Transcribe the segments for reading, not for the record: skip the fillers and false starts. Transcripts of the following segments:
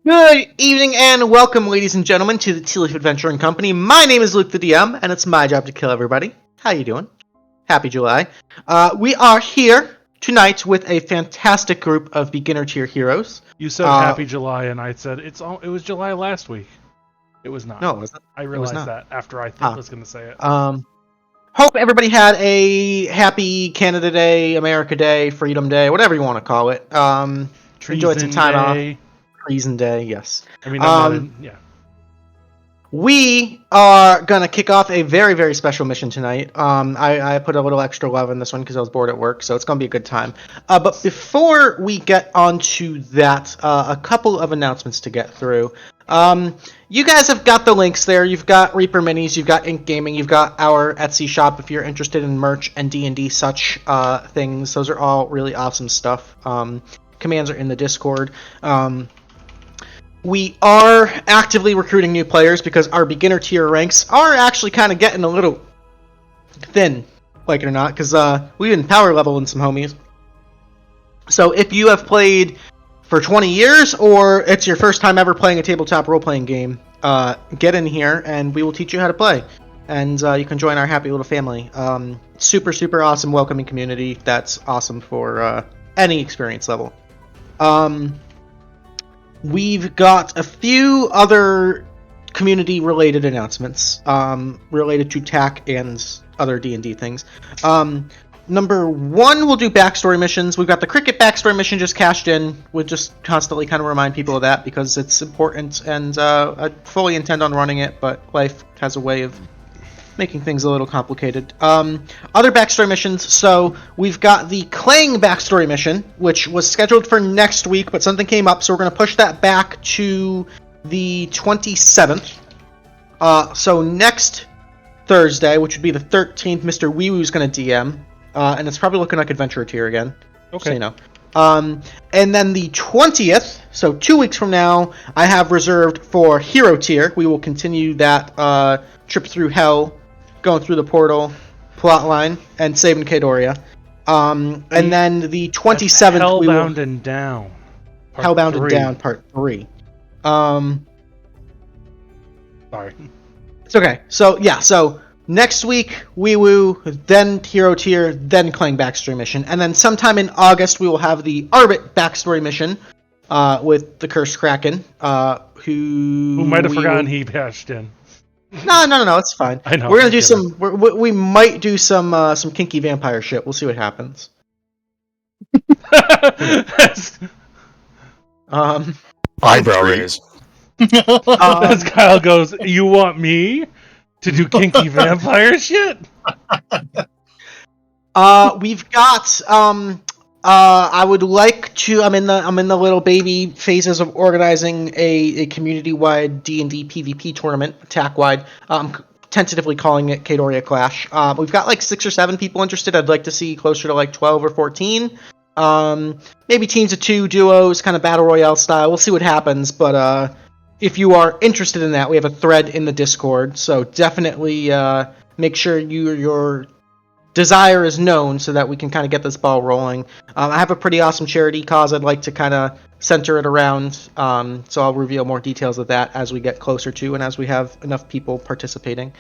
Good evening and welcome, ladies and gentlemen, to the Tealeaf Adventuring Company. My name is LukeTheDM, and it's my job to kill everybody. How you doing? Happy July. We are here tonight with a fantastic group of beginner tier heroes. You said Happy July, and I said it was July last week. It was not. No, it wasn't. I realized that after I was going to say it. Hope everybody had a happy Canada Day, America Day, Freedom Day, whatever you want to call it. Enjoyed some time off. Treason Day, yes. I mean, yeah. We are gonna kick off a very, very special mission tonight. I put a little extra love in this one because I was bored at work, so it's gonna be a good time. But before we get onto that, a couple of announcements to get through. You guys have got the links there. You've got Reaper Minis, you've got Ink Gaming, you've got our Etsy shop if you're interested in merch and D&D such things. Those are all really awesome stuff. Commands are in the Discord. We are actively recruiting new players because our beginner tier ranks are actually kind of getting a little thin, like it or not, because we've been power leveling some homies. So if you have played for 20 years or it's your first time ever playing a tabletop role-playing game, get in here and we will teach you how to play. And you can join our happy little family. Super, super awesome welcoming community that's awesome for any experience level. We've got a few other community-related announcements related to TAC and other D&D things. Number one, we'll do backstory missions. We've got the Cricket backstory mission just cashed in. We'll just constantly kind of remind people of that because it's important, and I fully intend on running it, but life has a way of making things a little complicated. Other backstory missions, so we've got the Clang backstory mission, which was scheduled for next week, but something came up, so we're going to push that back to the 27th. So next Thursday, which would be the 13th, Mr. WeeWoo is going to DM, and it's probably looking like Adventurer tier again. Okay. So you know. And then the 20th, so 2 weeks from now, I have reserved for Hero tier. We will continue that trip through hell, going through the portal plotline and saving Kadoria. And then the 27th, Hellbound and Down. Hellbound and Down Part 3. Sorry. It's okay. So yeah, so next week WeeWoo, then Hero tier, then Clang backstory mission, and then sometime in August we will have the Arbit backstory mission with the Cursed Kraken, who might have forgotten he patched in. No, it's fine. I know. We're gonna do some. We might do some kinky vampire shit. We'll see what happens. Eyebrow raise. As Kyle goes, you want me to do kinky vampire shit? We've got I would like to. I'm in the little baby phases of organizing a community-wide D&D PvP tournament, attack-wide. I'm tentatively calling it Kadoria Clash. We've got like 6 or 7 people interested. I'd like to see closer to like 12 or 14. Maybe teams of 2, duos, kind of battle royale style. We'll see what happens. But if you are interested in that, we have a thread in the Discord. So definitely make sure your desire is known so that we can kind of get this ball rolling. I have a pretty awesome charity cause I'd like to kind of center it around, so I'll reveal more details of that as we get closer to and as we have enough people participating.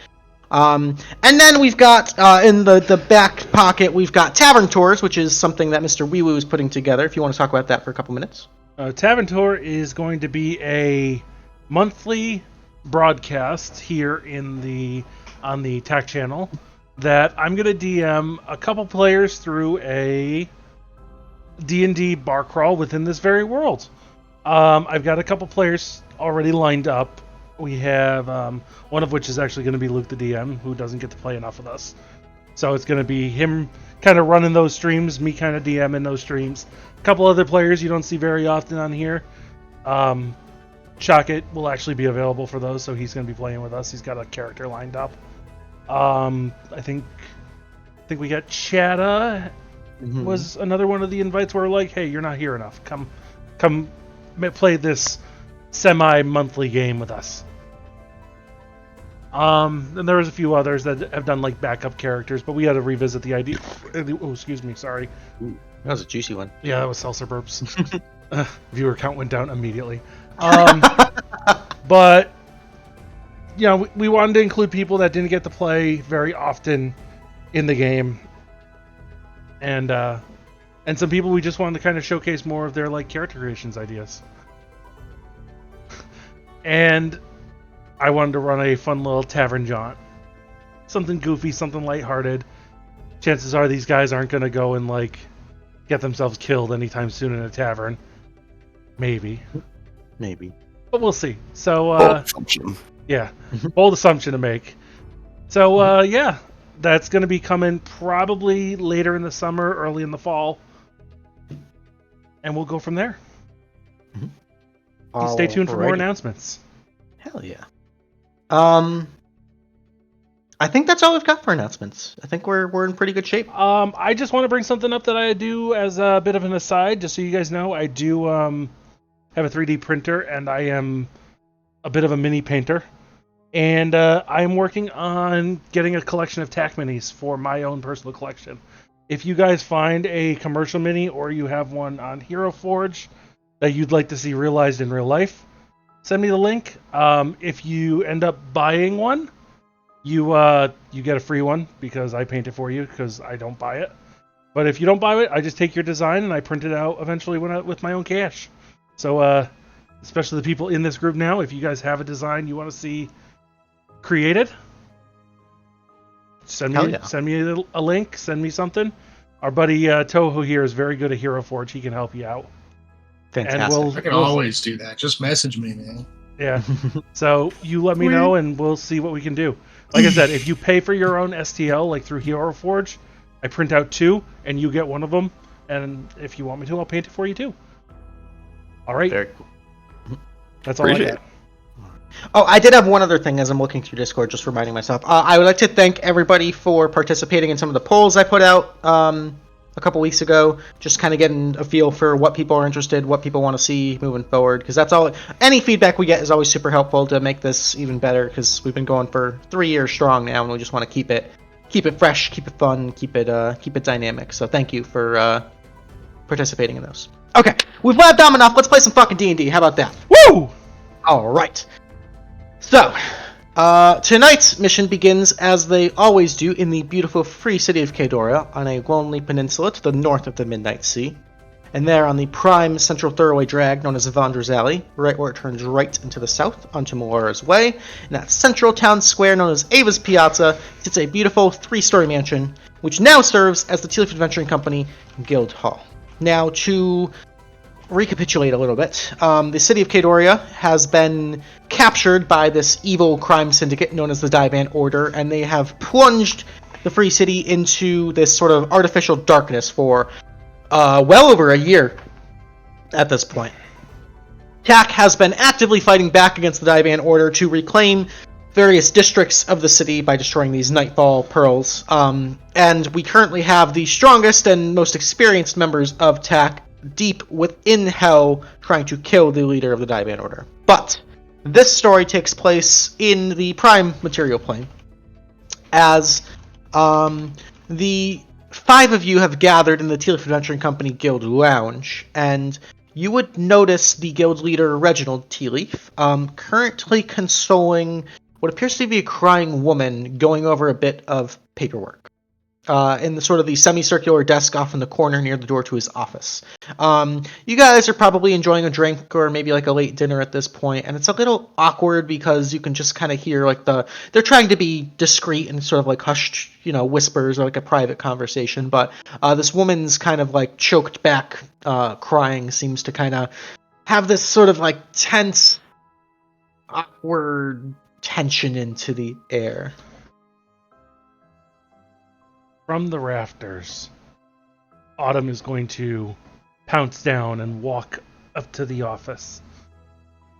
And then we've got, in the back pocket, we've got Tavern Tours, which is something that Mr. WeeWoo is putting together, if you want to talk about that for a couple minutes. Tavern Tour is going to be a monthly broadcast here on the TAC channel that I'm going to DM a couple players through a D&D bar crawl within this very world. I've got a couple players already lined up. We have one of which is actually going to be LukeTheDM, who doesn't get to play enough with us. So it's going to be him kind of running those streams, me kind of DMing those streams. A couple other players you don't see very often on here. Chocket will actually be available for those, so he's going to be playing with us. He's got a character lined up. I think we got Chatta was another one of the invites where we're like, hey, you're not here enough. Come play this semi-monthly game with us. And there was a few others that have done like backup characters, but we had to revisit the idea. Oh, excuse me, sorry. That was a juicy one. Yeah, that was salsa burps. Viewer count went down immediately. But we wanted to include people that didn't get to play very often in the game, and some people we just wanted to kind of showcase more of their character creations ideas. And I wanted to run a fun little tavern jaunt, something goofy, something lighthearted. Chances are these guys aren't going to go and get themselves killed anytime soon in a tavern. Maybe, but we'll see. So yeah, bold assumption to make. So yeah, that's going to be coming probably later in the summer, early in the fall, and we'll go from there. Stay tuned for more announcements. Hell yeah. I think that's all we've got for announcements. I think we're in pretty good shape. I just want to bring something up that I do as a bit of an aside, just so you guys know. I do have a 3D printer, and I am a bit of a mini painter. And I am working on getting a collection of TAC minis for my own personal collection. If you guys find a commercial mini, or you have one on Hero Forge that you'd like to see realized in real life, send me the link. If you end up buying one, you get a free one because I paint it for you because I don't buy it. But if you don't buy it, I just take your design and I print it out eventually with my own cash. So especially the people in this group now, if you guys have a design you want to see created, send me a link, send me something. Our buddy Toho here is very good at Hero Forge. He can help you out. Fantastic. I can always do that. Just message me, man. Yeah. So you let me know and we'll see what we can do. Like I said, if you pay for your own STL, through Hero Forge, I print out 2 and you get one of them. And if you want me to, I'll paint it for you too. All right. Very cool. That's all I got. Oh, I did have one other thing as I'm looking through Discord, just reminding myself. I would like to thank everybody for participating in some of the polls I put out a couple weeks ago, just kind of getting a feel for what people are interested, what people want to see moving forward, because that's all. Any feedback we get is always super helpful to make this even better, because we've been going for 3 years strong now, and we just want to keep it fresh, keep it fun, keep it dynamic. So thank you for participating in those. Okay, we've labbed on enough. Let's play some fucking D&D. How about that? Woo! All right. So, tonight's mission begins as they always do in the beautiful free city of Kaedoria on a lonely peninsula to the north of the Midnight Sea. And there on the prime central thoroughway drag known as Vandra's Alley, right where it turns right into the south onto Melora's Way, in that central town square known as Ava's Piazza, sits a beautiful 3-story mansion, which now serves as the Tealeaf Adventuring Company Guild Hall. Now, to recapitulate a little bit, the city of Kaedoria has been captured by this evil crime syndicate known as the Daiban Order, and they have plunged the free city into this sort of artificial darkness for well over a year at this point. TAC has been actively fighting back against the Daiban Order to reclaim various districts of the city by destroying these Nightfall Pearls, and we currently have the strongest and most experienced members of TAC deep within Hell trying to kill the leader of the Daiban Order. But this story takes place in the Prime Material Plane, as the 5 of you have gathered in the Tealeaf Adventuring Company Guild Lounge, and you would notice the guild leader, Reginald Tealeaf, currently consoling what appears to be a crying woman going over a bit of paperwork in the sort of the semicircular desk off in the corner near the door to his office. You guys are probably enjoying a drink or maybe a late dinner at this point, and it's a little awkward because you can just kind of hear they're trying to be discreet and sort of hushed, whispers or a private conversation, but this woman's kind of choked back crying seems to kind of have this sort of tense, awkward tension into the air. From the rafters, Autumn is going to pounce down and walk up to the office.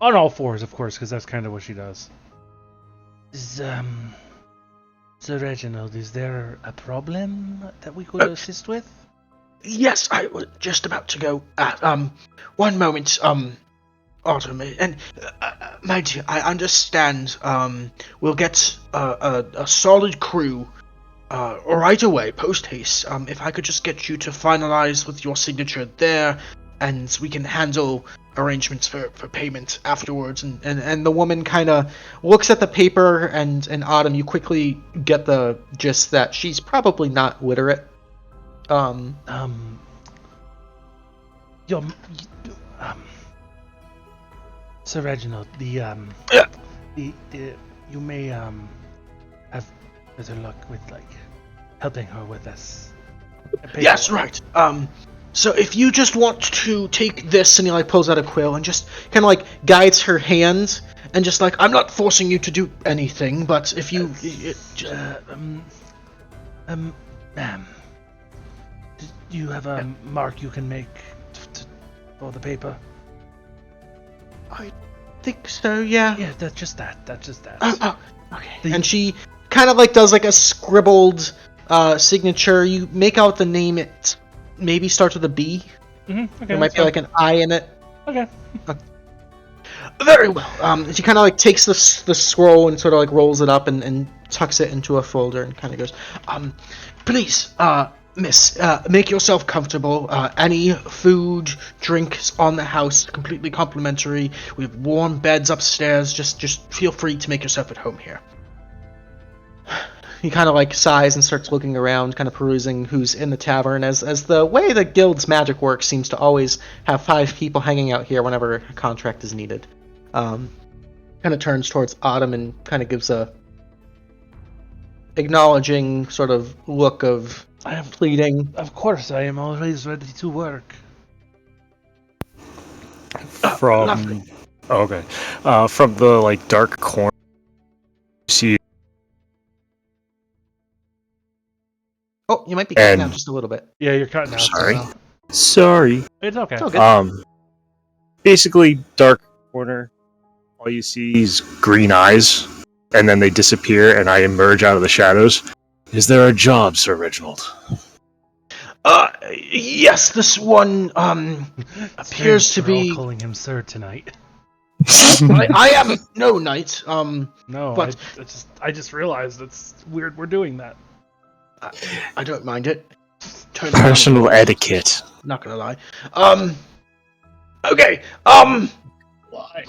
On all fours, of course, because that's kind of what she does. So Reginald, is there a problem that we could assist with? Yes, I was just about to go. One moment, Autumn, and my dear, I understand. We'll get a solid crew right away, post haste. If I could just get you to finalize with your signature there, and we can handle arrangements for payment afterwards. And the woman kind of looks at the paper, and Autumn, you quickly get the gist that she's probably not literate. Sir Reginald, you may have better luck with helping her with this. Yes, right. So if you just want to take this, and he pulls out a quill and just kind of guides her hand, and just I'm not forcing you to do anything, but if you, ma'am, do you have a mark you can make for the paper? I think so. Yeah. Yeah, that's just that. Oh, okay. And she kind of does a scribbled signature. You make out the name. It maybe starts with a B. Okay. There might be an I in it. Okay. Very well. She kind of takes the scroll and sort of rolls it up and tucks it into a folder and kind of goes, please, miss, make yourself comfortable. Any food, drinks on the house, completely complimentary. We have warm beds upstairs. Just feel free to make yourself at home here. He kind of sighs and starts looking around, kind of perusing who's in the tavern, as the way the guild's magic works seems to always have 5 people hanging out here whenever a contract is needed. Kind of turns towards Autumn and kind of gives a acknowledging sort of look of pleading. Of course, I am always ready to work. From the dark corner, you see. Oh, you might be cutting out just a little bit. Yeah, you're cutting out. Sorry. It's okay. It's all good. Basically, dark corner. All you see is green eyes, and then they disappear, and I emerge out of the shadows. Is there a job, Sir Reginald? Yes, this one appears to be. All calling him sir tonight. I am no knight. No, but I just realized it's weird we're doing that. I don't mind it. Personal etiquette. Not gonna lie. Okay. Why?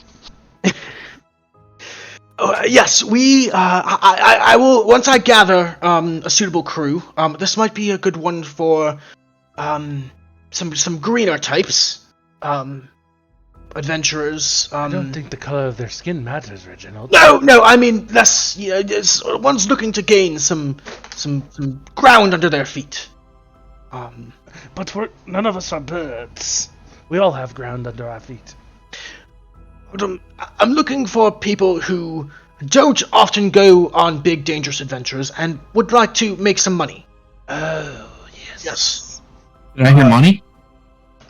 Yes, we. I will once I gather a suitable crew. This might be a good one for some greener types. Adventurers. I don't think the color of their skin matters, Reginald. No. I mean, less. One's looking to gain some ground under their feet. But none of us are birds. We all have ground under our feet. I'm looking for people who don't often go on big, dangerous adventures and would like to make some money. Oh, yes. Yes. Did I hear money?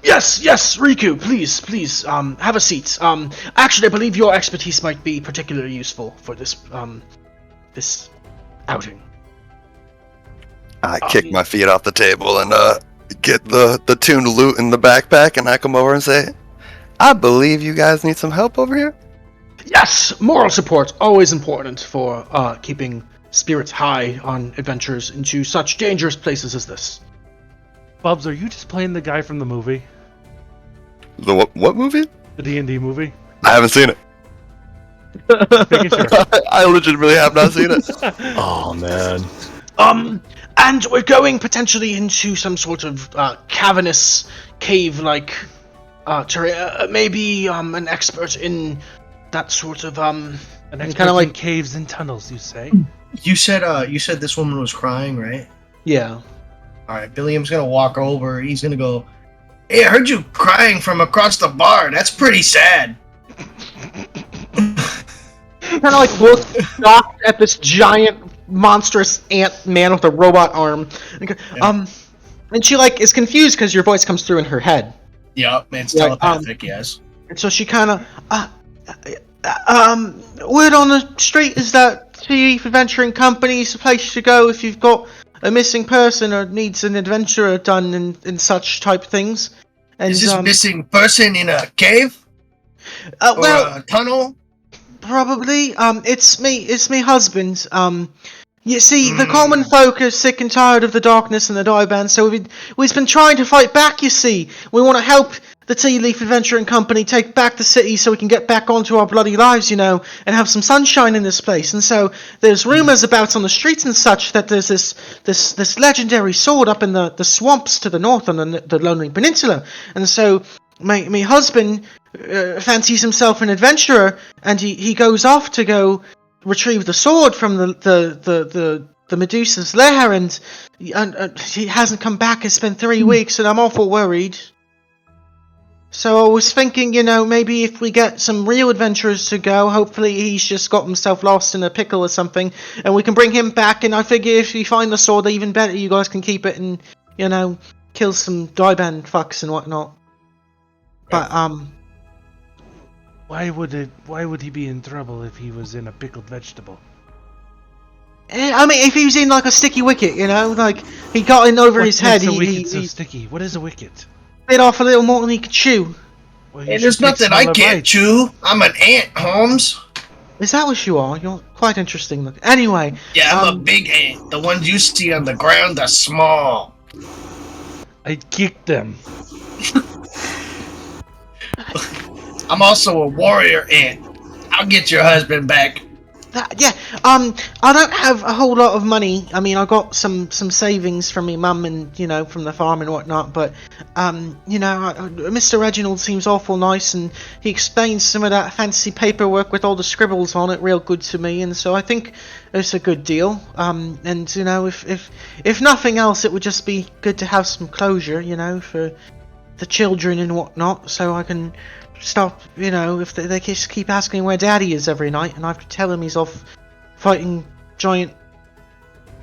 Yes, Rikku, please, have a seat. Actually, I believe your expertise might be particularly useful for this outing. I kick my feet off the table and get the tuned loot in the backpack, and I come over and say, I believe you guys need some help over here. Yes, moral support, always important for keeping spirits high on adventures into such dangerous places as this. Bubs, are you just playing the guy from the movie? The what movie? The D&D movie? I haven't seen it. Making sure. I legitimately have not seen it. Oh, man. And we're going potentially into some sort of cavernous cave-like terrain. Maybe an expert in that sort of An expert in caves and tunnels, you say? You said this woman was crying, right? Yeah. All right, Billiam's gonna walk over. He's gonna go, "Hey, I heard you crying from across the bar. That's pretty sad." Kind of looks shocked at this giant, monstrous ant man with a robot arm. And she is confused because your voice comes through in her head. Yep, it's telepathic. Yes. And so she kind of, word on the street is that Tealeaf Adventuring Company is the place to go if you've got a missing person or needs an adventurer done in such type things. And, is this missing person in a cave? Or a tunnel? Probably. It's me husband. You see, the common folk are sick and tired of the darkness and the die band, so we've been trying to fight back, you see. We want to help the Tealeaf Adventuring Company take back the city so we can get back onto our bloody lives, and have some sunshine in this place. And so there's rumors about on the streets and such that there's this legendary sword up in the swamps to the north on the Lonely Peninsula. And so my husband fancies himself an adventurer, and he goes off to go retrieve the sword from the Medusa's lair, and he hasn't come back. It's been 3 weeks, and I'm awful worried. So I was thinking, maybe if we get some real adventurers to go, hopefully he's just got himself lost in a pickle or something, and we can bring him back, and I figure if you find the sword, even better, you guys can keep it and, kill some Daiban fucks and whatnot. But, Why would he be in trouble if he was in a pickled vegetable? I mean, if he was in, like, a sticky wicket, like, he got in over his head, What makes a wicket so sticky? What is a wicket? Bit off a little more than he could chew. Well, And there's nothing I can't chew. I'm an ant, Holmes. Is that what you are? You're quite interesting looking. Anyway. Yeah, I'm a big ant. The ones you see on the ground are small. I kicked them. I'm also a warrior ant. I'll get your husband back. I don't have a whole lot of money. I mean, I got some savings from my mum and, from the farm and whatnot, but, Mr. Reginald seems awful nice, and he explains some of that fancy paperwork with all the scribbles on it real good to me, and so I think it's a good deal. And, if nothing else, it would just be good to have some closure, for the children and whatnot, so I can stop, if they just keep asking where Daddy is every night, and I have to tell him he's off fighting giant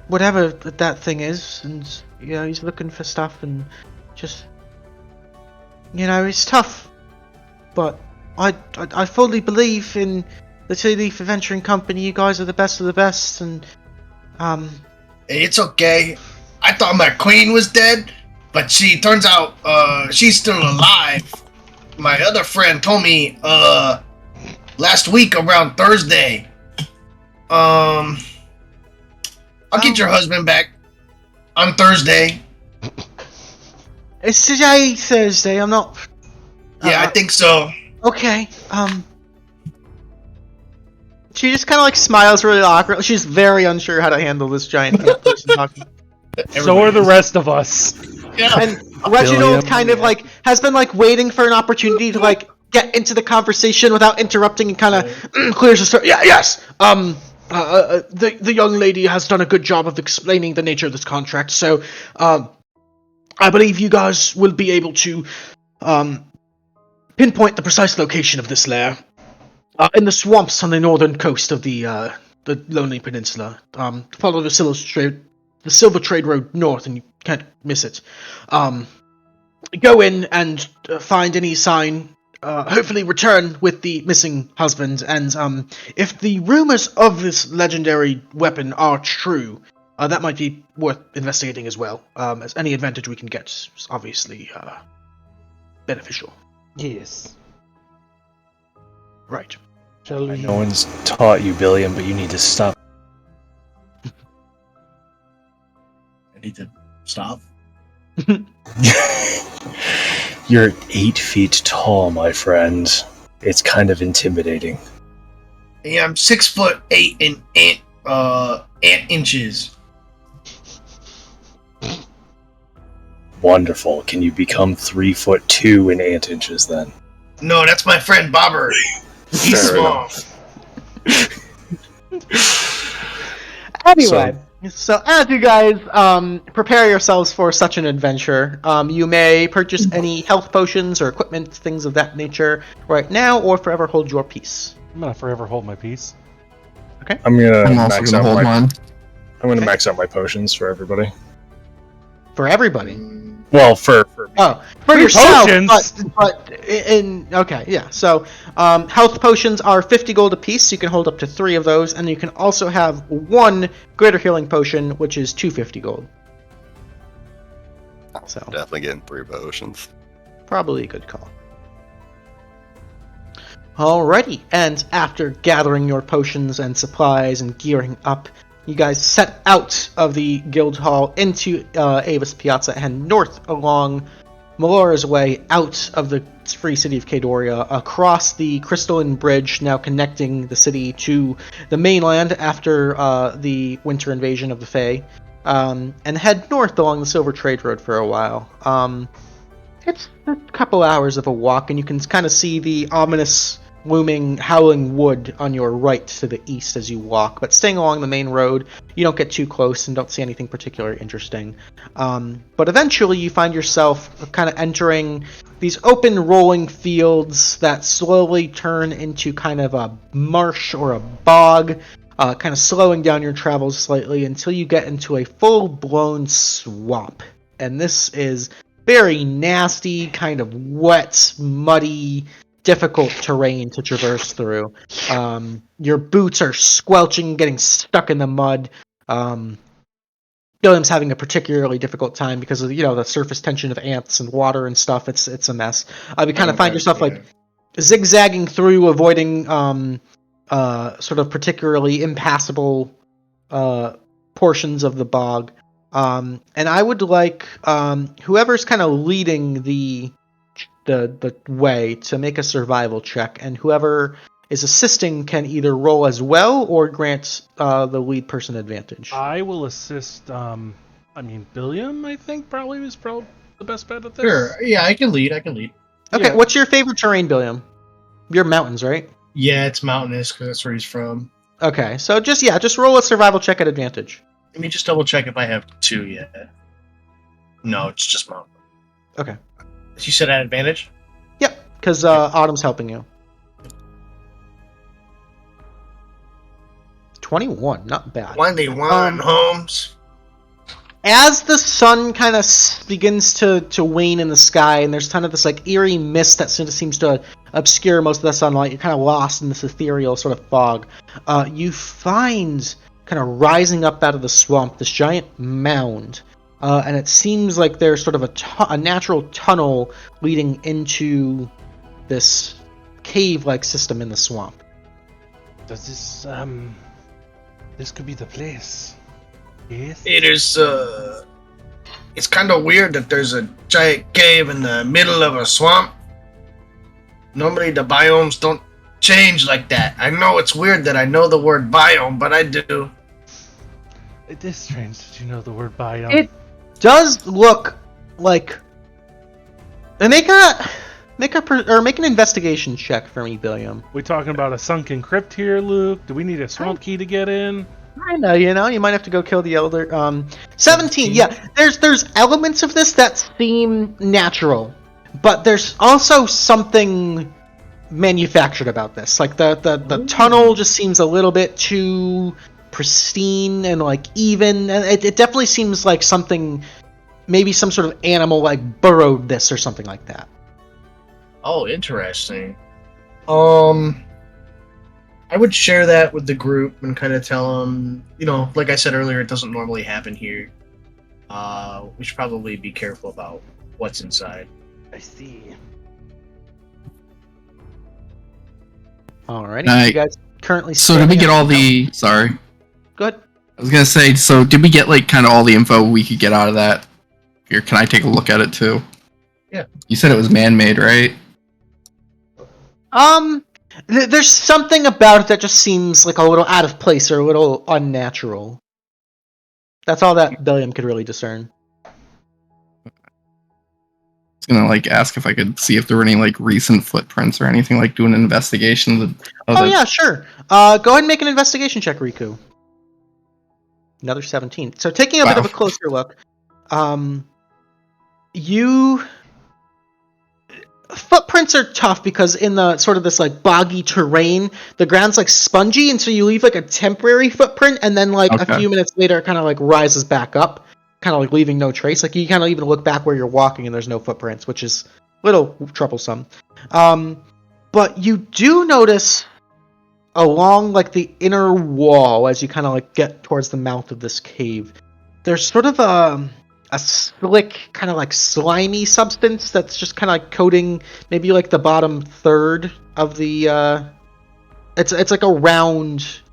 whatever that thing is, and he's looking for stuff, and just it's tough. But I fully believe in the Tealeaf Adventuring Company. You guys are the best of the best, and It's okay. I thought my queen was dead, but she turns out she's still alive. My other friend told me last week around Thursday. I'll get your husband back on Thursday. It's today Thursday. I'm not. Yeah, I think so. Okay. She just kind of like smiles really awkwardly. She's very unsure how to handle this giant person talking. So are the rest of us. Yeah. And Reginald kind of like has been like waiting for an opportunity to like get into the conversation without interrupting, and kind of clears the story. Yeah, yes. The young lady has done a good job of explaining the nature of this contract. So, I believe you guys will be able to pinpoint the precise location of this lair in the swamps on the northern coast of the Lonely Peninsula. Follow the Silver Trade Road north, and you can't miss it. Go in and find any sign. Hopefully return with the missing husband, and if the rumors of this legendary weapon are true, that might be worth investigating as well, as any advantage we can get is obviously beneficial. Yes. Right. Shall we? No one's taught you, Billiam, but you need to stop. I need to stop. You're 8 feet tall, my friend. It's kind of intimidating. Yeah, I'm 6'8" in ant inches. Wonderful. Can you become 3'2" in ant inches then? No, that's my friend Bobber. He's Fair small. Anyway, so as you guys prepare yourselves for such an adventure, you may purchase any health potions or equipment, things of that nature, right now, or forever hold your peace. I'm gonna forever hold my peace. I'm gonna I'm also max gonna out hold my. mine. I'm gonna max out my potions for everybody. For everybody. Well, for Oh, for Free yourself, potions? but okay, yeah. So, health potions are 50 gold apiece. You can hold up to 3 of those, and you can also have 1 greater healing potion, which is 250 gold. So, Definitely getting 3 potions. probably a good call. Alrighty, and after gathering your potions and supplies and gearing up, you guys set out of the guild hall into Avis Piazza and north along Melora's way out of the free city of Kadoria, across the crystalline bridge now connecting the city to the mainland after the winter invasion of the Fae, and head north along the Silver Trade Road for a while. It's a couple hours of a walk, and you can kind of see the ominous looming howling wood on your right to the east as you walk, but staying along the main road, you don't get too close and don't see anything particularly interesting. But eventually you find yourself kind of entering these open rolling fields that slowly turn into kind of a marsh or a bog, kind of slowing down your travels slightly until you get into a full-blown swamp. And this is very nasty, kind of wet, muddy, difficult terrain to traverse through. Your boots are squelching, getting stuck in the mud. Billiam's having a particularly difficult time because of the surface tension of ants and water and stuff. It's a mess. You kind of find yourself like zigzagging through, avoiding sort of particularly impassable portions of the bog. And I would like whoever's kind of leading the way to make a survival check, and whoever is assisting can either roll as well or grant the lead person advantage. I will assist. Billiam, I think, probably was the best bet at this. Sure. Yeah, I can lead. Okay, Yeah. What's your favorite terrain, Billiam? You're mountains, right? Yeah, it's mountainous because that's where he's from. Okay, so just roll a survival check at advantage. Let me just double check if I have 2 yet. No, it's just mountain. Okay. You said at advantage? Yep, because Autumn's helping you. 21, not bad. 21, Holmes. As the sun kind of begins to wane in the sky, and there's kind of this like eerie mist that sort of seems to obscure most of the sunlight, you're kind of lost in this ethereal sort of fog. You find kind of rising up out of the swamp this giant mound, and it seems like there's sort of a natural tunnel leading into this cave-like system in the swamp. Does this could be the place? Yes. It is, it's kind of weird that there's a giant cave in the middle of a swamp. Normally the biomes don't change like that. I know it's weird that I know the word biome, but I do. It is strange that you know the word biome. It does look like. Make an investigation check for me, Billiam. We talking about a sunken crypt here, Luke? Do we need a swamp key to get in? I know, you might have to go kill the elder. 17. Yeah, there's elements of this that seem natural, but there's also something manufactured about this. Like the tunnel just seems a little bit too pristine and like even. And it definitely seems like something, maybe some sort of animal like burrowed this or something like that. Oh, interesting. I would share that with the group and kind of tell them, like I said earlier, it doesn't normally happen here. We should probably be careful about what's inside. I see. Alrighty, you guys currently. So did we get all the? Sorry. Go ahead. I was gonna say. So did we get like kind of all the info we could get out of that? Here, can I take a look at it too? Yeah. You said it was man-made, right? There's something about it that just seems like a little out of place or a little unnatural. That's all that Billiam could really discern. I was gonna like ask if I could see if there were any like recent footprints or anything, like doing an investigation. Yeah, sure. Go ahead and make an investigation check, Rikku. Another 17. So taking a bit of a closer look, footprints are tough because in the sort of this like boggy terrain, the ground's like spongy, and so you leave like a temporary footprint, and then like a few minutes later, it kind of like rises back up, kind of like leaving no trace. Like you kind of even look back where you're walking, and there's no footprints, which is a little troublesome. But you do notice along like the inner wall as you kind of like get towards the mouth of this cave, there's sort of a slick, kind of like slimy substance that's just kind of like coating maybe like the bottom third of the it's like a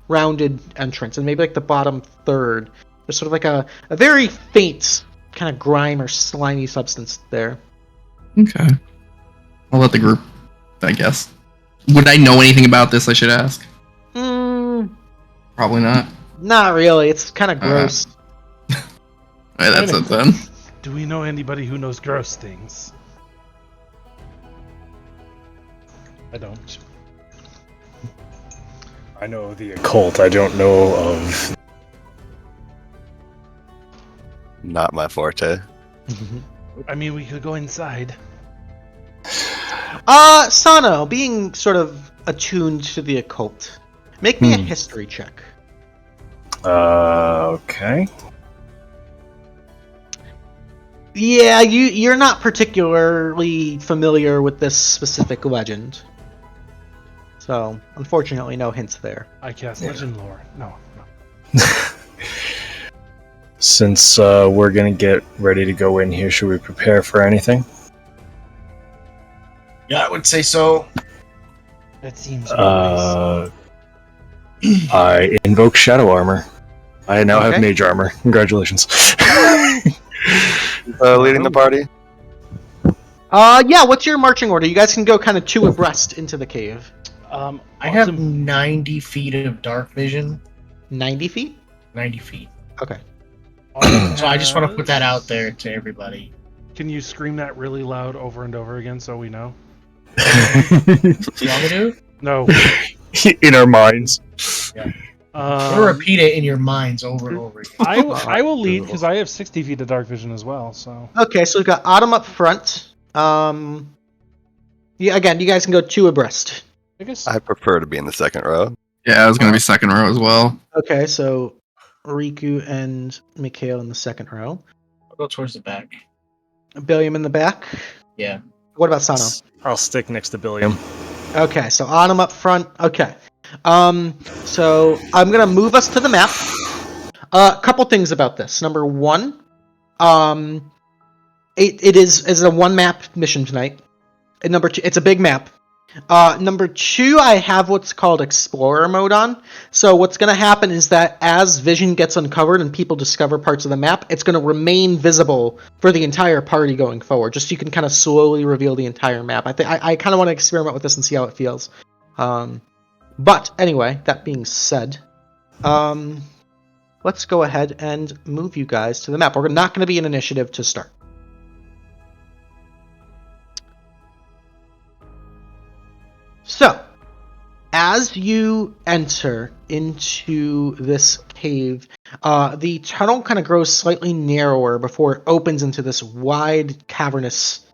rounded entrance, and maybe like the bottom third there's sort of like a very faint kind of grime or slimy substance there. Okay. I'll let the group, I guess. Would I know anything about this, I should ask? Probably not. Not really. It's kind of gross. Alright, that's it then. Do we know anybody who knows gross things? I don't. I know the occult. I don't know of. Not my forte. I mean, we could go inside. Sano, being sort of attuned to the occult, make me a history check. Okay. Yeah, you're not particularly familiar with this specific legend. So, unfortunately, no hints there. I cast legend lore. No. Since we're gonna get ready to go in here, should we prepare for anything? Yeah, I would say so. That seems wise. I invoke shadow armor. I now have Okay. mage armor. Congratulations. Leading the party. Yeah, what's your marching order? You guys can go kind of two abreast into the cave. I have 90 feet of dark vision. 90 feet? 90 feet. Okay. So I just want to put that out there to everybody. Can you scream that really loud over and over again so we know? You want me to? No. In our minds. Or repeat it in your minds over and over again. I will lead because I have 60 feet of dark vision as well. So Okay, so we've got Autumn up front. Yeah, again, you guys can go two abreast. I guess I prefer to be in the second row. Yeah, I was gonna be second row as well. Okay, so Rikku and Mih'Kael in the second row. I'll go towards the back. Billiam in the back. Yeah. What about Sano? I'll stick next to Billiam. Okay, so Autumn up front. Okay. So I'm gonna move us to the map. A couple things about this. Number one, it is a one map mission tonight. And number two, it's a big map. Number two, I have what's called Explorer mode on. So what's going to happen is that as vision gets uncovered and people discover parts of the map, it's going to remain visible for the entire party going forward, just so you can kind of slowly reveal the entire map. I kind of want to experiment with this and see how it feels. But anyway, that being said, let's go ahead and move you guys to the map. We're not going to be an initiative to start. So, as you enter into this cave, the tunnel kind of grows slightly narrower before it opens into this wide cavernous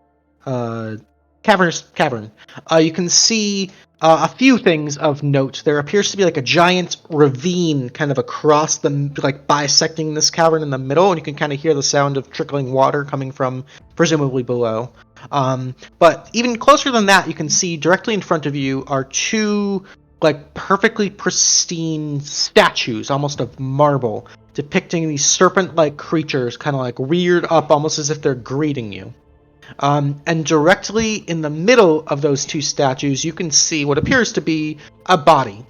cavern. You can see a few things of note. There appears to be like a giant ravine kind of across the, like bisecting this cavern in the middle, and you can kind of hear the sound of trickling water coming from presumably below. But even closer than that, you can see directly in front of you are two like perfectly pristine statues, almost of marble, depicting these serpent-like creatures kind of like reared up almost as if they're greeting you. And directly in the middle of those two statues, you can see what appears to be a body.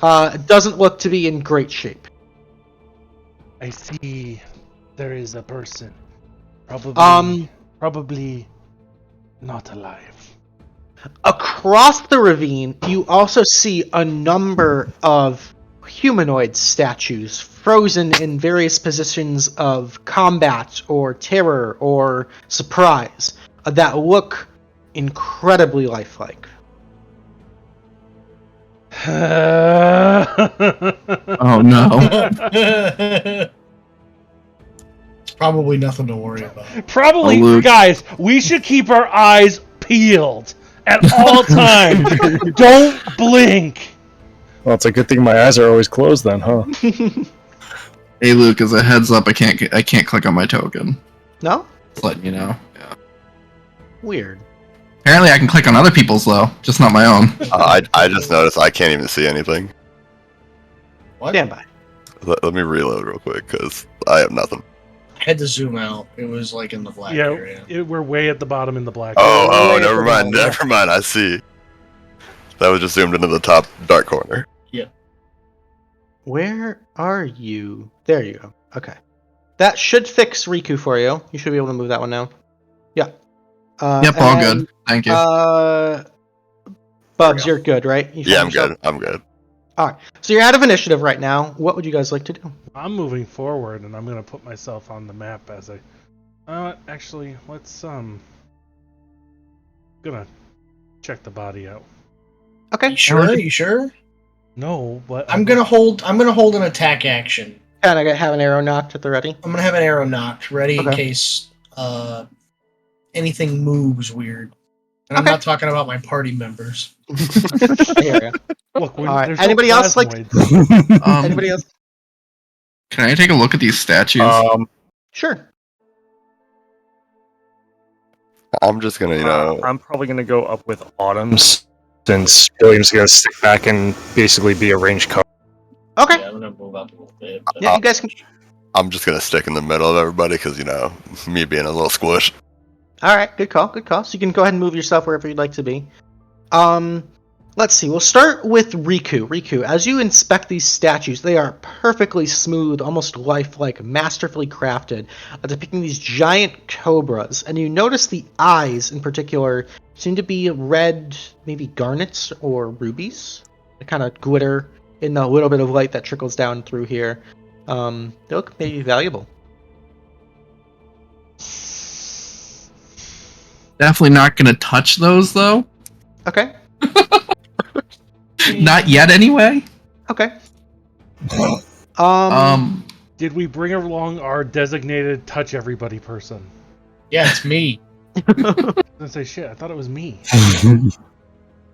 It doesn't look to be in great shape. I see there is a person. Probably not alive. Across the ravine, you also see a number of humanoid statues frozen in various positions of combat or terror or surprise that look incredibly lifelike. Oh no. It's probably nothing to worry about. Probably, Oh, Luke. guys, we should keep our eyes peeled at all times. Don't blink. Well, it's a good thing my eyes are always closed then, huh? Hey Luke, as a heads up, I can't click on my token. No? Just letting you know. Yeah. Weird. Apparently I can click on other people's though, just not my own. I just noticed I can't even see anything. What? Stand by. Let me reload real quick, because I have nothing. I had to zoom out. It was like in the black area. We're way at the bottom in the black. Oh, Way never at the mind, bottom. never mind, I see. That was just zoomed into the top dark corner. Where are you? There you go. Okay. That should fix Rikku for you. You should be able to move that one now. Yeah. Yep, all good. Thank you. Bubs, you're good, right? You Yeah, found yourself? I'm good. All right. So you're out of initiative right now. What would you guys like to do? I'm moving forward, and I'm gonna put myself on the map as I. Actually, let's gonna check the body out. Okay. You sure? You sure? No, but I'm gonna hold an attack action. And I have an arrow knocked at the ready. I'm gonna have an arrow knocked ready in Okay. case anything moves weird. And I'm Okay. not talking about my party members. I hear ya. Look, All right. there's Anybody no else like- plasmoids. Anybody else? Can I take a look at these statues? Sure. I'm just gonna, I'm probably gonna go up with Autumn's, since Billiam's gonna stick back and basically be a range cover. Okay. I'm gonna move up a little bit. Yeah, you guys can. I'm just gonna stick in the middle of everybody because me being a little squish. All right. Good call. Good call. So you can go ahead and move yourself wherever you'd like to be. Let's see. We'll start with Rikku. Rikku, as you inspect these statues, they are perfectly smooth, almost lifelike, masterfully crafted, depicting these giant cobras. And you notice the eyes, in particular, seem to be red, maybe garnets or rubies. They kind of glitter in the little bit of light that trickles down through here. They look maybe valuable. Definitely not gonna touch those though. Okay. Not yet, anyway. Okay. Did we bring along our designated touch everybody person? Yeah, it's me. I was gonna say shit. I thought it was me.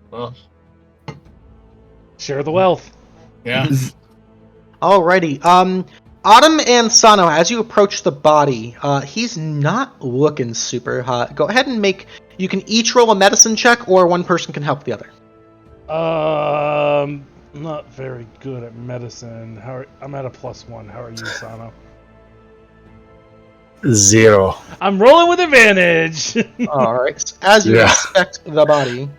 Well, Share the wealth. Yeah. Alrighty. Autumn and Sano, as you approach the body, he's not looking super hot. Go ahead and you can each roll a medicine check, or one person can help the other. Not very good at medicine. I'm at a +1. How are you, Sano? 0. I'm rolling with advantage. Alright. So as you Yeah. inspect the body,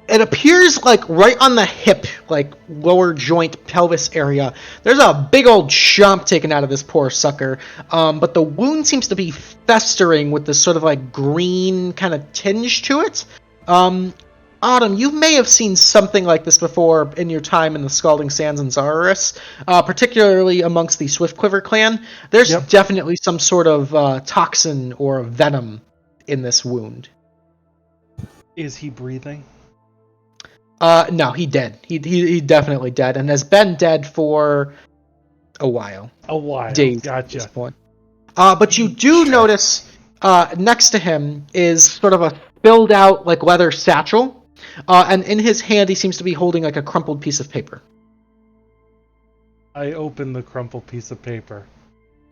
it appears like right on the hip, like lower joint pelvis area, there's a big old chomp taken out of this poor sucker. But the wound seems to be festering with this sort of like green kind of tinge to it. Autumn, you may have seen something like this before in your time in the Scalding Sands and Zararis, particularly amongst the Swiftquiver clan. There's definitely some sort of toxin or venom in this wound. Is he breathing? No, he dead. He definitely dead, and has been dead for a while. A while. Days at Gotcha. this point. But you do notice next to him is sort of a filled out like leather satchel. And in his hand, he seems to be holding like a crumpled piece of paper. I open the crumpled piece of paper.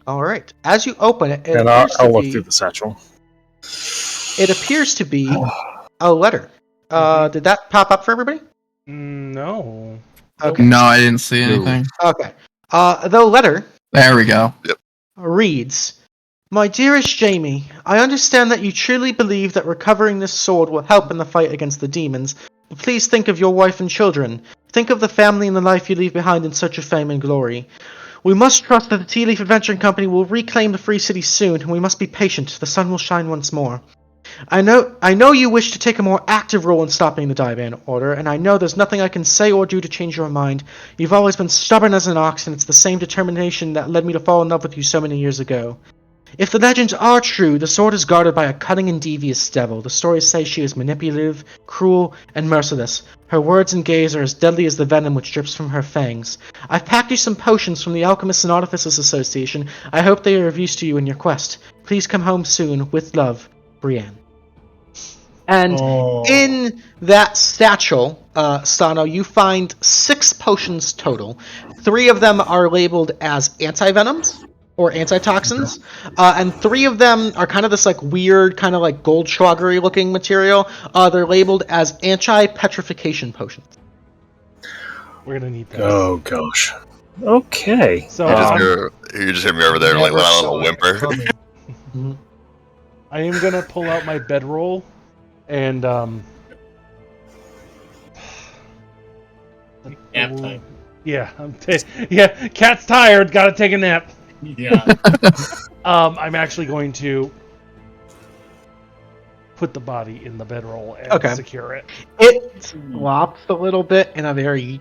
All right. As you open it, And I'll look through the satchel. It appears to be a letter. Did that pop up for everybody? No. Okay. No, I didn't see anything. Okay. The letter There we go. reads, "My dearest Jamie, I understand that you truly believe that recovering this sword will help in the fight against the demons, but please think of your wife and children. Think of the family and the life you leave behind in search of fame and glory. We must trust that the Tealeaf Adventuring Company will reclaim the Free City soon, and we must be patient. The sun will shine once more. I know you wish to take a more active role in stopping the Divan Order, and I know there's nothing I can say or do to change your mind. You've always been stubborn as an ox, and it's the same determination that led me to fall in love with you so many years ago. If the legends are true, the sword is guarded by a cunning and devious devil. The stories say she is manipulative, cruel, and merciless. Her words and gaze are as deadly as the venom which drips from her fangs. I've packed you some potions from the Alchemists and Artificers Association. I hope they are of use to you in your quest. Please come home soon. With love, Brienne." And in that satchel, Sano, you find 6 potions total. 3 of them are labeled as anti-venoms or antitoxins, and 3 of them are kind of this like weird, kind of like Goldschlagery looking material. They're labeled as anti-petrification potions. We're gonna need that. Oh gosh. Okay. So You just hear me over there like let out a little whimper. I am gonna pull out my bedroll and Nap time. yeah, cat's tired, gotta take a nap. Yeah. I'm actually going to put the body in the bedroll and Okay. secure it. It flops a little bit in a very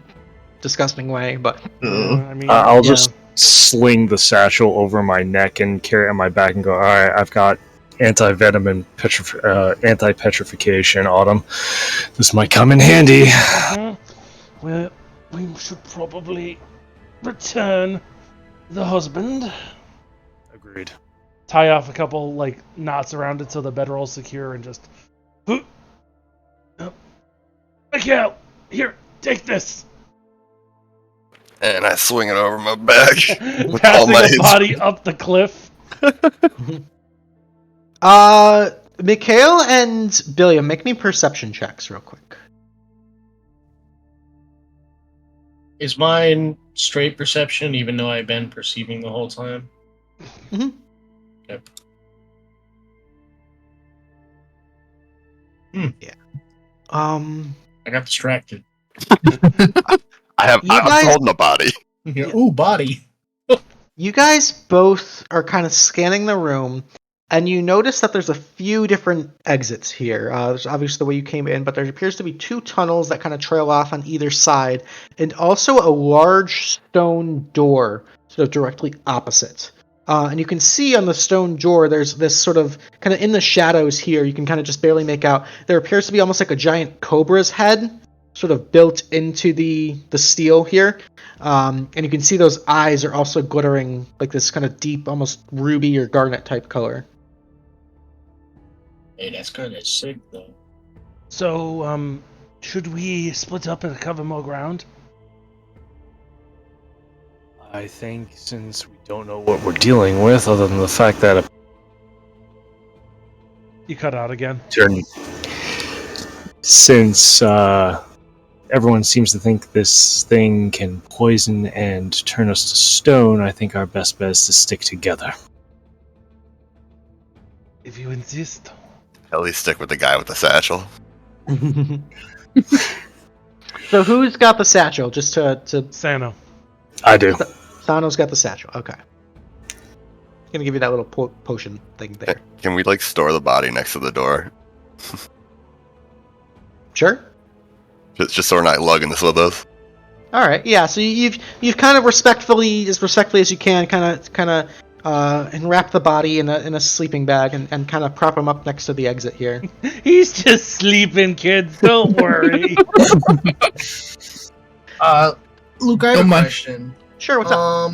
disgusting way, but I mean, I'll Yeah. just sling the satchel over my neck and carry it on my back and go, all right, I've got anti-venom and anti-petrification, Autumn. This might come in handy. Well, we should probably return the husband. Agreed. Tie off a couple like knots around it so the bedroll's secure and just. Mih'Kael, here, take this. And I swing it over my back with all Passing my the body up the cliff. Mih'Kael and Billiam, make me perception checks real quick. Is mine straight perception, even though I've been perceiving the whole time? Mhm. Yep. I got distracted. I'm You guys- holding the body. Yeah, ooh, body. You guys both are kind of scanning the room, and you notice that there's a few different exits here. There's obviously the way you came in, but there appears to be 2 tunnels that kind of trail off on either side, and also a large stone door sort of directly opposite. And you can see on the stone door, there's this sort of, kind of in the shadows here, you can kind of just barely make out, there appears to be almost like a giant cobra's head, sort of built into the steel here. And you can see those eyes are also glittering like this kind of deep, almost ruby or garnet type color. Hey, that's kind of sick, though. So, should we split up and cover more ground? I think since we don't know what we're dealing with, other than the fact that You cut out again. since everyone seems to think this thing can poison and turn us to stone, I think our best bet is to stick together. If you insist. At least stick with the guy with the satchel. So who's got the satchel? Just to Sano. I do. Sano's got the satchel. Okay. Gonna give you that little potion thing there. Can we store the body next to the door? Sure. Just so we're not lugging this with us. All right. Yeah. So you've kind of respectfully as you can, kind of enwrap the body in a sleeping bag and kind of prop him up next to the exit here. He's just sleeping, kids. Don't worry. Luke, I have Don't a mind. question. Sure. What's up?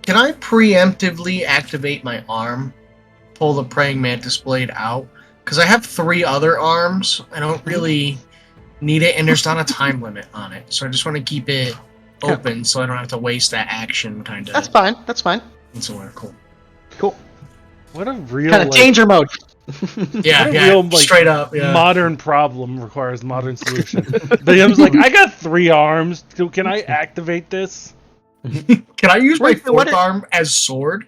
Can I preemptively activate my arm? Pull the praying mantis blade out? Because I have 3 other arms. I don't really need it, and there's not a time limit on it. So I just want to keep it open so I don't have to waste that action, kind of. That's fine. That's fine. Somewhere cool. Cool. What a real Kind of danger mode. Yeah, What a yeah, real, straight up. Yeah. modern problem requires modern solution. Billiam's like, I got 3 arms. Can I activate this? Can I use my Rikku, what 4th arm as sword?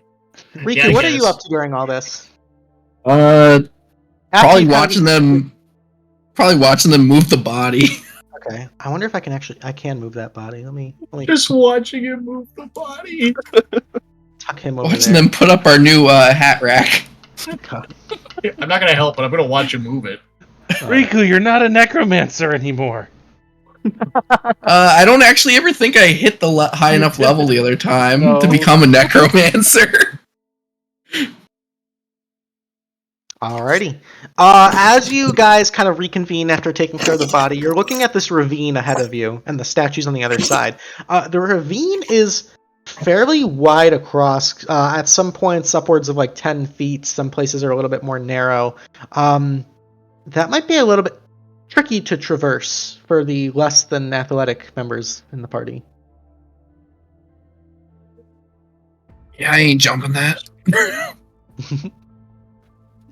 Rikku, Yeah, I what are you guess. up to during all this? Probably After you kind of- watching them. Probably watching them move the body. Okay. I wonder if I can move that body. Let me Just watching him move the body. tuck him over Watching there. them put up our new hat rack. I'm not gonna help, but I'm gonna watch him move it. Rikku, you're not a necromancer anymore. I don't actually ever think I hit the high enough level the other time to No. become a necromancer. Alrighty. As you guys kind of reconvene after taking care of the body, you're looking at this ravine ahead of you and the statues on the other side. The ravine is fairly wide across, at some points upwards of 10 feet. Some places are a little bit more narrow. That might be a little bit tricky to traverse for the less than athletic members in the party. Yeah, I ain't jumping that.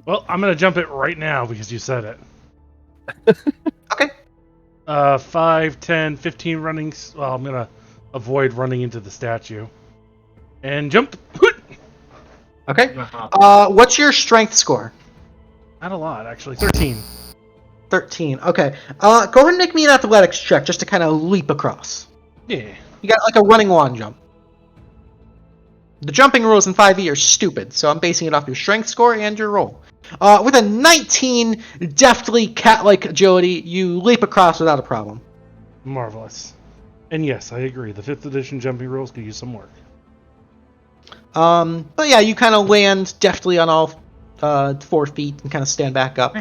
Well, I'm going to jump it right now because you said it. Okay. 5, 10, 15 running. Well, I'm going to avoid running into the statue. And jump. Okay. Uh-huh. What's your strength score? Not a lot, actually. 13. 13. Okay. Go ahead and make me an athletics check just to kind of leap across. Yeah. You got a running wand jump. The jumping rules in 5e are stupid, so I'm basing it off your strength score and your roll. With a 19, deftly cat-like agility, you leap across without a problem. Marvelous. And yes, I agree. The 5th edition jumping rules could use some work. But yeah, you kind of land deftly on all 4 feet and kind of stand back up,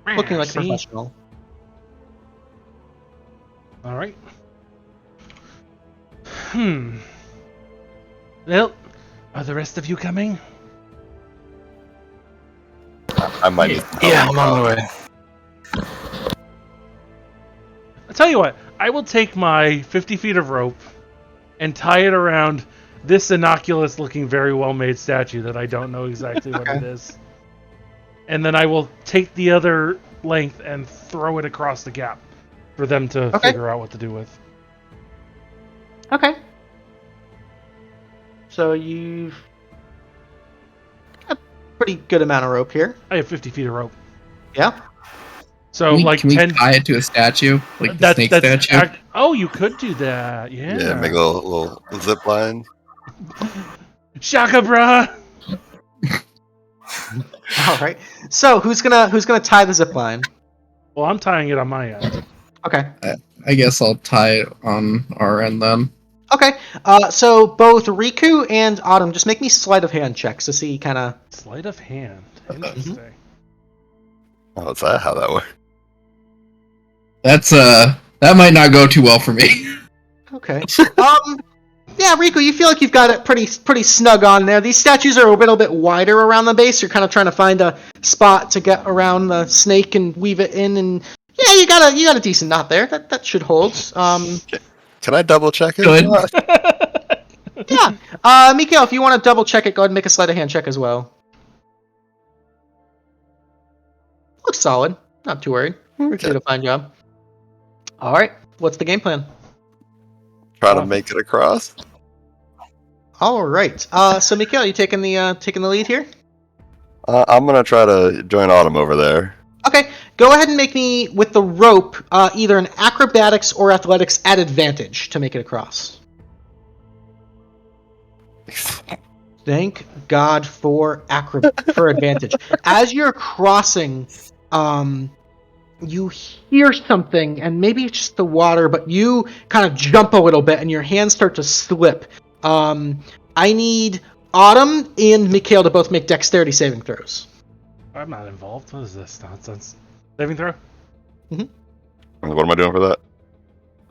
looking like a See? professional. All right. Well, are the rest of you coming? I might need some help. Yeah, I'm on my way. I'll tell you what. I will take my 50 feet of rope and tie it around this innocuous-looking, very well-made statue that I don't know exactly what it is. And then I will take the other length and throw it across the gap for them to figure out what to do with. Okay. So you've got a pretty good amount of rope here. I have 50 feet of rope. Yeah. So, like can we 10... tie it to a statue? Like the snake statue? Oh, you could do that. Yeah. Yeah, make a little zip line. Shaka, brah! All right. So who's gonna tie the zip line? Well, I'm tying it on my end. Okay. I guess I'll tie it on our end then. Okay. So both Rikku and Autumn, just make me sleight of hand checks to see kind of. Sleight of hand. Interesting. Oh, is that how that works? That's that might not go too well for me. Okay. Yeah, Rikku, you feel like you've got it pretty snug on there. These statues are a little bit wider around the base. You're kind of trying to find a spot to get around the snake and weave it in, and yeah, you got a decent knot there. That should hold. Can I double check it? Good. Yeah. Mih'Kael, if you want to double check it, go ahead and make a sleight of hand check as well. Looks solid. Not too worried. You did a fine job. All right. What's the game plan? Try to make it across. All right. So Mih'Kael, you taking the lead here? I'm gonna try to join Autumn over there. Okay. Go ahead and make me with the rope either an acrobatics or athletics at advantage to make it across. Thank God for advantage. As you're crossing, you hear something, and maybe it's just the water, but you kind of jump a little bit, and your hands start to slip. I need Autumn and Mih'Kael to both make dexterity saving throws. I'm not involved. What is this nonsense? Saving throw? What am I doing for that?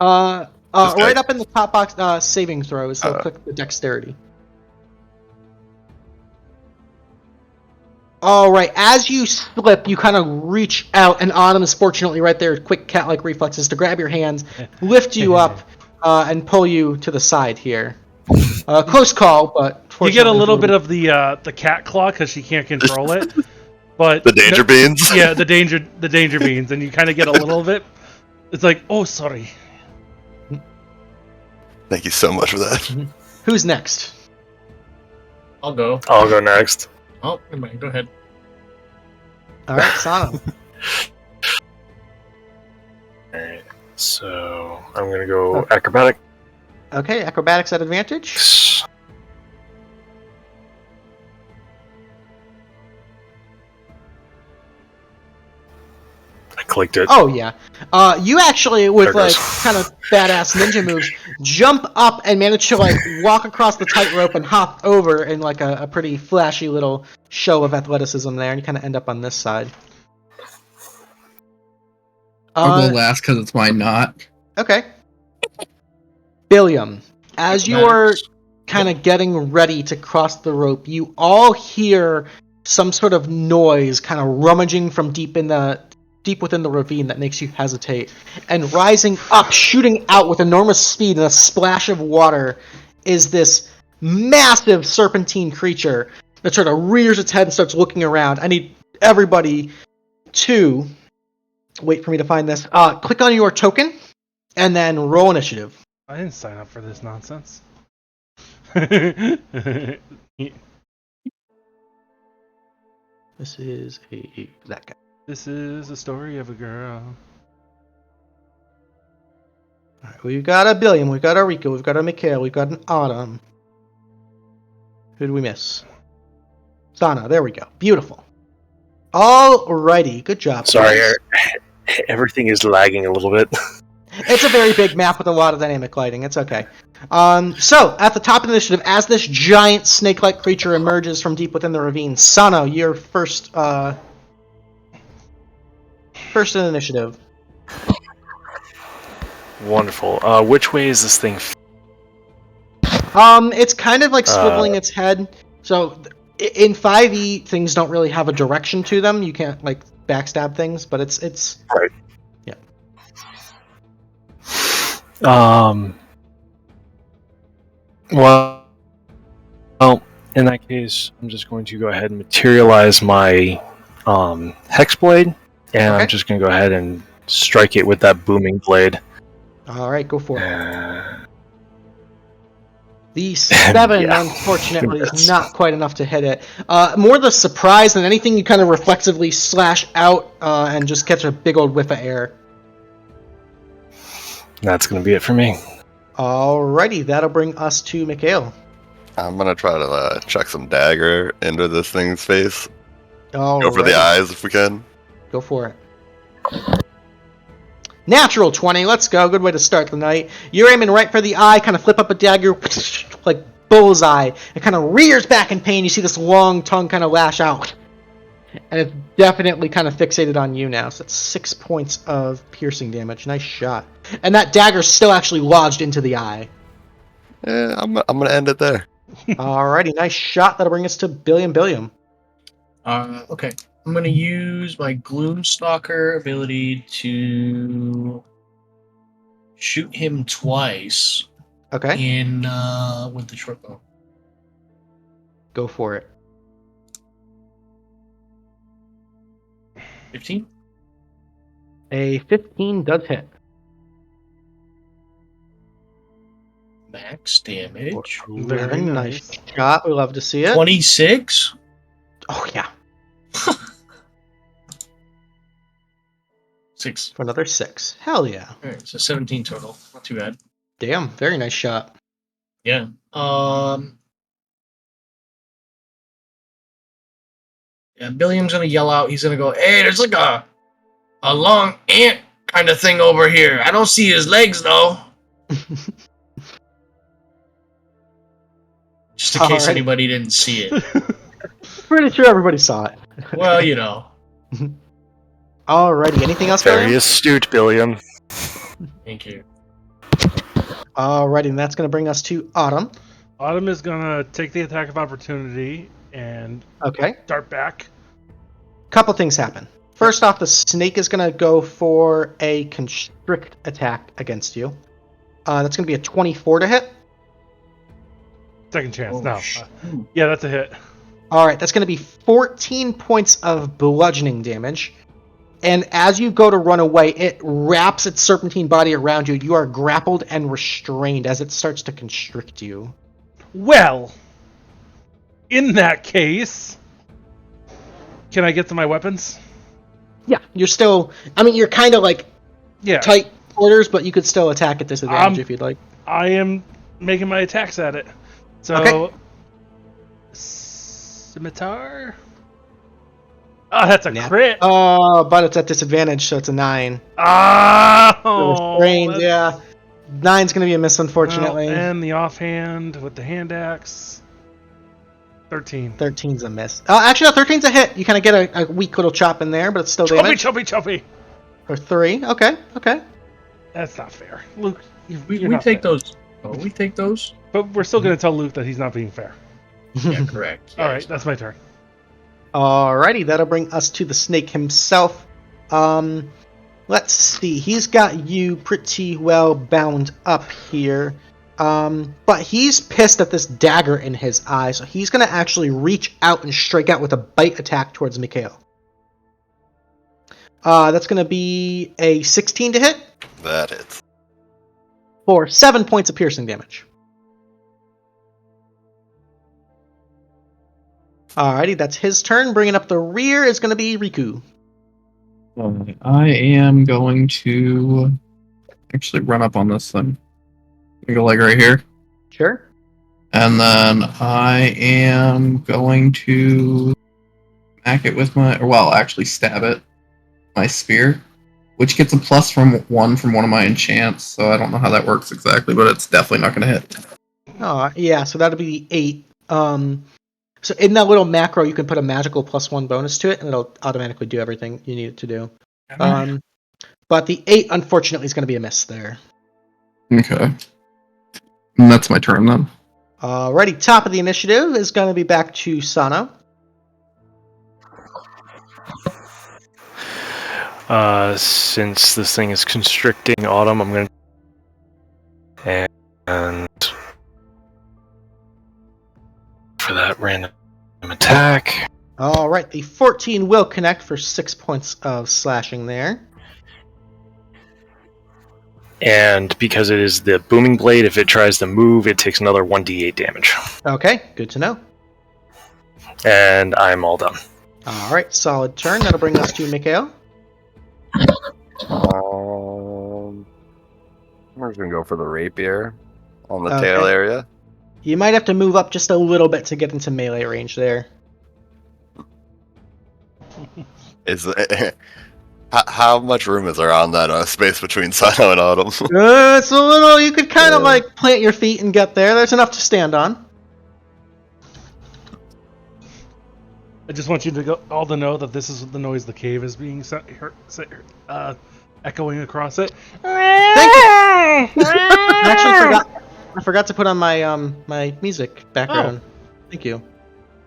Right up in the top box, saving throws. So click the dexterity. All right. As you slip, you kind of reach out, and Autumn is fortunately right there. Quick cat-like reflexes to grab your hands, lift you up, and pull you to the side here. Close call, but you get a little bit of the cat claw because she can't control it. But the danger beans. Yeah, the danger beans, and you kind of get a little bit. It's like, oh, sorry. Thank you so much for that. Who's next? I'll go. I'll go next. Oh, never mind. Go ahead. All right, Sano. Alright, so I'm gonna go acrobatic. Okay, acrobatics at advantage. I clicked it. Oh yeah, you actually with There it like goes. kind of badass ninja moves jump up and manage to like walk across the tightrope and hop over in like a pretty flashy little show of athleticism there, and you kind of end up on this side. I'll go last because it's my knot. Okay. Billiam, as you are kind of getting ready to cross the rope, you all hear some sort of noise kind of rummaging from deep within the ravine that makes you hesitate. And rising up, shooting out with enormous speed and a splash of water is this massive serpentine creature that sort of rears its head and starts looking around. I need everybody to wait for me to find this. Click on your token and then roll initiative. I didn't sign up for this nonsense. This is that guy. This is a story of a girl. Alright, we've got a Billiam, we've got a Rikku, we've got a Mih'Kael, we've got an Autumn. Who did we miss? Sano, there we go. Beautiful. Alrighty, good job. Sorry, guys. everything is lagging a little bit. It's a very big map with a lot of dynamic lighting. It's okay. So, at the top of the initiative, as this giant snake-like creature emerges from deep within the ravine, Sano, you're first in initiative. Wonderful. Which way is this thing? It's kind of like swiveling its head. So, in 5e, things don't really have a direction to them. You can't, like, backstab things, but it's... Right. Yeah. Well, in that case, I'm just going to go ahead and materialize my Hexblade, and Okay. I'm just going to go ahead and strike it with that booming blade. Alright, go for it. The 7, Yeah. unfortunately, is Yes. not quite enough to hit it. More the surprise than anything, you kind of reflexively slash out and just catch a big old whiff of air. That's going to be it for me. Alrighty, that'll bring us to Mih'Kael. I'm gonna try to chuck some dagger into this thing's face. Go for the Alrighty, eyes if we can. go for it. Natural 20, let's go. Good way to start the night. You're aiming right for the eye, kind of flip up a dagger, like bullseye. It kind of rears back in pain. You see this long tongue kind of lash out. And it's definitely kind of fixated on you now. So that's 6 points of piercing damage. Nice shot. And that dagger's still actually lodged into the eye. Yeah, I'm gonna end it there. Alrighty, nice shot. That'll bring us to Billiam. Okay. I'm going to use my Gloomstalker ability to shoot him twice Okay, in with the short bow. go for it. 15? A 15 does hit. Max damage. Very 11, nice. nice shot. We love to see it. 26? Oh, yeah. 6. For another 6. Hell yeah. Alright, so 17 total. Not too bad. Damn, very nice shot. Yeah. Yeah, Billiam's gonna yell out. He's gonna go, "Hey, there's like a long ant kind of thing over here. I don't see his legs though." Just in case Alright. anybody didn't see it. Pretty sure everybody saw it. Well, you know. Alrighty, anything else, Very Billiam? astute, Billiam. Thank you. Alrighty, and that's going to bring us to Autumn. Autumn is gonna take the attack of opportunity and Okay. dart back. Couple things happen. First off, the snake is going to go for a constrict attack against you. That's going to be a 24 to hit. Second chance. Oh, No. shoot. Yeah, that's a hit. Alright, that's going to be 14 points of bludgeoning damage. And as you go to run away, it wraps its serpentine body around you. You are grappled and restrained as it starts to constrict you. Well, in that case, can I get to my weapons? Yeah, you're still... I mean, you're kind of like Yeah. tight quarters, but you could still attack at disadvantage if you'd like. I am making my attacks at it. So, Okay. scimitar. Oh, that's a Nat- crit. But it's at disadvantage, so it's a 9. Oh, Restrained, that's- yeah. 9's going to be a miss, unfortunately. Well, and the offhand with the hand axe. 13. 13's a miss. Actually, no, 13's a hit. You kind of get a weak little chop in there, but it's still Choppy, damage. choppy, choppy. For 3. Okay. That's not fair. Luke, We you're not take fair. those. Oh, we take those? But we're still going to tell Luke that he's not being fair. Yeah, correct. All right, that's my turn. Alrighty, that'll bring us to the snake himself. Let's see. He's got you pretty well bound up here. But he's pissed at this dagger in his eye, so he's going to actually reach out and strike out with a bite attack towards Mih'Kael. That's going to be a 16 to hit That hits. for 7 points of piercing damage. Alrighty, that's his turn. Bringing up the rear is going to be Rikku. I am going to actually run up on this thing. Go like right here. Sure. And then I am going to smack it with my, or well, actually stab it, my spear, which gets a +1 from one of my enchants. So I don't know how that works exactly, but it's definitely not going to hit. Oh, yeah, so that'll be 8. So in that little macro, you can put a magical +1 bonus to it, and it'll automatically do everything you need it to do. But the 8, unfortunately, is going to be a miss there. Okay. And that's my turn then. Alrighty, top of the initiative is going to be back to Sano. Since this thing is constricting Autumn, I'm going to... And... For that random attack. Alright, the 14 will connect for 6 points of slashing there. And because it is the booming blade, if it tries to move, it takes another 1d8 damage. Okay, good to know. And I'm all done. Alright, solid turn. That'll bring us to Mih'Kael. We're just gonna go for the rapier on the Okay. tail area. You might have to move up just a little bit to get into melee range there. Is how much room is there on that space between Sano and Autumn? It's a little... You could kind of like plant your feet and get there. There's enough to stand on. I just want you to all to know that this is the noise the cave is being echoing across it. Thank you. I forgot to put on my my music background. Thank you.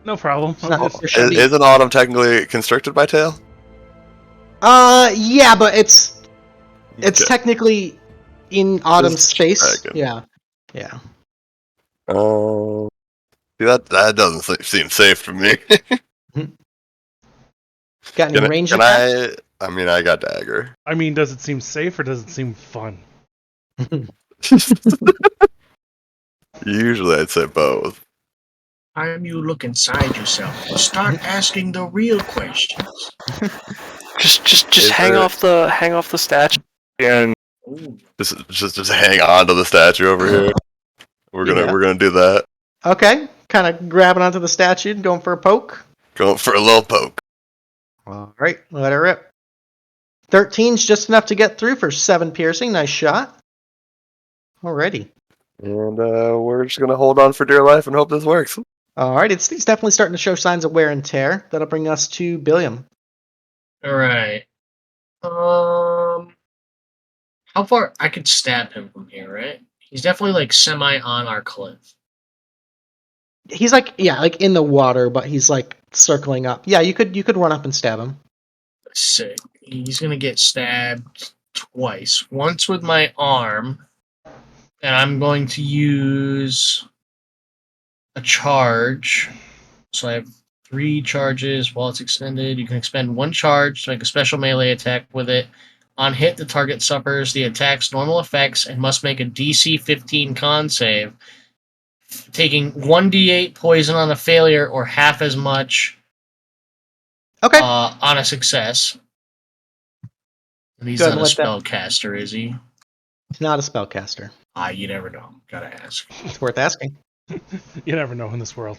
No problem. It's not officially- Isn't Autumn technically constricted by tail? Yeah, but it's Okay. technically in Autumn's Just space. checking. Yeah. See, that doesn't seem safe to me. Got any range can attacks? I mean, I got dagger. I mean, does it seem safe or does it seem fun? Usually, I'd say both. Time you look inside yourself, start asking the real questions. Just hang off the statue and Just hang on to the statue over here. We're gonna do that. Okay. Kind of grabbing onto the statue and going for a poke. Going for a little poke. Alright, let her rip. 13's just enough to get through for 7 piercing. Nice shot. Alrighty. And we're just gonna hold on for dear life and hope this works. Alright, it's definitely starting to show signs of wear and tear. That'll bring us to Billiam. Alright. How far? I could stab him from here, right? He's definitely like semi on our cliff. He's like in the water, but he's like circling up. Yeah, you could run up and stab him. Sick. He's gonna get stabbed twice. Once with my arm, and I'm going to use a charge. So I have 3 charges while it's extended. You can expend 1 charge to make a special melee attack with it. On hit, the target suffers the attack's normal effects and must make a DC 15 con save, taking 1d8 poison on a failure or half as much Okay. on a success. And he's Good, not a let that- spellcaster, is he? He's not a spellcaster. You never know. Gotta ask. It's worth asking. You never know in this world.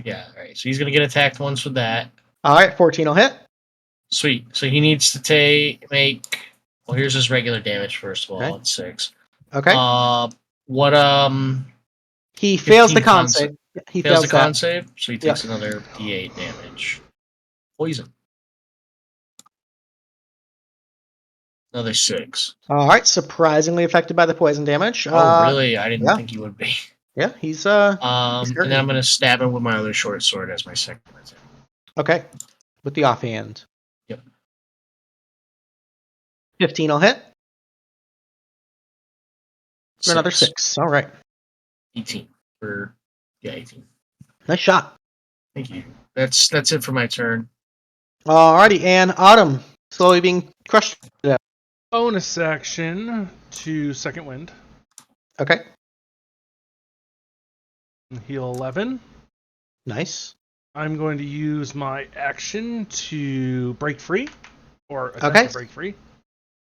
Yeah, alright. So he's gonna get attacked once with that. Alright, 14 will hit. Sweet. So he needs to make. Well, here's his regular damage first of all. Okay. It's 6. Okay. What He fails the 15 con con save. He fails fails the that. con save, so he takes another D8 damage. Poison. Another 6. Alright, surprisingly affected by the poison damage. Oh, really? I didn't yeah. think he would be. Yeah, he's And hurting. then I'm gonna stab him with my other short sword as my second attack. Okay. With the offhand. Yep. 15 will hit. For another 6. 6. Alright. 18. 18. Nice shot. Thank you. That's it for my turn. Alrighty, and Autumn. Slowly being crushed. Bonus action to Second Wind. Okay. Heal 11. Nice. I'm going to use my action to break free. Or attempt to break free.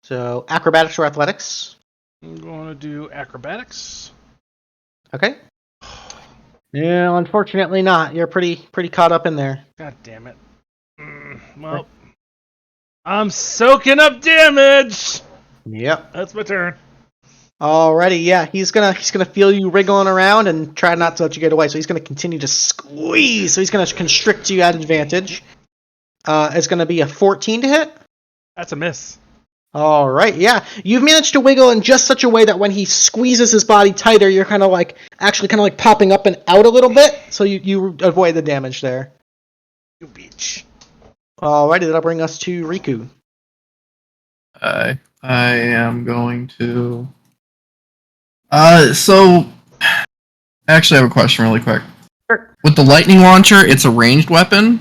So, acrobatics or athletics? I'm going to do acrobatics. Okay. Yeah, unfortunately not. You're pretty caught up in there. God damn it. Well, I'm soaking up damage. Yep. That's my turn. Alrighty, yeah, he's gonna feel you wriggling around and try not to let you get away. So he's gonna continue to squeeze. So he's gonna constrict you at advantage. It's gonna be a 14 to hit. That's a miss. All right, yeah, you've managed to wiggle in just such a way that when he squeezes his body tighter, you're kind of like popping up and out a little bit, so you avoid the damage there. You bitch. Alrighty, that'll bring us to Rikku. I am going to. So actually, I have a question really quick. Sure. With the lightning launcher, it's a ranged weapon,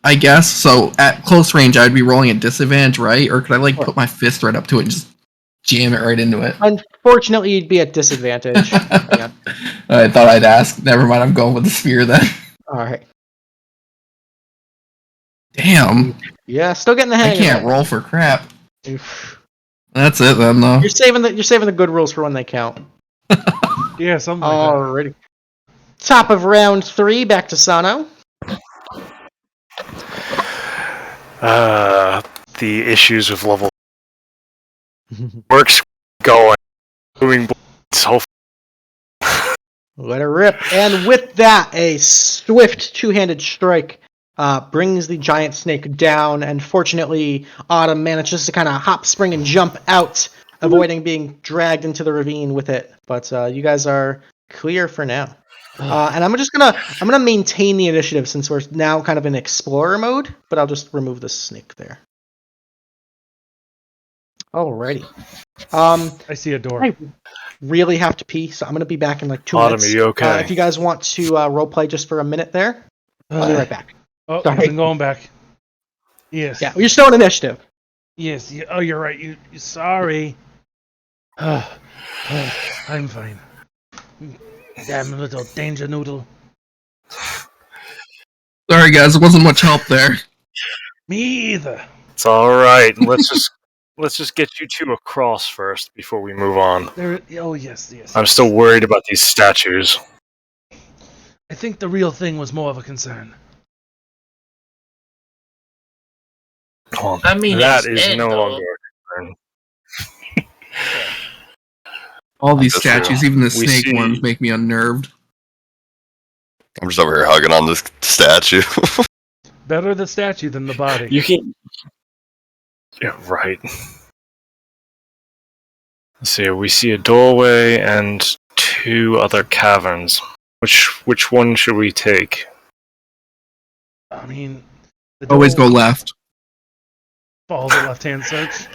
I guess. So at close range, I'd be rolling at disadvantage, right? Or could I put my fist right up to it and just jam it right into it? Unfortunately, you'd be at disadvantage. Yeah. I thought I'd ask. Never mind. I'm going with the spear then. All right. Damn. Yeah, still getting the hang I of can't it. roll for crap. Oof. That's it then, though. You're saving the good rules for when they count. Yeah, something like Alrighty. Top of round 3, back to Sano. The issues with level works going. Moving so Let her rip. And with that, a swift two-handed strike brings the giant snake down, and fortunately, Autumn manages to kind of hop, spring, and jump out, avoiding being dragged into the ravine with it. But you guys are clear for now. And I'm gonna maintain the initiative since we're now kind of in explorer mode, but I'll just remove the snake there. Alrighty. I see a door. I really have to pee, so I'm gonna be back in like 2 Autumn, minutes. are you okay? If you guys want to roleplay just for a minute there, I'll be right back. Oh, Sorry. I'm going back. Yes. Yeah, you're still in initiative. Yes. Oh, you're right. You sorry. I'm fine. Damn little danger noodle. Sorry, guys. There wasn't much help there. Me either. it's all right. Let's just get you two across first before we move on. Oh, yes. I'm still worried about these statues. I think the real thing was more of a concern. Well, I mean, that it's is dead, no though. longer a concern. All these That's statues, true. even the We snake see- ones, make me unnerved. I'm just over here hugging on this statue. Better the statue than the body. You can. Yeah, right. Let's see. We see a doorway and 2 other caverns. Which one should we take? I mean, the Always door- go left. Follow the left-hand search.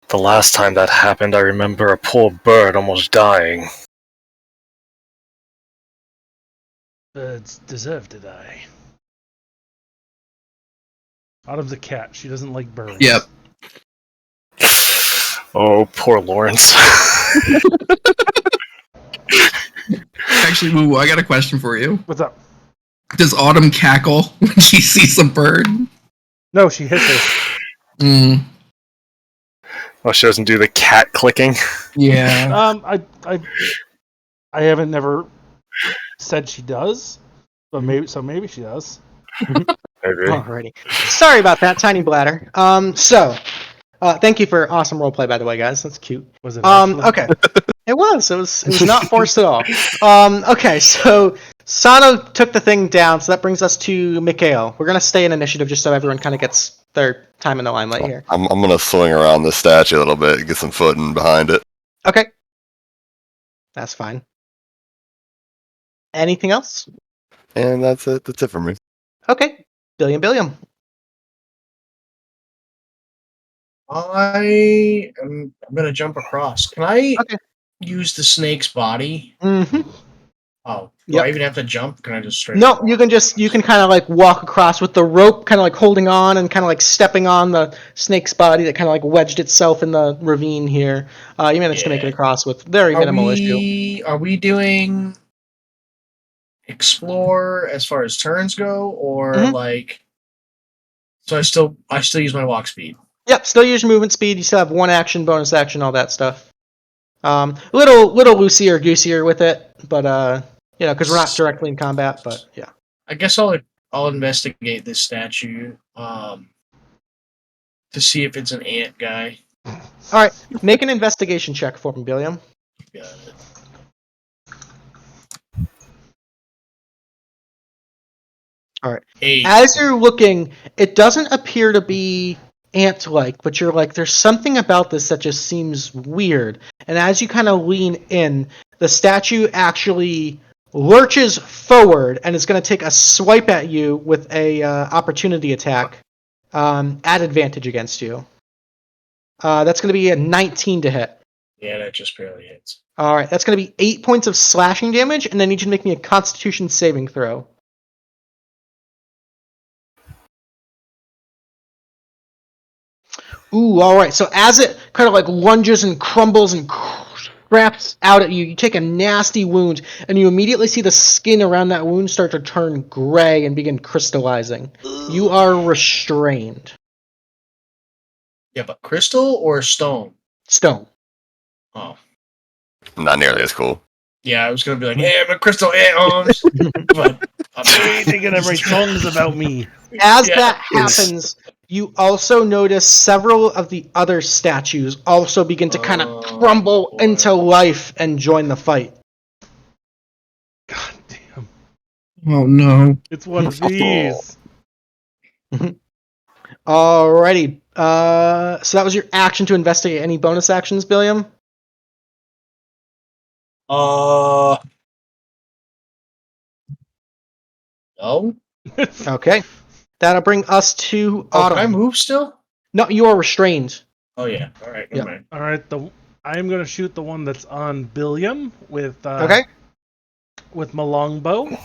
The last time that happened, I remember a poor bird almost dying. Birds deserve to die. Autumn's a cat. She doesn't like birds. Yep. Oh, poor Lawrence. Actually, WeeWoo, I got a question for you. What's up? Does Autumn cackle when she sees a bird? No, she hisses. Oh, she doesn't do the cat clicking. Yeah. I haven't never said she does, but maybe she does. Maybe. Alrighty. Sorry about that, tiny bladder. Thank you for awesome roleplay, by the way, guys. That's cute. Was it? Actually? Okay. It was not forced at all. Okay, so Sano took the thing down, so that brings us to Mih'Kael. We're gonna stay in initiative just so everyone kind of gets their time in the limelight here. I'm gonna swing around this statue a little bit, get some footing behind it. Okay. That's fine. Anything else? And that's it. That's it for me. Okay. Billiam. I'm gonna jump across. Can I Okay. use the snake's body? Mm-hmm. Oh, do Yep. I even have to jump? Can I just straight? No, you can kind of like walk across with the rope, kind of like holding on and kind of like stepping on the snake's body that kind of like wedged itself in the ravine here. You managed to make it across with very minimal issue. Are we doing explore as far as turns go, or Mhm. like? So I still use my walk speed. Yep, still use your movement speed. You still have 1 action, bonus action, all that stuff. Little loosier goosier with it, but because we're not directly in combat. But yeah. I guess I'll investigate this statue to see if it's an ant guy. All right, make an investigation check for me, Billiam. Got it. All right. 8. As you're looking, it doesn't appear to be ant-like, but you're like, there's something about this that just seems weird. And as you kind of lean in, the statue actually lurches forward and is going to take a swipe at you with a opportunity attack at advantage against you. That's going to be a 19 to hit. Yeah, that just barely hits. All right, that's going to be 8 points of slashing damage, and then you need to make me a Constitution saving throw. Ooh, all right. So as it kind of like lunges and crumbles and scraps out at you, you take a nasty wound, and you immediately see the skin around that wound start to turn gray and begin crystallizing. You are restrained. Yeah, but crystal or stone? Stone. Oh. Not nearly as cool. Yeah, I was going to be like, hey, I'm a crystal ant arms. But They think they write songs about me. As Yeah, that happens, you also notice several of the other statues also begin to kind of crumble boy. into life and join the fight. God damn. Oh no. It's one of these. Alrighty. So that was your action to investigate. Any bonus actions, Billiam? No? Okay. That'll bring us to Oh, Autumn. can I move still? No, you are restrained. Oh, yeah. All right, never mind. All right, I'm gonna shoot the one that's on Billiam with Okay. with my longbow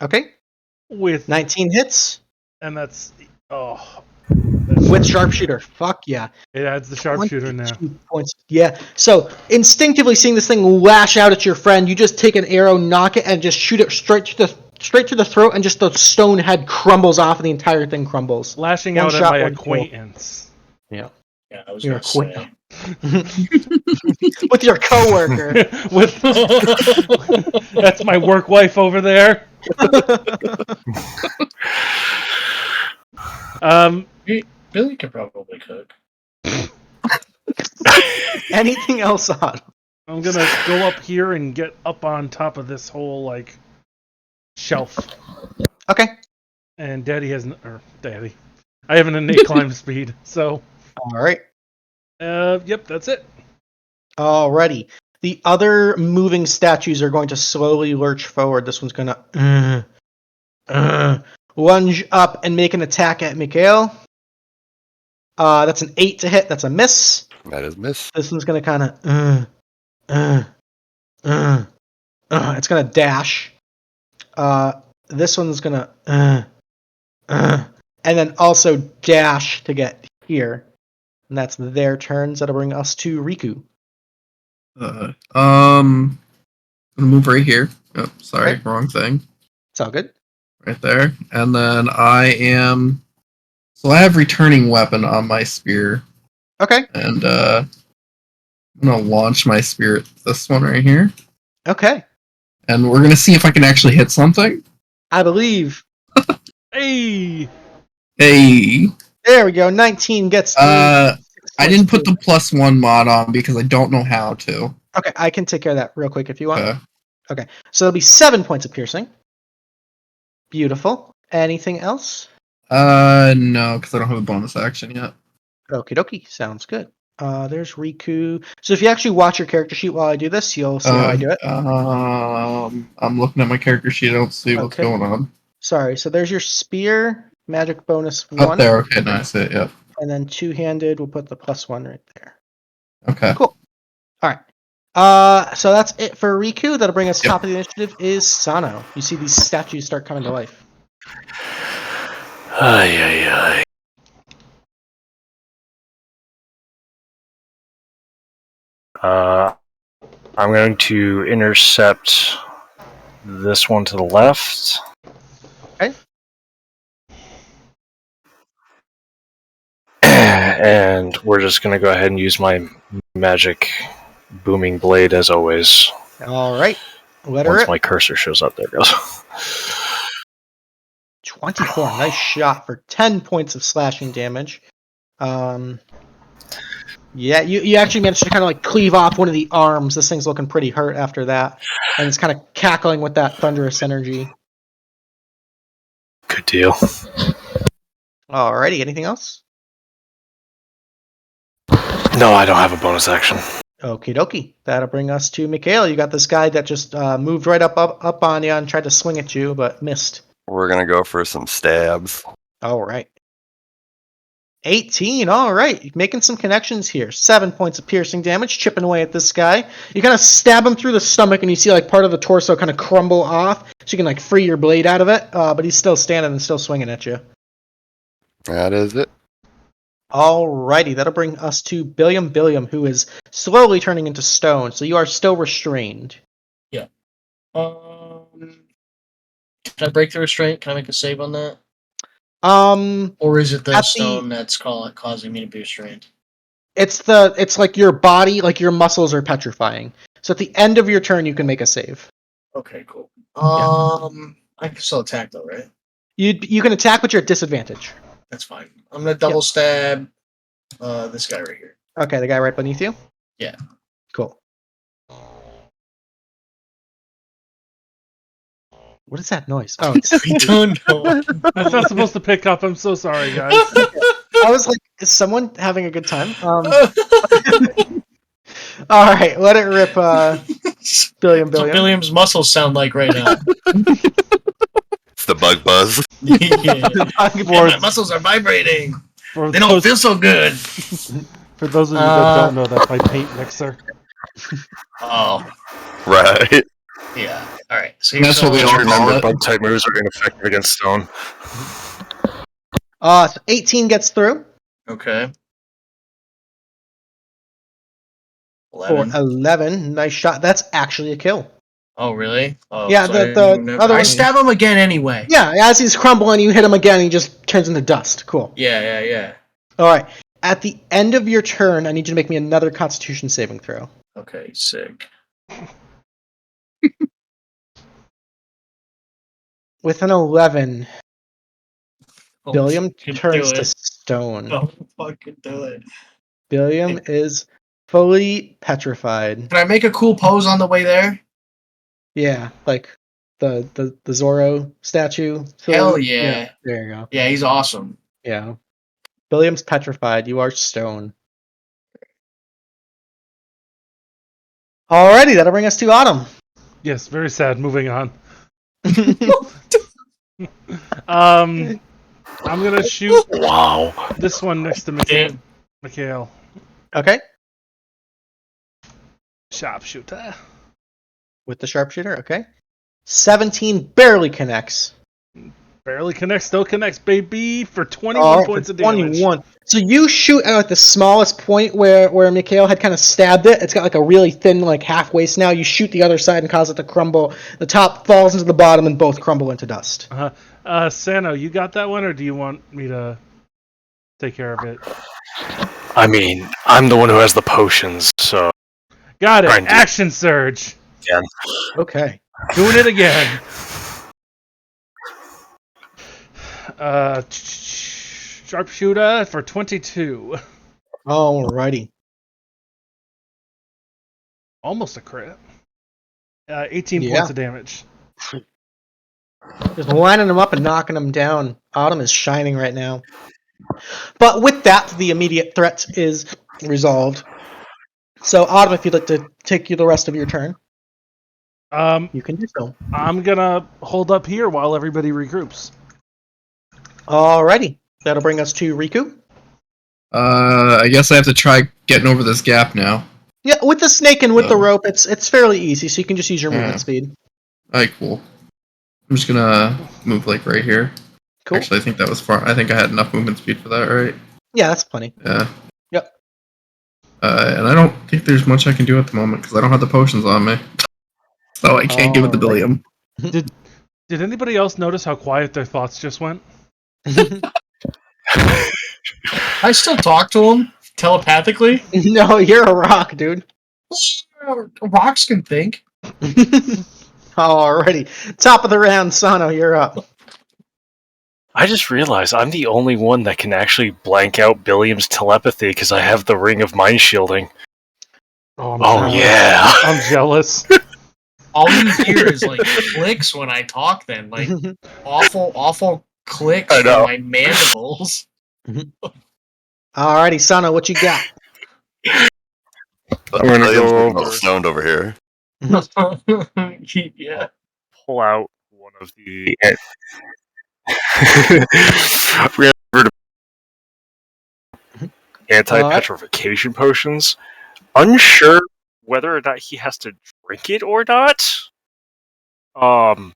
Okay. with 19 hits and that's with sharpshooter. Fuck yeah. it adds the sharpshooter now. 22 points. Yeah. So instinctively seeing this thing lash out at your friend, you just take an arrow, knock it, and just shoot it straight to the throat, and just the stone head crumbles off, and the entire thing crumbles. Lashing One out at shot, my one kill. acquaintance. Yeah. Yeah, I was You're going to a say. With your coworker. with that's my work wife over there. Billy could probably cook. Anything else on? I'm gonna go up here and get up on top of this whole like shelf. Okay. And Daddy I have an innate climb speed, so All right. yep, that's it. Alrighty. The other moving statues are going to slowly lurch forward. This one's going to lunge up and make an attack at Mih'Kael. That's an 8 to hit. That's a miss. That is miss. This one's going to kind of it's going to dash. This one's going to and then also dash to get here. And that's their turns. That'll bring us to Rikku. I'm gonna move right here. Oh, sorry, Okay. wrong thing. It's all good. Right there. And then I have returning weapon on my spear. Okay. And I'm gonna launch my spear at this one right here. Okay. And we're gonna see if I can actually hit something. I believe. Hey! Hey. There we go. 19 gets. I didn't put the +1 mod on because I don't know how to. Okay, I can take care of that real quick if you want. Okay. So it'll be 7 points of piercing. Beautiful. Anything else? No, because I don't have a bonus action yet. Okie dokie. Sounds good. There's Rikku. So if you actually watch your character sheet while I do this, you'll see how I do it. I'm looking at my character sheet. I don't see what's Okay. going on. Sorry. So there's your spear, magic bonus 1. Up there. Okay, nice. Yep. And then two-handed, we'll put the +1 right there. Okay. Cool. All right. So that's it for Rikku. That'll bring us top of the initiative is Sano. You see these statues start coming to life. Ay. I'm going to intercept this one to the left. Okay. And we're just going to go ahead and use my magic booming blade as always. All right. Let her Once rip. my cursor shows up, there it goes. 24. Nice shot for 10 points of slashing damage. Yeah, you actually managed to kind of like cleave off one of the arms. This thing's looking pretty hurt after that. And it's kind of cackling with that thunderous energy. Good deal. Alrighty, anything else? No, I don't have a bonus action. Okie dokie. That'll bring us to Mih'Kael. You got this guy that just moved right up on you and tried to swing at you, but missed. We're gonna go for some stabs. Alright. 18, alright. Making some connections here. 7 points of piercing damage, chipping away at this guy. You kind of stab him through the stomach and you see like part of the torso kind of crumble off, so you can like free your blade out of it, but he's still standing and still swinging at you. That is it. Alrighty, that'll bring us to Billiam, who is slowly turning into stone, so you are still restrained. Can I break the restraint? Can I make a save on that? Or is it the at stone that's causing me to be restrained? It's like your body, like your muscles are petrifying. So at the end of your turn, you can make a save. Okay, cool. I can still attack though, right? You can attack, but you're at disadvantage. That's fine. I'm gonna double stab this guy right here. Okay, the guy right beneath you? Yeah. Cool. What is that noise? Oh, it's I don't know. That's not supposed to pick up. I'm so sorry, guys. I was like, is someone having a good time? All right, let it rip, Billiam. That's what Billiam's muscles sound like right now. It's the bug buzz. Yeah, my muscles are vibrating. They don't feel so good. For those of you that don't know, that's my paint mixer. Oh, Right. yeah. All right. So That's what we Just all call remember, it. bug type moves are ineffective against stone. So 18 gets through. Okay. For 11. 11. Nice shot. That's actually a kill. Oh, really? Oh, Yeah, I stab him again anyway. Yeah, as he's crumbling, you hit him again, he just turns into dust. Cool. Yeah. Alright. At the end of your turn, I need you to make me another Constitution saving throw. Okay, sick. With an 11, Oh, Billiam fucking turns do to it. stone. Don't fucking do it. Billiam is fully petrified. Can I make a cool pose on the way there? Yeah, like the Zorro statue. Hell yeah. There you go. Yeah, he's awesome. Yeah. Billiam's petrified. You are stone. Alrighty, that'll bring us to Autumn. Yes, very sad. Moving on. I'm gonna shoot Wow. this one next to Mih'Kael. Okay. Sharpshooter. With the sharpshooter, okay. 17 barely connects. Barely connects, still connects, baby, for 21 points of damage. 21. So you shoot at like the smallest point where Mih'Kael had kind of stabbed it. It's got like a really thin, like half waist now. You shoot the other side and cause it to crumble. The top falls into the bottom and both crumble into dust. Sano, you got that one, or do you want me to take care of it? I mean, I'm the one who has the potions, so... Got it. Trying to- Action surge. Yeah. Okay. Doing it again. Sharpshooter for 22. Alrighty. Almost a crit. 18 Yeah. points of damage. Just lining them up and knocking them down. Autumn is shining right now. But with that, the immediate threat is resolved. So, Autumn, if you'd like to take you the rest of your turn, you can do so. I'm gonna hold up here while everybody regroups. Alrighty. That'll bring us to Rikku. I guess I have to try getting over this gap now. Yeah, with the snake and with the rope, it's fairly easy, so you can just use your movement speed. Alright, cool. I'm just gonna move like right here. Cool. Actually, I think that was far. I think I had enough movement speed for that, right? Yeah, that's plenty. Yeah. Yep. And I don't think there's much I can do at the moment because I don't have the potions on me. So I can't give it to Billiam. Did anybody else notice how quiet their thoughts just went? I still talk to him telepathically. No, you're a rock, dude. Rocks can think. Alrighty. Top of the round, Sano, you're up. I just realized I'm the only one that can actually blank out Billiam's telepathy because I have the ring of mind shielding. Oh, I'm Oh jealous. yeah. I'm jealous. All you hear is like clicks when I talk. Then like awful clicks I know. from my mandibles. Alrighty, Sano, what you got? I'm gonna William's go looking all over, stoned over here. Yeah. pull out one of the. We're gonna anti-petrification potions. Unsure whether or not he has to drink it or not. I'm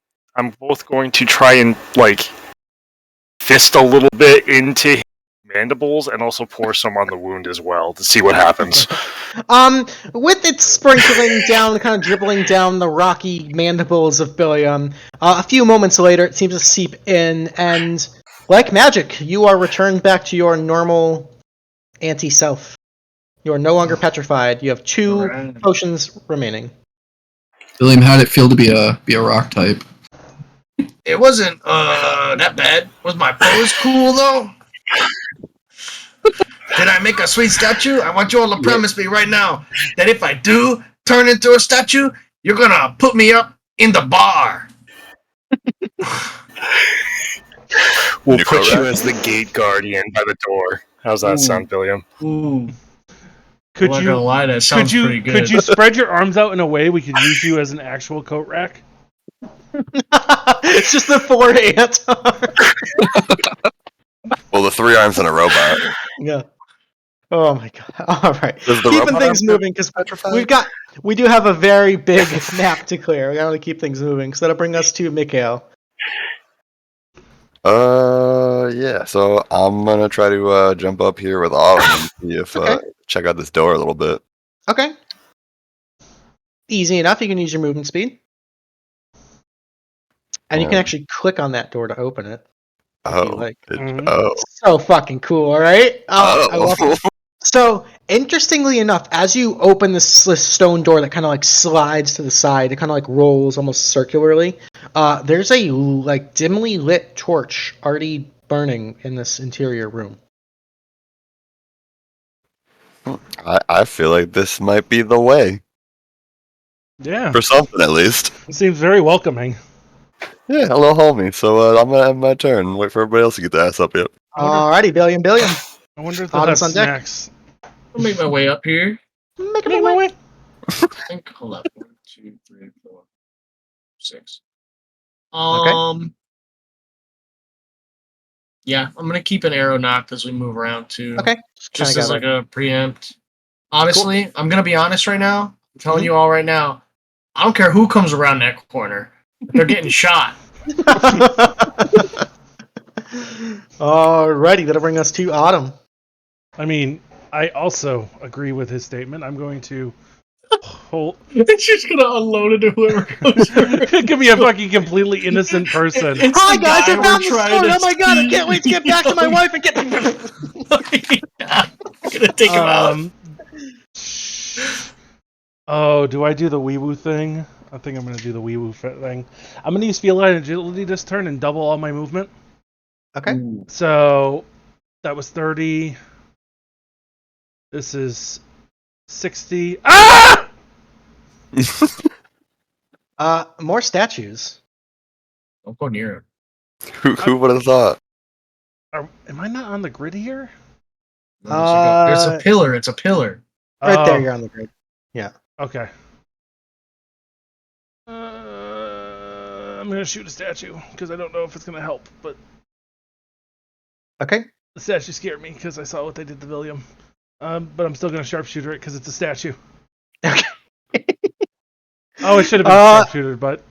both going to try and fist a little bit into his mandibles and also pour some on the wound as well to see what happens. With it sprinkling down, kind of dribbling down the rocky mandibles of Billiam, a few moments later it seems to seep in, and like magic, you are returned back to your normal anti-self. You are no longer petrified. You have 2 Alright. potions remaining. Billiam, how'd it feel to be a rock type? It wasn't that bad. Was my pose cool though? Did I make a sweet statue? I want you all to promise me right now that if I do turn into a statue, you're gonna put me up in the bar. We'll New put coat you rack? as the gate guardian by the door. How's that sound, Billiam? Ooh. Could I'm not you gonna lie, that sounds pretty good. could you spread your arms out in a way we could use you as an actual coat rack? It's just the 4 ants. Well, the 3 arms and a robot. Yeah. Oh my god. Alright. Does the Keeping robot things have to moving, because petrified? we do have a very big map to clear. We gotta keep things moving. So that'll bring us to Mih'Kael. Yeah. So I'm gonna try to jump up here with Autumn and see if Okay. check out this door a little bit. Okay. Easy enough. You can use your movement speed. And you can actually click on that door to open it. If you like. Oh. So fucking cool, alright? Oh, I love it. So, interestingly enough, as you open this stone door that kind of slides to the side, it kind of rolls almost circularly, there's a dimly lit torch already burning in this interior room. I feel like this might be the way. Yeah. For something, at least. It seems very welcoming. Yeah, hello, homie. So I'm gonna have my turn and wait for everybody else to get their ass up here. Alrighty, Billiam. I wonder if they'll have Autumn's on deck. snacks. I'll make my way up here. Make my way. I think, hold up. 1, 2, 3, 4, 6. Yeah, I'm gonna keep an arrow knocked as we move around too. Okay. Just Kinda as got a preempt. Honestly, I'm gonna be honest right now. I'm telling you all right now. I don't care who comes around that corner. They're getting shot. Alrighty, that'll bring us to Autumn. I mean, I also agree with his statement. I'm going to hold. It's just gonna unload it to whoever comes around. It could be a fucking completely innocent person. It's Hi the guys, guy I we're found the trying sword! to Oh my god, I steal. can't wait to get back to my wife and get I'm gonna take him out. Oh, do I do the WeeWoo thing? I think I'm going to do the WeeWoo thing. I'm going to use Feline Agility this turn and double all my movement. Okay. So, that was 30. This is 60. Ah! More statues. Don't go near him. Who would have thought? Am I not on the grid here? There's a pillar. It's a pillar. Right there, Oh, you're on the grid. okay. I'm going to shoot a statue because I don't know if it's going to help, but Okay. the statue scared me because I saw what they did to Billiam. But I'm still going to sharpshooter it because it's a statue. Okay. Oh, it should have been sharpshooter, but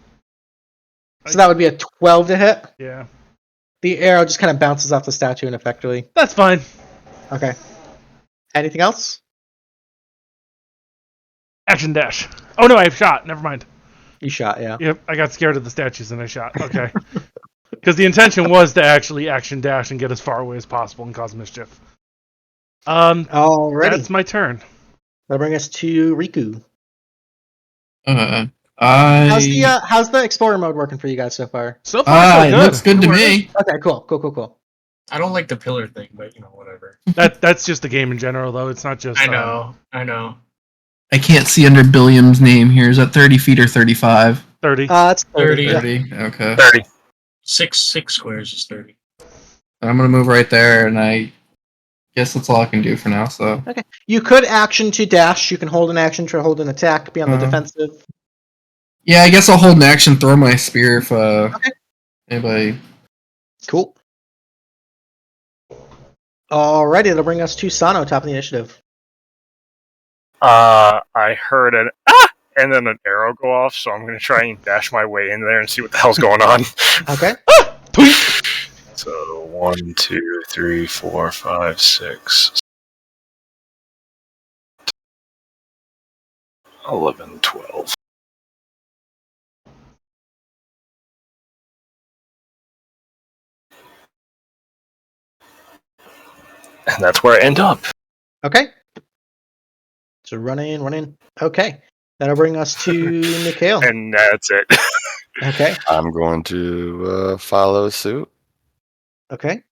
So that would be a 12 to hit. yeah. The arrow just kind of bounces off the statue ineffectually. That's fine. Okay. Anything else? Action dash. Oh no, I have shot. Never mind. You shot, yeah. Yep, I got scared of the statues and I shot. Okay. Because the intention was to actually action dash and get as far away as possible and cause mischief. Alrighty. That's my turn. That'll bring us to Rikku. How's the explorer mode working for you guys so far? So far, so It good. looks good to me. Okay, cool. I don't like the pillar thing, but whatever. That's just the game in general, though. It's not just. I know. I can't see under Billiam's name here. Is that 30 feet or 35? 30. It's 30. 30. 30. Okay. 30. 6 squares is 30. I'm gonna move right there, and I guess that's all I can do for now. So Okay. You could action to dash. You can hold an action to hold an attack, be on the defensive. yeah, I guess I'll hold an action, throw my spear if anybody. Cool. Alrighty, that'll bring us to Sano, top of the initiative. I heard an and then an arrow go off, so I'm gonna try and dash my way in there and see what the hell's going on. Okay. So 1, 2, 3, 4, 5, 6, 11, 12. And that's where I end up. Okay. So run in. Okay. That'll bring us to Mih'Kael. And that's it. Okay. I'm going to follow suit, Okay.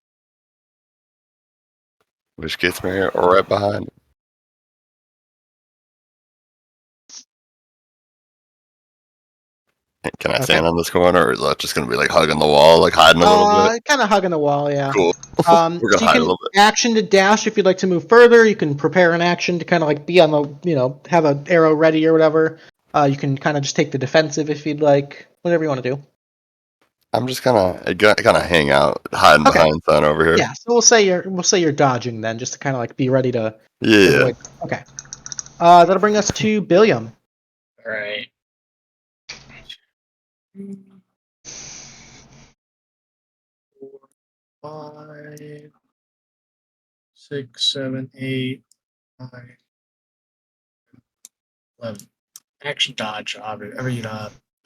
which gets me right behind. Can I stand on this corner, or is that just going to be like hugging the wall, like hiding a little bit? Kind of hugging the wall, yeah. Cool. So We're gonna you hide a can little bit. action to dash if you'd like to move further. You can prepare an action to kind of like be on the, have an arrow ready or whatever. You can kind of just take the defensive if you'd like. Whatever you want to do. I'm just gonna hang out, hiding behind Sun over here. Yeah. So we'll say you're dodging then, just to kind of like be ready to. Yeah. Avoid. Okay. That'll bring us to Billiam. All right. 5, 6, 7, 8, 9, 11. Action dodge, every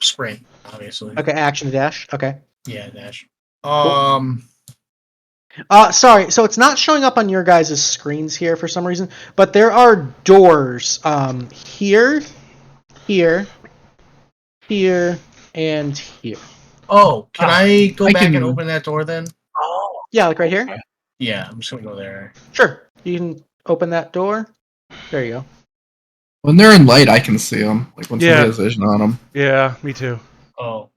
sprint, obviously. Okay, action to dash. Okay. Yeah, dash. Sorry, so it's not showing up on your guys' screens here for some reason, but there are doors here, and here. Oh, can I go back can- and open that door then? Yeah, like right here? Yeah, I'm just gonna go there. Sure. You can open that door. There you go. When they're in light, I can see them. Like when Yeah. somebody has vision on them. Yeah, me too. Oh.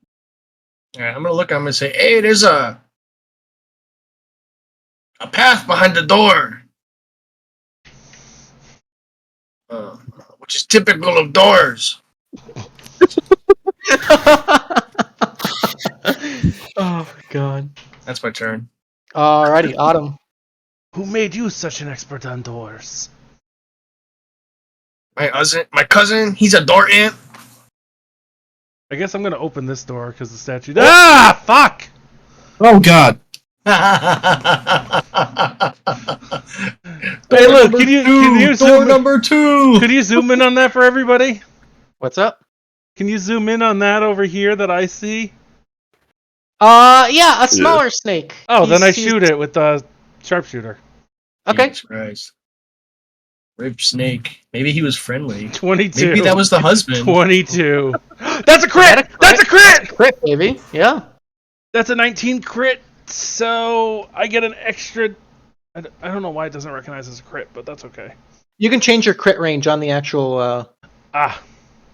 Alright, I'm gonna look, I'm gonna say, hey, there's a path behind the door. Which is typical of doors. Oh, God. That's my turn. Alrighty, Autumn. Who made you such an expert on doors? My cousin, he's a door ant. I guess I'm gonna open this door because the statue. Ah, fuck! Oh God! Hey, look, can you door zoom? number 2. Could you zoom in on that for everybody? What's up? Can you zoom in on that over here that I see? Yeah, a smaller snake. Oh, then I shoot it with the sharpshooter. Okay. Jesus Christ. Rip snake. Maybe he was friendly. 22. Maybe that was the husband. 22. That's a crit! That's a crit! Crit, baby. Yeah. That's a 19 crit, so I get an extra... I don't know why it doesn't recognize as a crit, but that's okay. You can change your crit range on the actual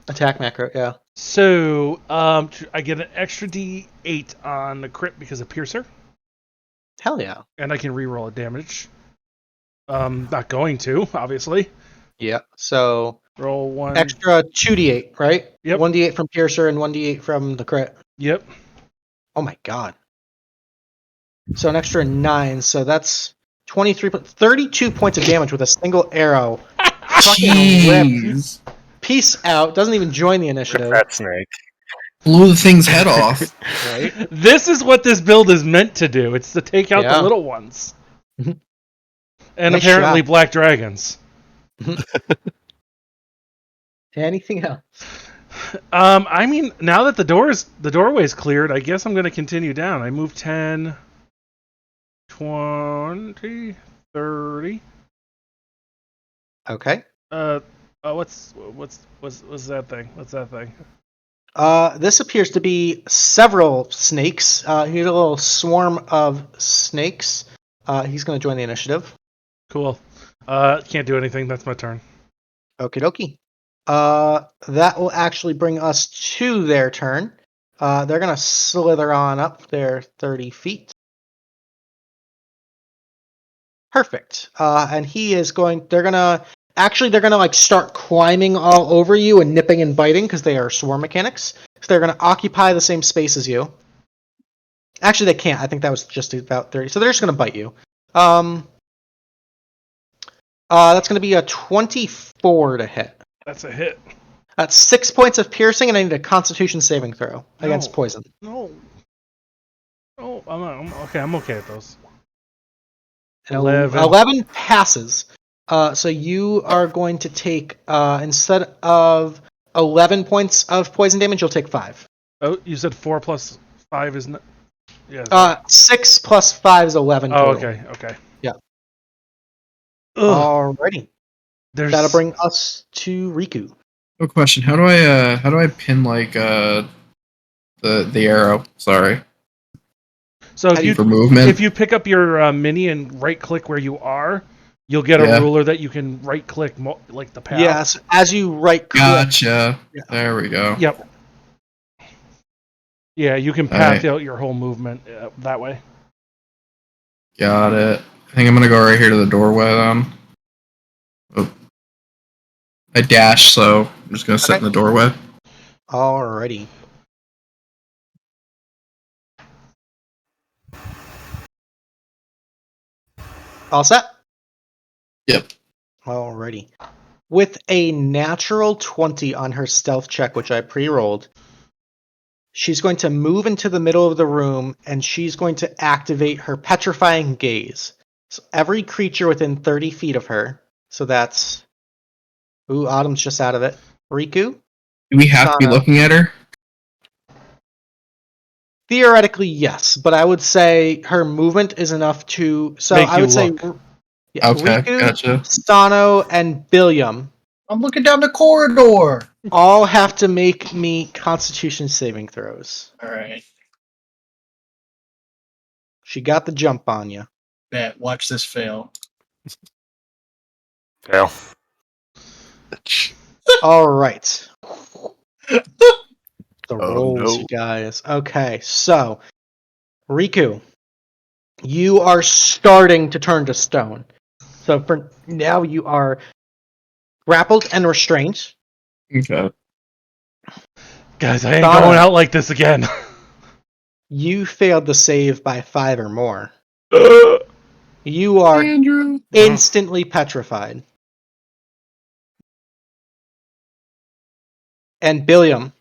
attack macro, yeah. So, I get an extra D8 on the crit because of Piercer, Hell yeah. and I can reroll a damage. Not going to, obviously. Yeah, so Roll 1. extra 2d8, right? Yep. 1d8 from Piercer and 1d8 from the crit. Yep. Oh my god. So an extra 9, so that's 32 points of damage with a single arrow. Fucking rip. Jeez! Peace out. Doesn't even join the initiative. That snake. Blew the thing's head off. Right? This is what this build is meant to do. It's to take out Yeah. the little ones. Mhm. And Nice apparently shot. black dragons. Anything else? I mean, now that the doorway's cleared, I guess I'm going to continue down. I move 10, 20, 30. Okay. What's that thing? What's that thing? This appears to be several snakes. Here's a little swarm of snakes. He's going to join the initiative. Cool. Can't do anything. That's my turn. Okie dokie. That will actually bring us to their turn. They're going to slither on up their 30 feet. Perfect. And they're gonna like start climbing all over you and nipping and biting because they are swarm mechanics. So they're gonna occupy the same space as you. Actually, they can't. I think that was just about 30. So they're just gonna bite you. That's gonna be a 24 to hit. That's a hit. That's 6 points of piercing, and I need a Constitution saving throw against poison. No. Oh, I'm okay. I'm okay at those. 11 passes. So you are going to take, instead of 11 points of poison damage, you'll take 5. Oh, you said 4 plus 5 is not... Yeah. 6 plus 5 is 11 total. Oh, okay. Yeah. Ugh. Alrighty. That'll bring us to Rikku. No question. How do I pin like the arrow? Sorry. So if you pick up your mini and right click where you are, you'll get a ruler that you can right click like the path. Yes, as you right click. Gotcha. Yeah. There we go. Yep. Yeah, you can path out your whole movement that way. Got it. I think I'm gonna go right here to the doorway then. Oh. I dash, so I'm just gonna sit in the doorway. Alrighty. All set? Yep. Alrighty. With a natural 20 on her stealth check, which I pre-rolled, she's going to move into the middle of the room, and she's going to activate her petrifying gaze. So every creature within 30 feet of her, so that's... Ooh, Autumn's just out of it. Rikku? Do we have to be looking at her? Theoretically, yes, but I would say her movement is enough to... So make I would say... look. Yeah, Okay, Rikku, gotcha. Sano, and Billiam I'm looking down the corridor. all have to make me Constitution saving throws. All right. She got the jump on you. Bet. Watch this fail. Fail. All right. The Oh, rolls, no. you guys. Okay, so Rikku, you are starting to turn to stone. So for now, you are grappled and restrained. Okay. Guys, I ain't Sano. going out like this again. You failed the save by 5 or more. You are Andrew. instantly petrified. And Billiam,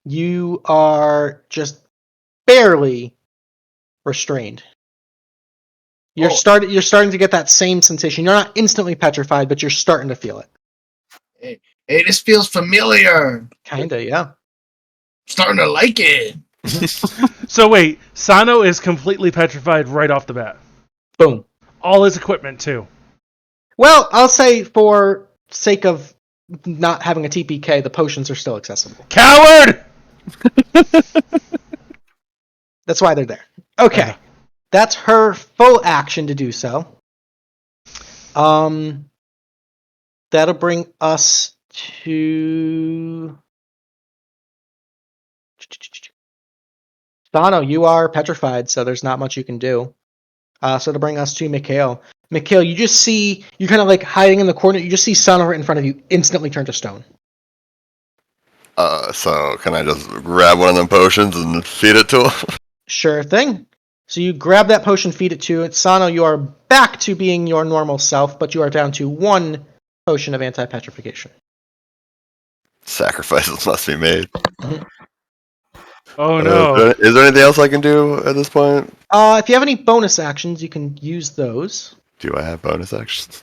you are just barely restrained. You're starting to get that same sensation. You're not instantly petrified, but you're starting to feel it. Hey, this feels familiar. Kinda, yeah. Starting to like it. So wait, Sano is completely petrified right off the bat. Boom. All his equipment too. Well, I'll say for sake of not having a TPK, the potions are still accessible. Coward! That's why they're there. Okay. That's her full action to do so. That'll bring us to... Sano, you are petrified, so there's not much you can do. So to bring us to Mih'Kael. Mih'Kael, you just see, you're kind of like hiding in the corner, you just see Sano right in front of you, instantly turn to stone. So can I just grab one of them potions and feed it to him? Sure thing. So you grab that potion, feed it to it. Sano, you are back to being your normal self, but you are down to 1 potion of anti-petrification. Sacrifices must be made. Oh no. Is there anything else I can do at this point? If you have any bonus actions, you can use those. Do I have bonus actions?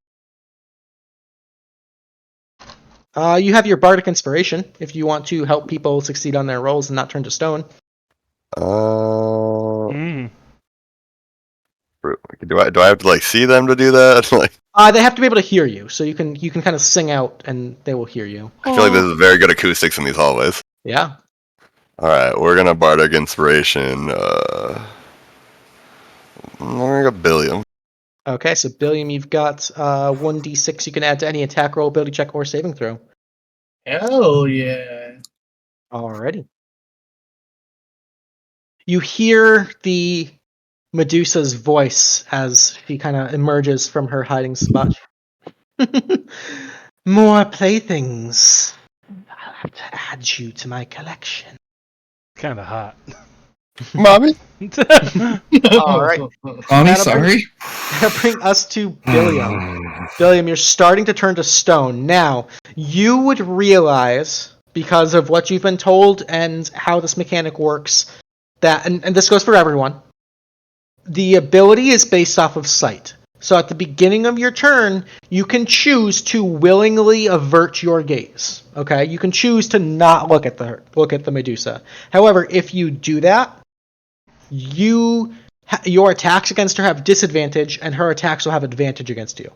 You have your bardic inspiration if you want to help people succeed on their rolls and not turn to stone. Do I have to like see them to do that? Like, They have to be able to hear you, so you can kind of sing out and they will hear you. I feel like this is very good acoustics in these hallways. Yeah. Alright, we're gonna Bardic Inspiration. We're gonna go Billiam. Okay, so Billiam, you've got 1d6 you can add to any attack roll, ability check, or saving throw. Hell yeah. Alrighty. You hear the Medusa's voice as she kind of emerges from her hiding spot. More playthings. I'll have to add you to my collection. Kind of hot. Mommy? Alright. Mommy, That'll sorry. That'll bring us to Billiam. Billiam, you're starting to turn to stone. Now, you would realize, because of what you've been told and how this mechanic works, that, and this goes for everyone, the ability is based off of sight. So at the beginning of your turn, you can choose to willingly avert your gaze. Okay? You can choose to not look at the Medusa. However, if you do that, your attacks against her have disadvantage, and her attacks will have advantage against you.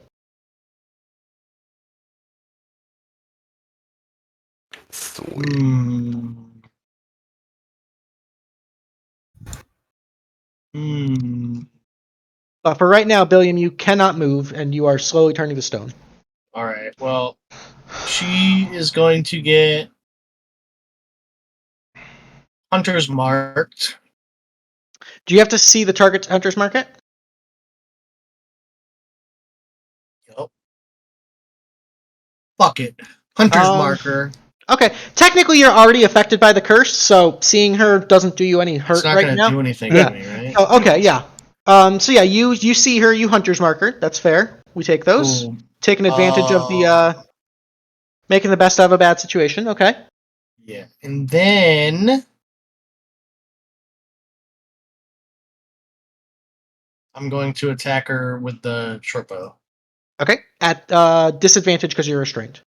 Sweet. But for right now, Billiam, you cannot move, and you are slowly turning to stone. Alright, well, she is going to get Hunter's marked. Do you have to see the target's Hunter's Market? Yup. Fuck it. Hunter's Um, marker. Okay, technically you're already affected by the curse, so seeing her doesn't do you any hurt It's not right gonna now. do anything Yeah. to me, right? Oh, okay, yeah. So yeah, you see her, you Hunter's Marker. That's fair. We take those. Cool. Taking advantage of the making the best out of a bad situation. Okay. Yeah. And then I'm going to attack her with the short bow. Okay. At disadvantage because you're restrained.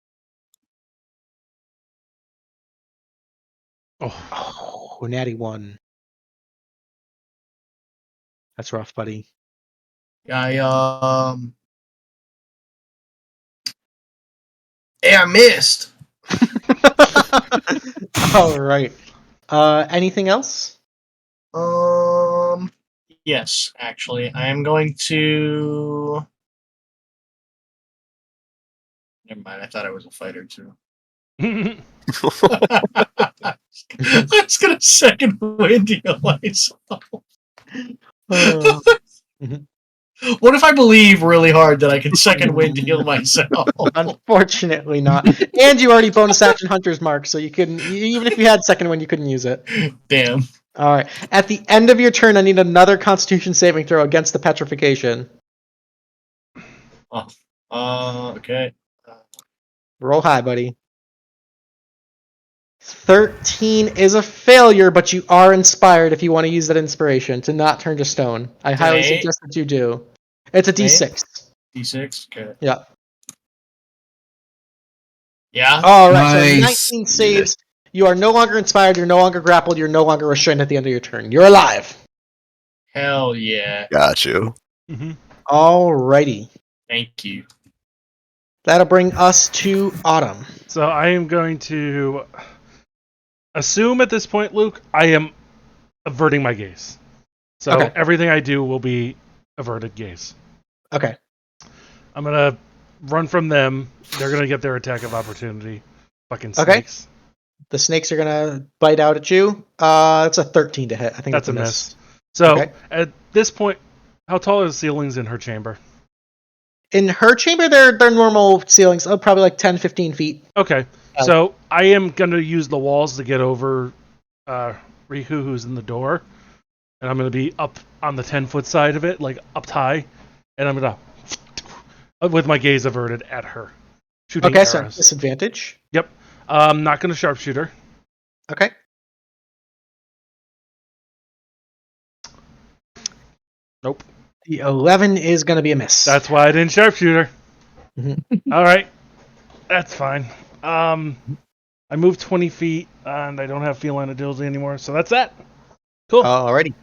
Oh, natty 1. That's rough, buddy. I missed. All right. Anything else? Yes, actually. I am going to Never mind, I thought I was a fighter too. I was gonna second wind heal myself. What if I believe really hard that I can second wind heal myself? Unfortunately not. And you already bonus action Hunter's Mark, so you couldn't, even if you had second wind, you couldn't use it. Damn. All right. At the end of your turn, I need another Constitution saving throw against the petrification. Okay. Roll high, buddy. 13 is a failure, but you are inspired if you want to use that inspiration to not turn to stone. I highly suggest that you do. It's a D6. D6? Okay. Yeah. Yeah? All right, Nice. so 19 saves. You are no longer inspired, you're no longer grappled, you're no longer restrained at the end of your turn. You're alive. Hell yeah. Got you. Alrighty. Thank you. That'll bring us to Autumn. So I am going to assume at this point, Luke, I am averting my gaze. So Okay. everything I do will be averted gaze. Okay. I'm going to run from them. They're going to get their attack of opportunity. Fucking Okay. snakes. The snakes are gonna bite out at you. It's a 13 to hit. I think That's that's a miss. So Okay. at this point, how tall are the ceilings in her chamber? In her chamber, they're normal ceilings, probably like 10, 15 feet. Okay. So I am going to use the walls to get over Rikku, who's in the door. And I'm going to be up on the 10-foot side of it, like up high. And I'm going to, with my gaze averted at her. Shooting Okay, so arrows. disadvantage. Yep. I'm not going to sharpshooter. Okay. Nope. The 11 is going to be a miss. That's why I didn't sharpshooter. Mhm. All right. That's fine. I moved 20 feet, and I don't have feline agility anymore, so that's that. Cool. Alrighty.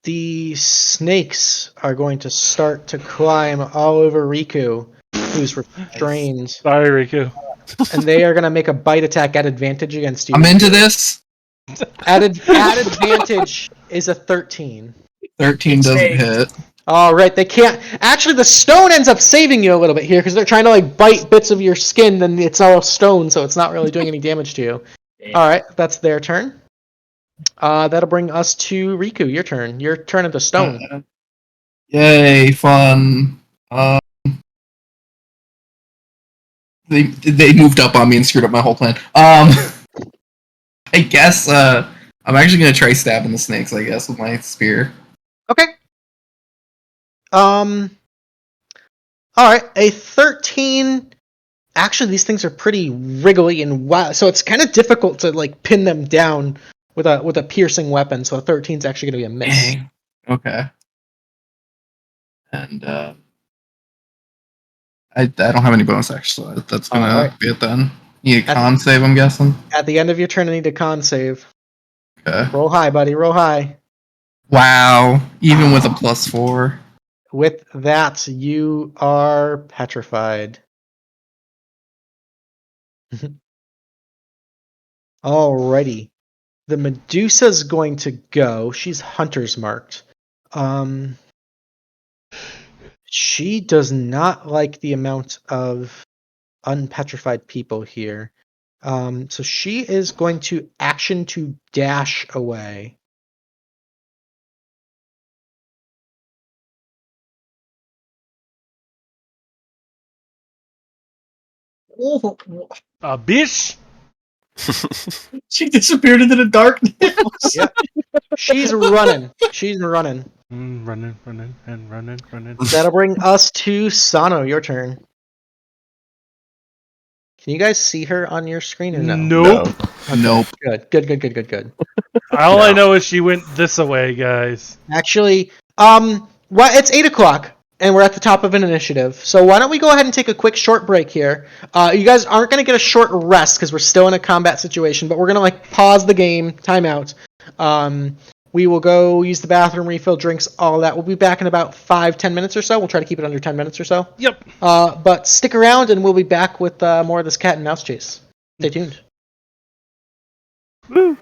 The snakes are going to start to climb all over Rikku, who's restrained. Sorry, Rikku. and they are gonna make a bite attack at advantage against you. I'm into this. At advantage is a 13. 13 It's doesn't saved. hit. All right, they can't. Actually, the stone ends up saving you a little bit here because they're trying to like bite bits of your skin, and it's all stone, so it's not really doing any damage to you. All right, that's their turn. That'll bring us to Rikku. Your turn. Your turn at the stone. Yay, fun. They moved up on me and screwed up my whole plan. I guess I'm actually gonna try stabbing the snakes. I guess with my spear. Okay. All right, a 13. Actually, these things are pretty wriggly and wild, so it's kind of difficult to like pin them down with a piercing weapon. So a 13 is actually going to be a miss. Dang. Okay. And I don't have any bonus action, so that's gonna be it then. Need a con save, I'm guessing. At the end of your turn, I need a con save. Okay. Roll high, buddy. Roll high. Wow. Even with a +4. With that, you are petrified. Alrighty. The Medusa's going to go. She's hunter's marked. She does not like the amount of unpetrified people here. So she is going to action to dash away. Oh, Bish. she disappeared into the darkness. Yep. She's running. She's running. Running. That'll bring us to Sano. Your turn. Can you guys see her on your screen or no? Nope. Okay. Nope. Good. All I know is she went this away, guys. Actually, it's 8 o'clock, and we're at the top of an initiative. So why don't we go ahead and take a quick short break here? You guys aren't going to get a short rest because we're still in a combat situation, but we're going to like pause the game, timeout. We will go use the bathroom, refill drinks, all that. We'll be back in about 5-10 minutes or so. We'll try to keep it under 10 minutes or so. Yep. But stick around, and we'll be back with more of this cat and mouse chase. Stay tuned. Woo.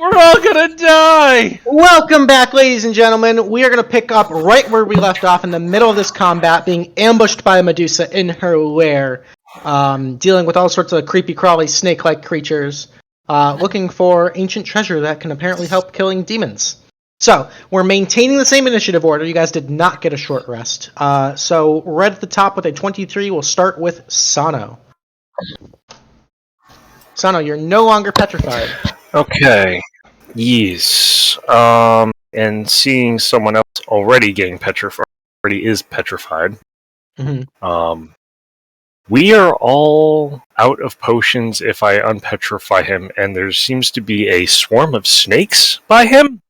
We're all gonna die! Welcome back, ladies and gentlemen. We are going to pick up right where we left off in the middle of this combat, being ambushed by Medusa in her lair, dealing with all sorts of creepy, crawly, snake-like creatures, looking for ancient treasure that can apparently help killing demons. So, we're maintaining the same initiative order. You guys did not get a short rest. So, right at the top with a 23, we'll start with Sano. Sano, you're no longer petrified. Okay. Yes. And seeing someone else already getting petrified, already is petrified. Mm-hmm. We are all out of potions if I unpetrify him, and there seems to be a swarm of snakes by him.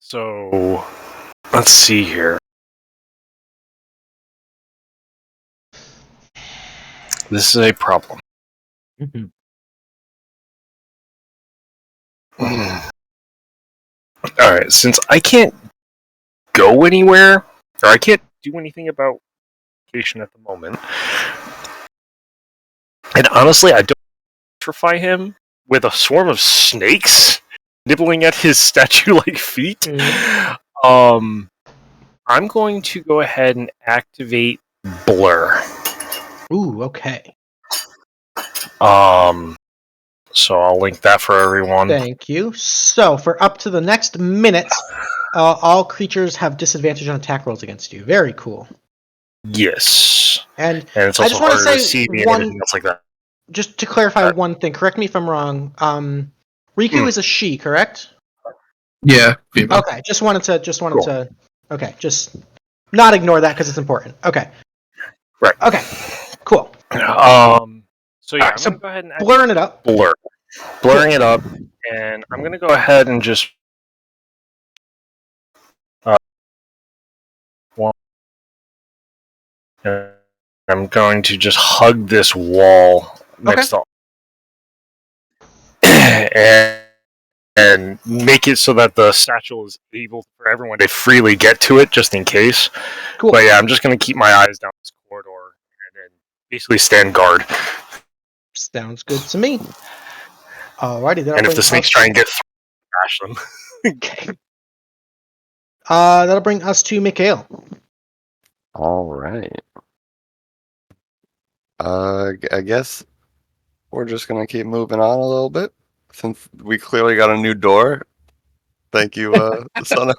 So let's see here. This is a problem. Mm-hmm. Alright, since I can't go anywhere, or I can't do anything about location at the moment, and honestly, I don't petrify him with a swarm of snakes nibbling at his statue-like feet. Mm-hmm. I'm going to go ahead and activate Blur. Ooh, okay. So I'll link that for everyone. Thank you. So, for up to the next minute, all creatures have disadvantage on attack rolls against you. Very cool. Yes. And it's I also just want to harder to say see me and everything else like that. just to clarify one thing. Correct me if I'm wrong. Rikku is a she, correct? Yeah, female. Okay. Just wanted Cool. to. Okay, just not ignore that because it's important. Okay. Right. Okay. Cool. So yeah, Right, I'm so gonna go ahead and blurring it up. blurring it up, and I'm gonna go ahead and just I'm going to just hug this wall next to and make it so that the satchel is able for everyone to freely get to it, just in case. Cool. But yeah, I'm just gonna keep my eyes down this corridor and then basically stand guard. Sounds good to me. Alrighty, then. And if the snakes try and get through, bash them. Okay. That'll bring us to Mih'Kael. All right. I guess we're just gonna keep moving on a little bit since we clearly got a new door. Thank you, Sano.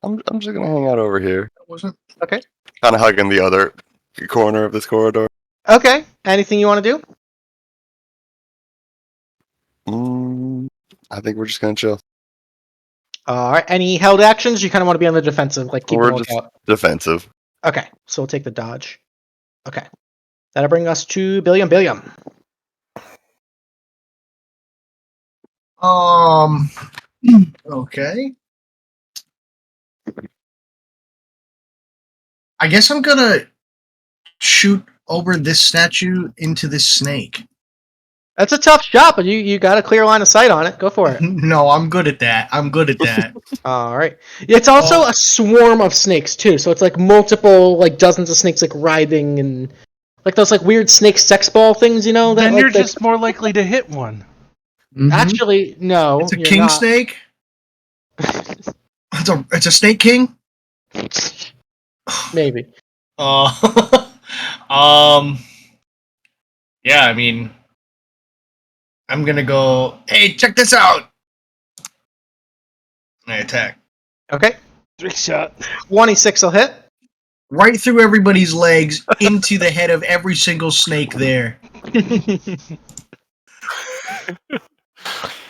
I'm just gonna hang out over here, Wasn't Okay. kind of hugging the other corner of this corridor. Okay. Anything you want to do? I think we're just gonna chill. Alright. Any held actions? You kind of want to be on the defensive, like keep a We're just lookout. defensive. Okay. So we'll take the dodge. Okay. That'll bring us to Billiam. okay. I guess I'm gonna shoot over this statue into this snake. That's a tough shot, but you got a clear line of sight on it. Go for it. No, I'm good at that. All right. It's also a swarm of snakes too, so it's like multiple, like dozens of snakes, like writhing and like those like weird snake sex ball things, you know. Then like, you're just more likely to hit one. Mhm. Actually no. It's a you're king not. snake. It's a snake king. Maybe. Yeah, I mean, I'm gonna go. Hey, check this out! I attack Okay. Trick shot. 26 will hit. right through everybody's legs into the head of every single snake there.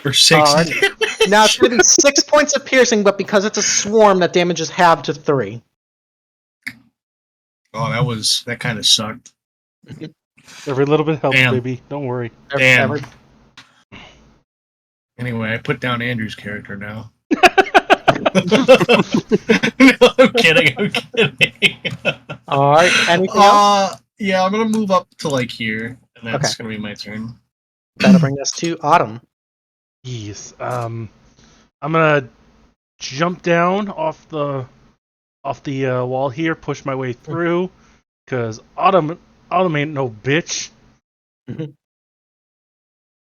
For 6. Alrighty. Now it's going to be 6 points of piercing, but because it's a swarm, that damage is halved to 3. Oh, that kind of sucked. Every little bit helps, Damn. baby. Don't worry. Damn. Every- Anyway, I put down Andrew's character now. No, I'm kidding. Alright. Anything else? Yeah, I'm gonna move up to like here, and that's Okay. gonna be my turn. That'll bring us to Autumn. Yes. I'm gonna jump down off the wall here, push my way through, because Autumn ain't no bitch. Mhm.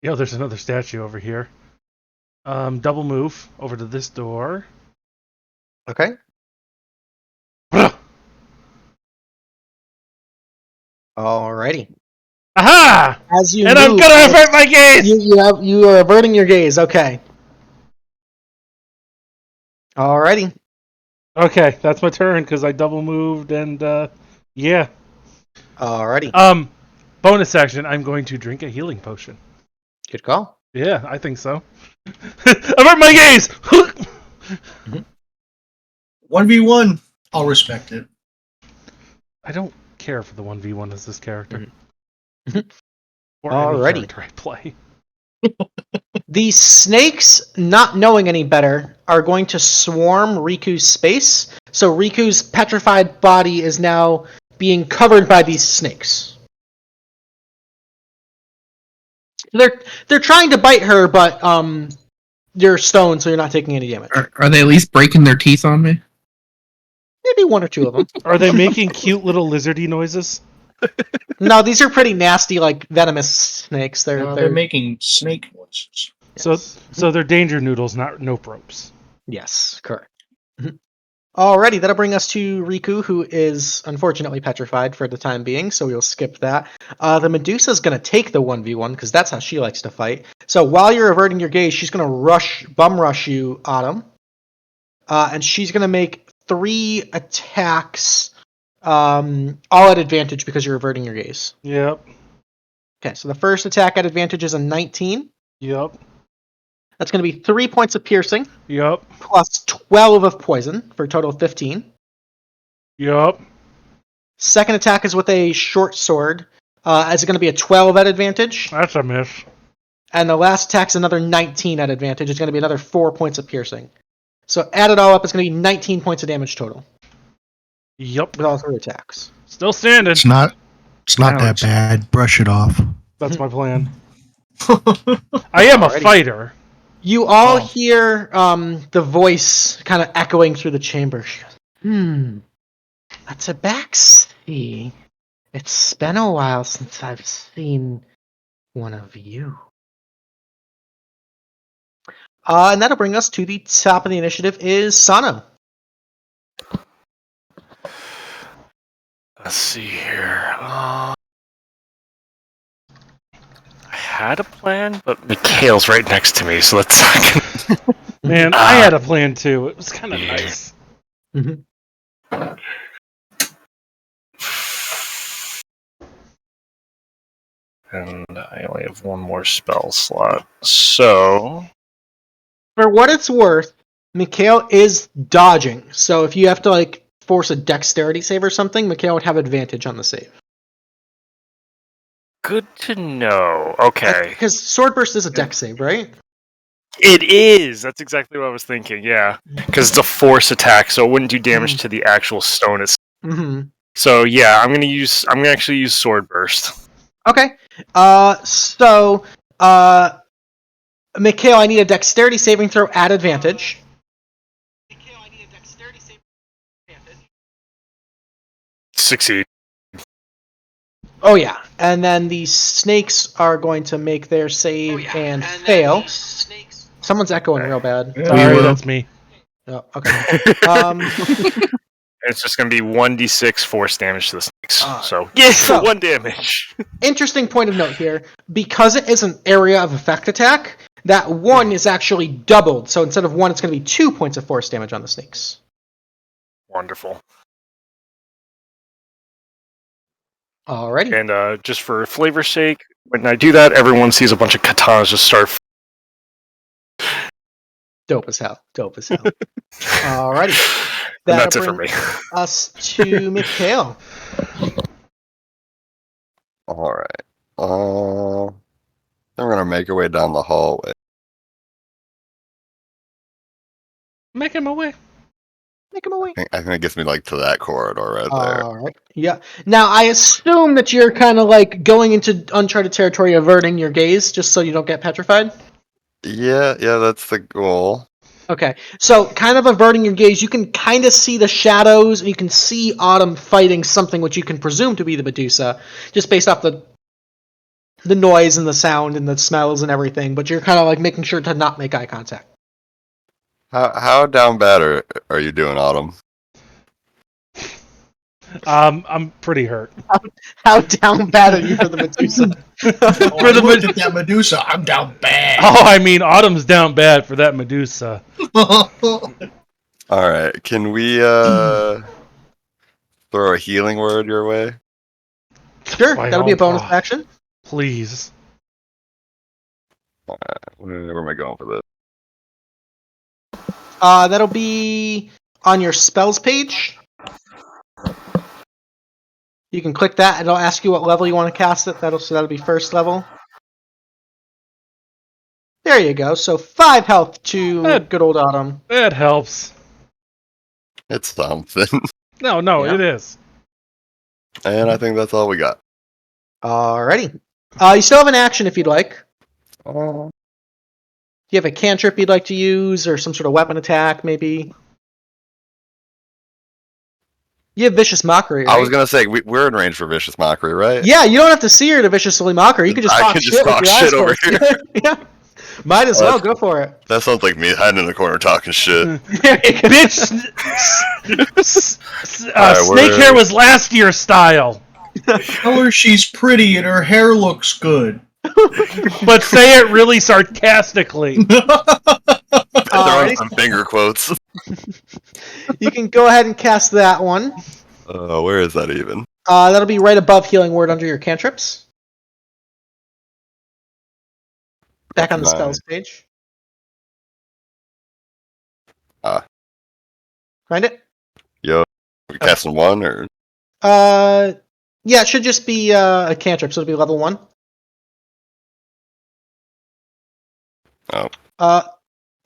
Yo, there's another statue over here. Double move over to this door. Okay. Alrighty. Aha! As you And I'm move, gonna avert my gaze. you are averting your gaze. Okay. Alrighty. Okay, that's my turn because I double moved and yeah. Alrighty. Bonus action. I'm going to drink a healing potion. Good call. Yeah, I think so. Avert my gaze. 1v1. I'll respect it. I don't care for the 1v1 as this character. Mhm. Or any Alrighty. character I play. The snakes, not knowing any better, are going to swarm Riku's space. So Riku's petrified body is now being covered by these snakes. They're trying to bite her, but you're stoned, so you're not taking any damage. Are they at least breaking their teeth on me? Maybe 1 or 2 of them. Are they making cute little lizardy noises? No, these are pretty nasty, like venomous snakes. They're making snake noises. So they're danger noodles, not nope ropes. Yes, correct. Alrighty, that'll bring us to Rikku, who is unfortunately petrified for the time being, so we'll skip that. The Medusa's going to take the 1v1, because that's how she likes to fight. So while you're averting your gaze, she's going to bum rush you, Autumn. And she's going to make 3 attacks, all at advantage because you're averting your gaze. Yep. Okay, so the first attack at advantage is a 19. Yep. That's going to be 3 points of piercing, Yep. plus 12 of poison, for a total of 15. Yep. Second attack is with a short sword. Is it going to be a 12 at advantage? That's a miss. And the last attack's another 19 at advantage. It's going to be another 4 points of piercing. So add it all up, it's going to be 19 points of damage total. Yep. with all 3 attacks. Still standing. It's not that Ouch. bad. Brush it off. That's my plan. I am a Alrighty. fighter. You all Oh. hear the voice kind of echoing through the chamber. She goes, that's a backseat. It's been a while since I've seen one of you. And that'll bring us to the top of the initiative is Sano. Let's see here. I had a plan, but Mih'Kael's right next to me, so let's not. Man, I had a plan too. It was kind of nice. And I only have one more spell slot, so For what it's worth, Mih'Kael is dodging. So if you have to force a dexterity save or something, Mih'Kael would have advantage on the save. good to know. Okay, Because Sword Burst is a dex save, right? it is. That's exactly what I was thinking. Yeah, because it's a force attack, so it wouldn't do damage to the actual stone itself. Mm-hmm. So yeah, I'm gonna actually use Sword Burst. Okay. So, Mih'Kael, I need a dexterity saving throw at advantage. Succeed. Oh, yeah. And then the snakes are going to make their save and fail. Someone's echoing real bad. Sorry, that's me. Oh, okay. It's just gonna be 1d6 force damage to the snakes. So So- 1 damage. Interesting point of note here. Because it is an area of effect attack, that 1 is actually doubled. So instead of 1, it's going to be 2 points of force damage on the snakes. Wonderful. Alrighty. And just for flavor's sake, when I do that, everyone sees a bunch of katanas just start. Dope as hell. Alrighty. And that's it That'll for me. bring us to Mih'Kael. All right. Then we're gonna make our way down the hallway. Make him away. Make him away. I think it gets me to that corridor right there. Alright. Yeah. Now, I assume that you're kind of going into uncharted territory, averting your gaze, just so you don't get petrified? Yeah, that's the goal. Okay. So, kind of averting your gaze, you can kind of see the shadows, and you can see Autumn fighting something which you can presume to be the Medusa, just based off the noise and the sound and the smells and everything, but you're kind of making sure to not make eye contact. How down bad are you doing, Autumn? I'm pretty hurt. How down bad are you for the Medusa? For the looked at that Medusa, I'm down bad. Oh, I mean, Autumn's down bad for that Medusa. All right, can we throw a healing word your way? Sure, By that'll be a all- bonus action. Please. Where am I going for this? That'll be on your spells page. You can click that, and it'll ask you what level you want to cast it. That'll be first level. There you go. So 5 health to Good. good old Autumn. That helps. It's something. No, Yeah. it is. And I think that's all we got. Alrighty. You still have an action if you'd like. Oh. Do you have a cantrip you'd like to use, or some sort of weapon attack, maybe? You have Vicious Mockery, right? I was gonna say we're in range for vicious mockery, right? Yeah, you don't have to see her to viciously mock her. You can just I talk can shit just with talk your shit eyes over closed. Yeah. Might as well. Go for it. That sounds like me hiding in the corner talking shit. Bitch! Alright, Snake we're- hair was last year's style. Tell her she's pretty and her hair looks good. But say it really sarcastically. Throw Alrighty. in some finger quotes. You can go ahead and cast that one. Where is that even? That'll be right above Healing Word under your cantrips. Back on the Nice. spells page. Ah. Find it? Yo, we casting one or? Yeah, it should just be a cantrip, so it'll be level 1. Oh.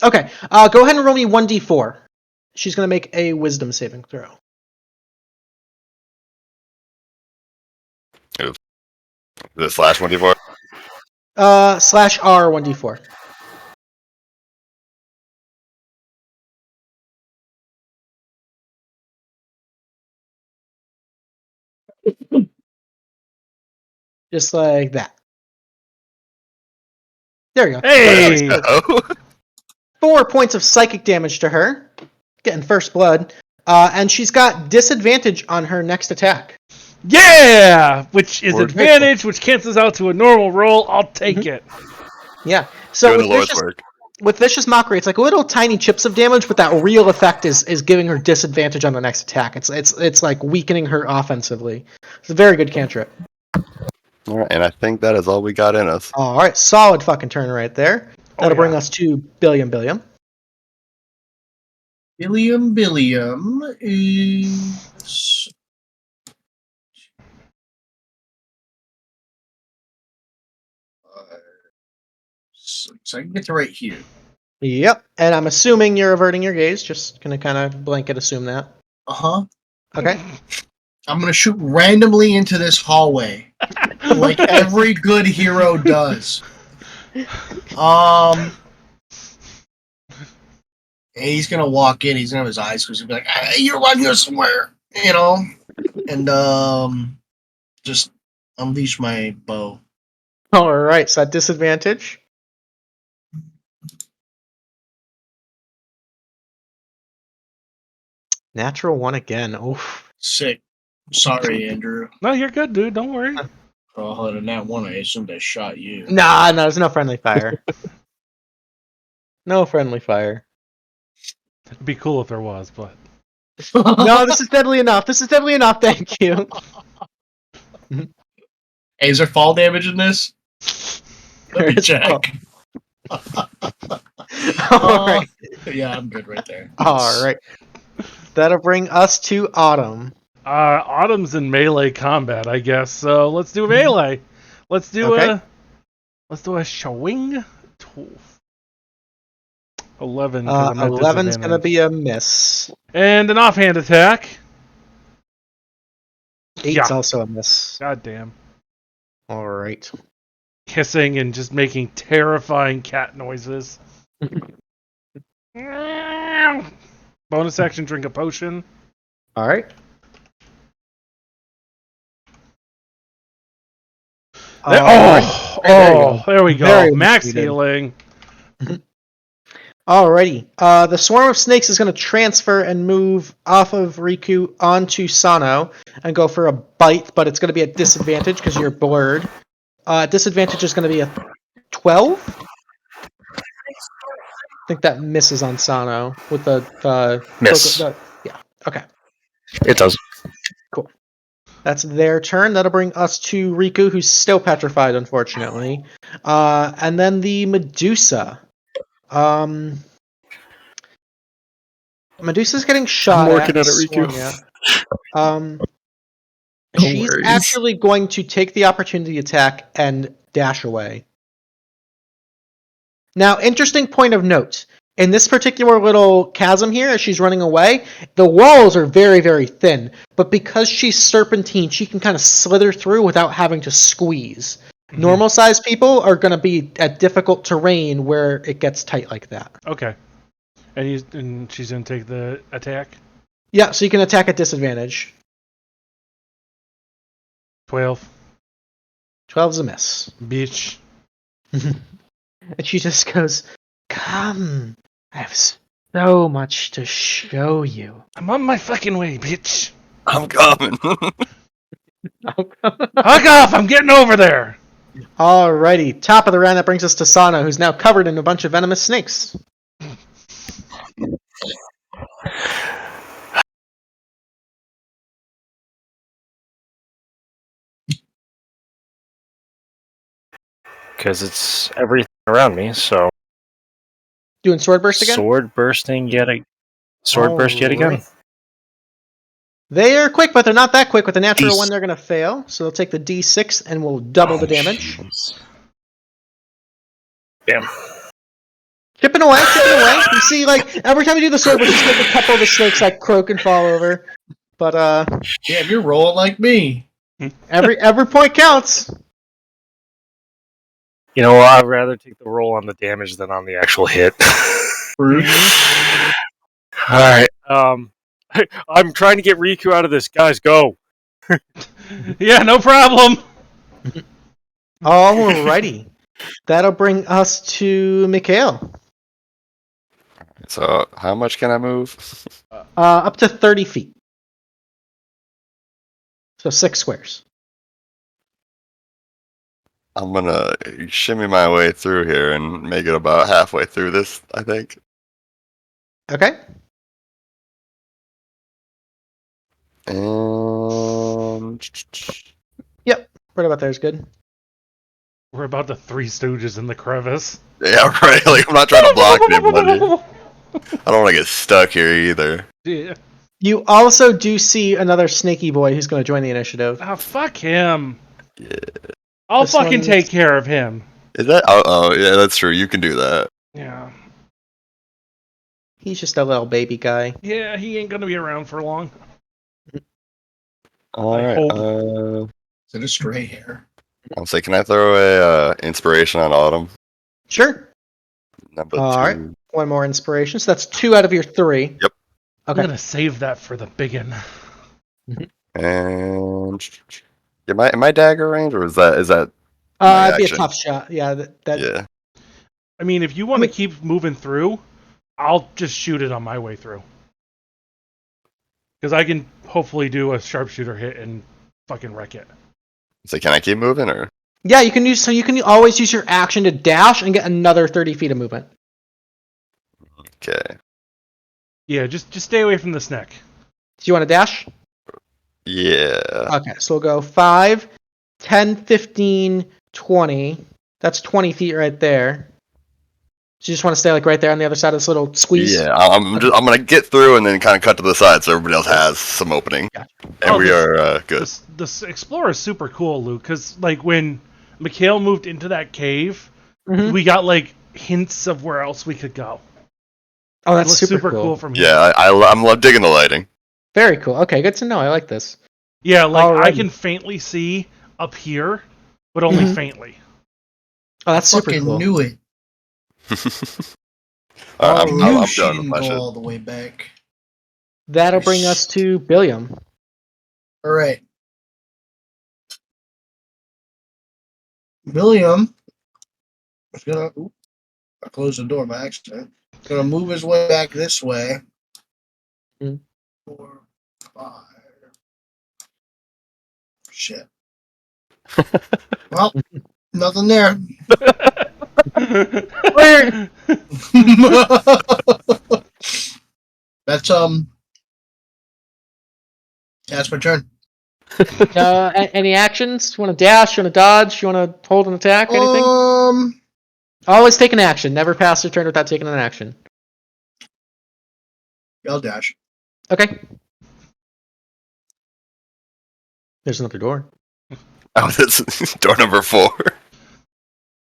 Okay. Go ahead and roll me 1d4. She's gonna make a wisdom saving throw. The slash 1d4. /R 1d4. Just like that. There you go. Hey! Oh. 4 points of psychic damage to her. Getting first blood. And she's got disadvantage on her next attack. Yeah! Which is We're advantage, which cancels out to a normal roll. I'll take it. Yeah. So Doing the Lord's work. with Vicious Mockery, it's like little tiny chips of damage, but that real effect is giving her disadvantage on the next attack. It's like weakening her offensively. It's a very good cantrip. All right, and I think that is all we got in us. All right, solid fucking turn right there. That'll bring yeah. us to Billiam. Billiam is... So I can get to right here. Yep, and I'm assuming you're averting your gaze. Just gonna kind of blanket assume that. Uh-huh. Okay. I'm gonna shoot randomly into this hallway. Like every good hero does. And he's gonna walk in, he's gonna have his eyes closed, he'll be like, hey, you're around here somewhere, you know? And just unleash my bow. All right, so at disadvantage. Natural 1 again. Oof. Sick. Sorry, Andrew. No, you're good, dude. Don't worry. Oh, other than that one, I assumed I shot you. Nah, no, there's no friendly fire. No friendly fire. It'd be cool if there was, but... No, this is deadly enough. This is deadly enough, thank you. Hey, is there fall damage in this? Let me There's check. Alright. Yeah, I'm good right there. Alright. That'll bring us to Autumn. Autumn's in melee combat, I guess. So let's do melee. Let's do a swing. 11. 11's gonna be a miss. And an offhand attack. 8's also a miss. God damn. Alright. Hissing and just making terrifying cat noises. Bonus action, drink a potion. Alright. There we go. Very Max mistreated. healing. Alrighty. The swarm of snakes is going to transfer and move off of Rikku onto Sano and go for a bite, but it's going to be at disadvantage because you're blurred. Disadvantage is going to be a 12. I think that misses on Sano with the Miss. Yeah. Okay. It does. Cool. That's their turn. That'll bring us to Rikku, who's still petrified, unfortunately. And then the Medusa. Medusa's getting shot I'm working at. at it, Rikku. She's worries. actually going to take the opportunity attack and dash away. Now, interesting point of note. In this particular little chasm here, as she's running away, the walls are very, very thin. But because she's serpentine, she can kind of slither through without having to squeeze. Mm-hmm. Normal-sized people are going to be at difficult terrain where it gets tight like that. Okay. And she's going to take the attack? Yeah, so you can attack at disadvantage. 12. 12's a miss. Bitch. And she just goes, "Come, I have so much to show you." I'm on my fucking way, bitch. I'm coming. Fuck off! I'm getting over there! Alrighty, top of the round, that brings us to Sano, who's now covered in a bunch of venomous snakes. Because it's everything around me, so... Doing sword burst again? Sword bursting yet again. Sword burst yet again. Alright. They are quick, but they're not that quick. With the natural D6. one, they're going to fail. So they'll take the D6 and we'll double the damage. Jeez. Damn. Chipping away. You see, like, every time you do the sword burst, you just make a couple of the snakes, like, croak and fall over. But, Yeah, you're rolling like me. every point counts. You know, I'd rather take the roll on the damage than on the actual hit. Alright, I'm trying to get Rikku out of this. Guys, go! Yeah, no problem. Alrighty. That'll bring us to Mih'Kael. So, how much can I move? Up to 30 feet. So 6 squares. I'm gonna shimmy my way through here and make it about halfway through this, I think. Okay. And Right about there is good. We're about the Three Stooges in the crevice. yeah, right. Like I'm not trying to block anybody. I don't want to get stuck here either. Yeah. You also do see another snaky boy who's going to join the initiative. Ah, fuck him. Yeah. I'll This fucking one's- take care of him. Is that? Oh, yeah, that's true. You can do that. Yeah. He's just a little baby guy. Yeah, he ain't gonna be around for long. All I right. hope. Is it a stray hair? I'll say, can I throw a inspiration on Autumn? Sure. Number 2. Alright. One more inspiration. So that's 2 out of your 3. Yep. I'm Okay. gonna save that for the biggin. And am I dagger range or is that It'd be a action? tough shot. Yeah. That Yeah. I mean, if you want to keep moving through, I'll just shoot it on my way through. Because I can hopefully do a sharpshooter hit and fucking wreck it. So can I keep moving or? Yeah, you can use. So you can always use your action to dash and get another 30 feet of movement. Okay. Yeah, just stay away from the snack. Do you want to dash? Yeah. Okay, so we'll go 5, 10, 15, 20. That's 20 feet right there. So you just want to stay like right there on the other side of this little squeeze? Yeah. I'm gonna get through and then kind of cut to the side so everybody else has some opening. Gotcha. And we are good. This Explorer is super cool, Luke, because like when Mih'Kael moved into that cave, Mhm. we got like hints of where else we could go. Oh, It that's looks super cool. from here. Yeah, I'm digging the lighting. Very cool. Okay, good to know. I like this. Yeah, like I Alrighty. can faintly see up here, but only Mhm. faintly. Oh, that's super Fucking cool. knew it. I'm Knew done she with didn't my go shit. all the way back. That'll bring us to Billiam. All right. Billiam is gonna. Oop, I closed the door by accident. Gonna move his way back this way. Mm. 4, 5. Shit. Well, nothing there. Where? That's That's my turn. Any actions? You want to dash? You want to dodge? You want to hold an attack? Anything? Always take an action. Never pass your turn without taking an action. I'll dash. Okay. There's another door. Oh, that's door number 4.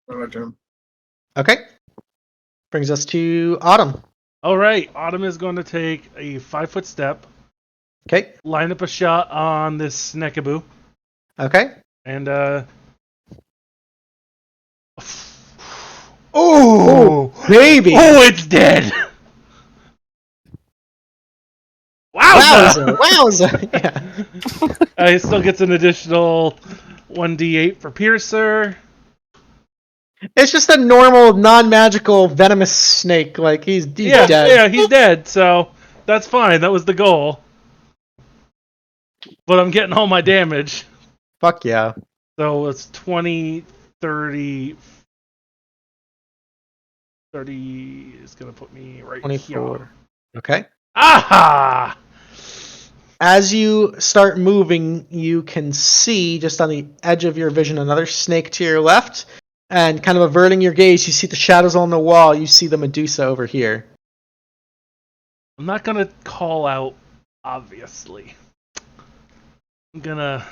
My turn. Okay. Brings us to Autumn. All right, Autumn is going to take a 5-foot step, Okay. line up a shot on this Snekaboo, Okay. and Oh, baby! oh, it's dead. Wowza! Wowza! Yeah. It still gets an additional 1d8 for Piercer. It's just a normal, non-magical, venomous snake. Like, he's dead. Yeah, he's dead, so that's fine. That was the goal. But I'm getting all my damage. Fuck yeah. So it's 20, 30... 30 is going to put me right 24. here. Okay. Aha! As you start moving, you can see, just on the edge of your vision, another snake to your left. And kind of averting your gaze, you see the shadows on the wall. You see the Medusa over here. I'm not going to call out, obviously. I'm gonna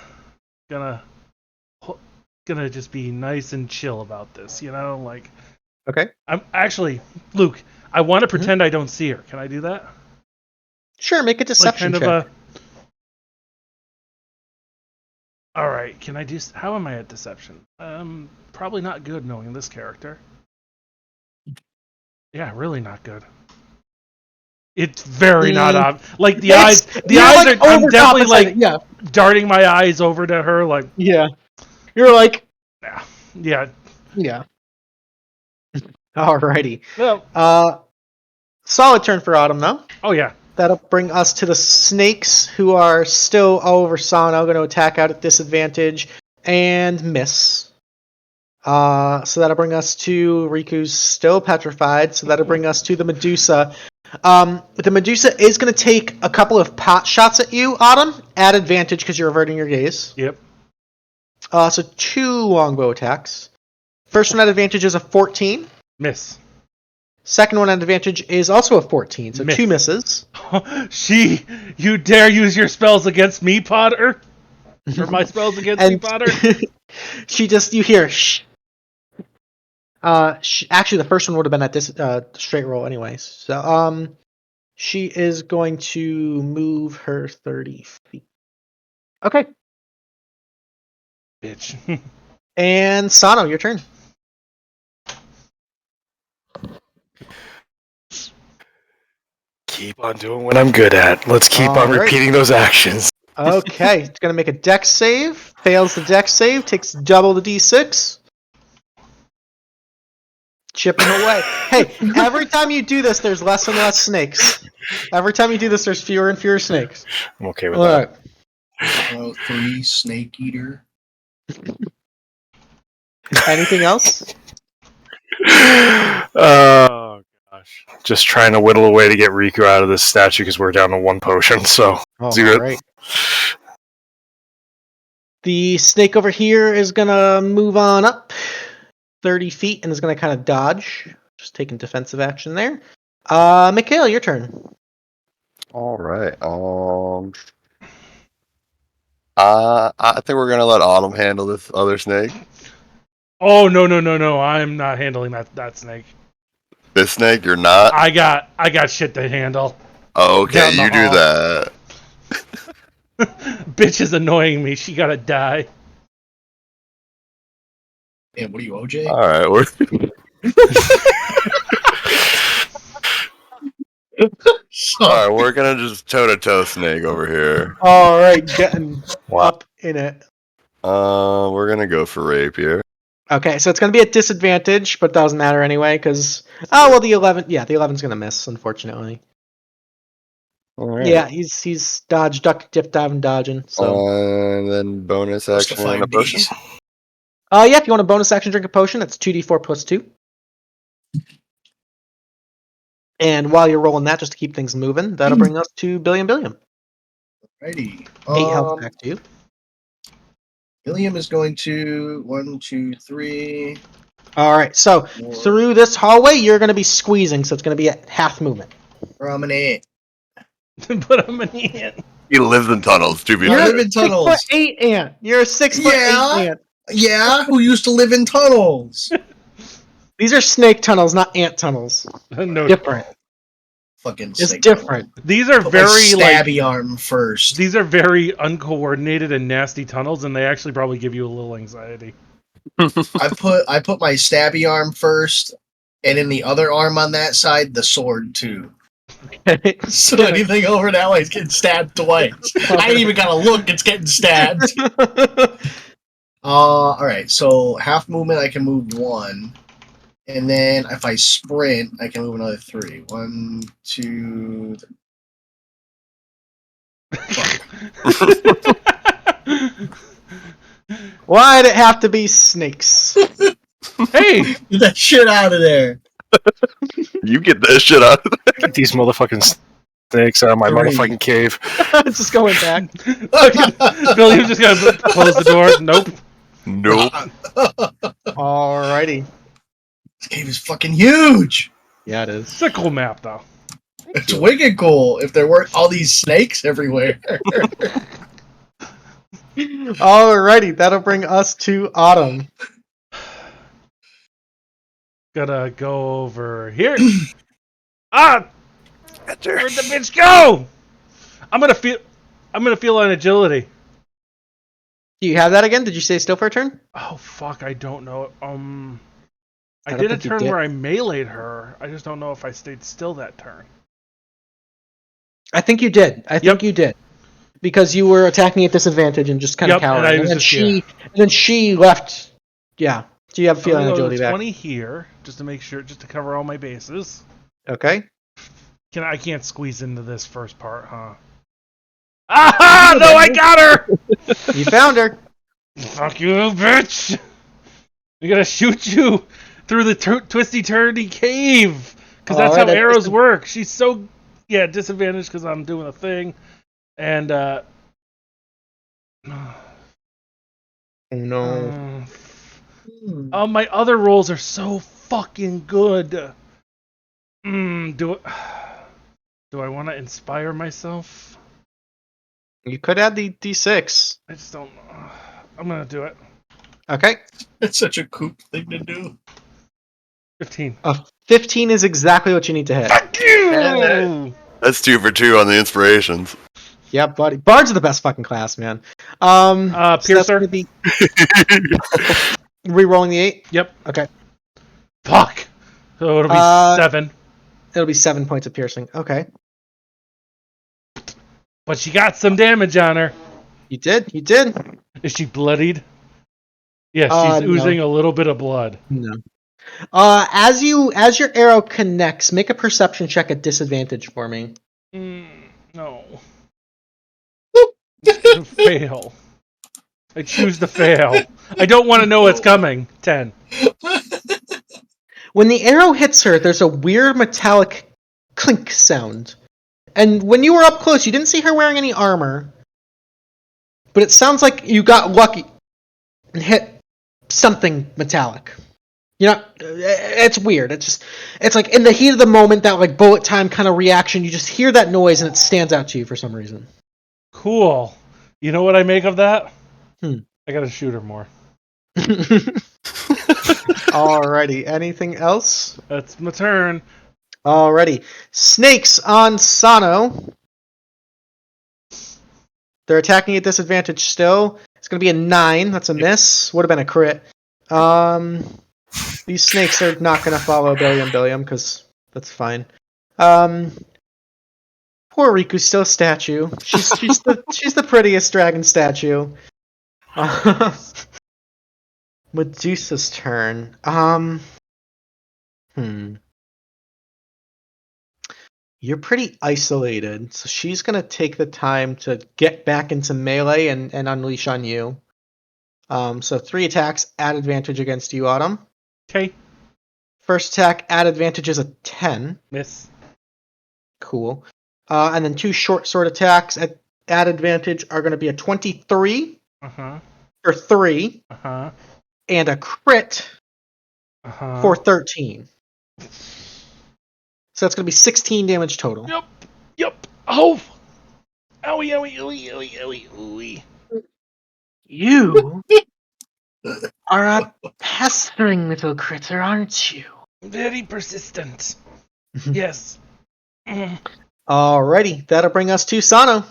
just be nice and chill about this, you know? Like, Okay. I'm actually, Luke, I want to pretend I don't see her. Can I do that? Sure, make a Like deception kind check. of All right, can I do? How am I at deception? Probably not good knowing this character. Yeah, really not good. It's very not like the eyes. The eyes are. I'm definitely like darting my eyes over to her. Like you're like yeah. Alrighty. Well, solid turn for Autumn though. Oh yeah. That'll bring us to the snakes, who are still all over Sano, going to attack out at disadvantage and miss. So that'll bring us to Riku's still petrified. So that'll bring us to the Medusa. The Medusa is going to take a couple of pot shots at you, Autumn, at advantage because you're averting your gaze. Yep. So 2 longbow attacks. First one at advantage is a 14. Miss. Second one at advantage is also a 14, so Miss. 2 misses. You dare use your spells against me, Potter? Or my spells against me, Potter? You hear, shh. Actually, the first one would have been at this straight roll anyways. So, she is going to move her 30 feet. Okay. Bitch. And Sano, your turn. Keep on doing what I'm good at. Let's keep on repeating those actions. Okay, it's going to make a dex save. Fails the dex save, takes double the d6. Chipping away. Hey, every time you do this, there's less and less snakes. Every time you do this, there's fewer and fewer snakes. I'm okay with that. 3 snake eater. Anything else? Oh gosh, just trying to whittle away to get Rikku out of this statue because we're down to 1 potion. So, right. The snake over here is gonna move on up 30 feet and is gonna kind of dodge, just taking defensive action there. Mih'Kael, your turn. All right. I think we're gonna let Autumn handle this other snake. Oh no! I'm not handling that snake. This snake, you're not. I got shit to handle. Okay, you do that. Bitch is annoying me. She gotta die. And what are you, OJ? All right, we're gonna just toe-to-toe snake over here. All right, getting up in it. We're gonna go for rapier. Okay, so it's going to be at disadvantage, but doesn't matter anyway, because... Oh, well, the 11's going to miss, unfortunately. All right. Yeah, he's dodge, duck, dip, dive, and dodging, so... And then bonus action and a potion. Yeah, if you want a bonus action, drink a potion, that's 2d4 plus 2. And while you're rolling that, just to keep things moving, that'll bring us to Billiam. Righty. 8 health back to you. Billiam is going to 1, 2, 3. All right, so through this hallway, you're going to be squeezing, so it's going to be at half movement. Promenade. But I'm an ant. He lives in tunnels, to be You fair. live in tunnels. 6'8" ant. You're a 6'8" ant. Yeah, who used to live in tunnels? These are snake tunnels, not ant tunnels. No, different. Fucking it's snake different. tunnel. These are Put very my stabby arm first. These are very uncoordinated and nasty tunnels, and they actually probably give you a little anxiety. I put my stabby arm first, and in the other arm on that side, the sword too. So anything over that way is getting stabbed twice. I ain't even gotta look; it's getting stabbed. All right. So half movement, I can move 1, and then if I sprint, I can move another 3. 1, 2. Why'd it have to be snakes? Hey, get that shit out of there! You get that shit out of there. Get these motherfucking snakes out of my motherfucking cave. Just going back. Billiam just gotta close the door. Nope. Alrighty. This cave is fucking huge. Yeah, it is. It's a cool map, though. It's wicked cool if there weren't all these snakes everywhere. Alrighty, that'll bring us to Autumn. Gotta go over here. Where'd the bitch go? I'm gonna feel on agility. Do you have that again? Did you stay still for a turn? Oh fuck, I don't know. I don't did a think you turn did. where I meleeed her. I just don't know if I stayed still that turn. I think you did. I think you did. Because you were attacking at disadvantage and just kind of Yep, and cowering. I And, was then just- then she left. Yeah. So you have I'm feeling gonna go agility to back. 20 here, just to make sure, just to cover all my bases. Okay. I can't squeeze into this first part, huh? Ah! No, I got her! You found her. Fuck you, bitch! I'm gonna shoot you through the twisty-turny cave! Because that's how arrows work. She's so... Yeah, disadvantaged because I'm doing a thing. And, Oh, no. Oh, my other rolls are so fucking good. Do I want to inspire myself? You could add the D6. I just don't know. I'm gonna do it. Okay. It's such a cool thing to do. 15. 15 is exactly what you need to hit. Fuck you! That's 2 for 2 on the inspirations. Yeah, buddy. Bards are the best fucking class, man. So that's Piercer. gonna be re-rolling the 8? Yep. Okay. Fuck! So it'll be 7. It'll be 7 points of piercing. Okay. But she got some damage on her. You did. Is she bloodied? Yes, she's No. oozing a little bit of blood. No. As your arrow connects, make a perception check at disadvantage for me. No. Fail. I choose to fail. I don't want to know what's coming. 10. When the arrow hits her, there's a weird metallic clink sound. And when you were up close, you didn't see her wearing any armor. But it sounds like you got lucky and hit something metallic. You know, it's weird. It's like in the heat of the moment, that like bullet time kind of reaction, you just hear that noise and it stands out to you for some reason. Cool. You know what I make of that? I gotta shoot her more. Alrighty. Anything else? That's my turn. Alrighty. Snakes on Sano. They're attacking at disadvantage still. It's going to be a 9. That's a miss. Would have been a crit. These snakes are not going to follow Billiam because that's fine. Poor Riku's still a statue. She's the prettiest dragon statue. Medusa's turn. You're pretty isolated, so she's going to take the time to get back into melee and unleash on you. So 3 attacks, add advantage against you, Autumn. Okay. First attack, add advantage is a 10. Miss. Cool. And then 2 short sword attacks at add advantage are going to be a 23 for 3 and a crit for 13. So that's going to be 16 damage total. Yep. Oh! Owie. You are a pestering little critter, aren't you? Very persistent. Yes. Alrighty, that'll bring us to Sano.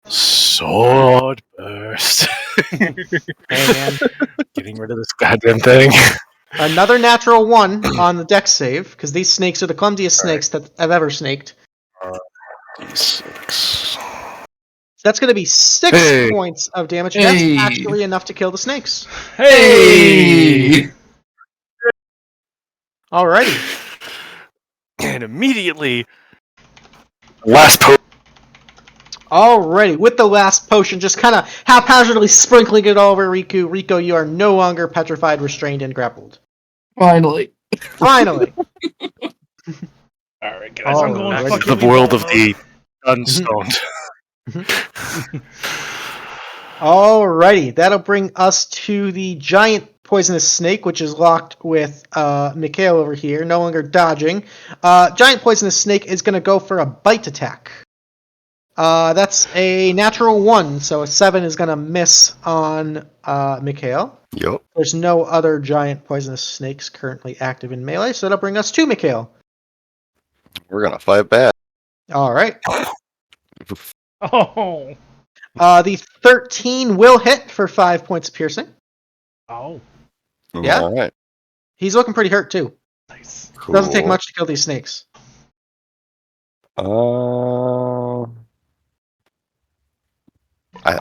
Sword burst. Hey, man. Getting rid of this goddamn thing. Another natural 1 on the dex save, because these snakes are the clumsiest snakes that I've ever snaked. D6. That's going to be 6 points of damage. And Hey. that's actually enough to kill the snakes. Hey! Alrighty. And immediately, last potion. Alrighty, with the last potion, just kind of haphazardly sprinkling it all over Rikku. Rikku, you are no longer petrified, restrained, and grappled. Finally. Finally. Alright, guys, I'm going Alright. fucking The world of the unstoned. Alrighty, that'll bring us to the giant poisonous snake, which is locked with Mih'Kael over here, no longer dodging. Giant poisonous snake is going to go for a bite attack. That's a natural 1, so a 7 is going to miss on Mih'Kael. Yup. There's no other giant poisonous snakes currently active in melee, so that'll bring us to Mih'Kael. We're gonna fight back. All right. Oh. The 13 will hit for 5 points of piercing. Oh. Yeah. All right. He's looking pretty hurt too. Nice. Cool. Doesn't take much to kill these snakes. I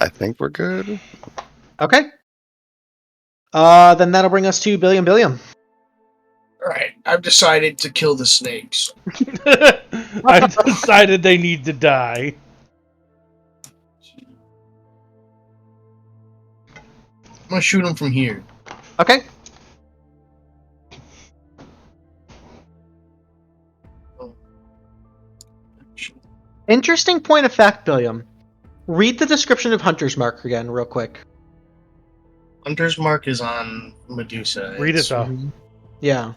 think we're good. Okay. Then that'll bring us to Billiam. Alright, I've decided to kill the snakes. I've decided they need to die. I'm gonna shoot them from here. Okay. Interesting point of fact, Billiam. Read the description of Hunter's Mark again, real quick. Hunter's Mark is on Medusa. Read it It's- though. Yeah.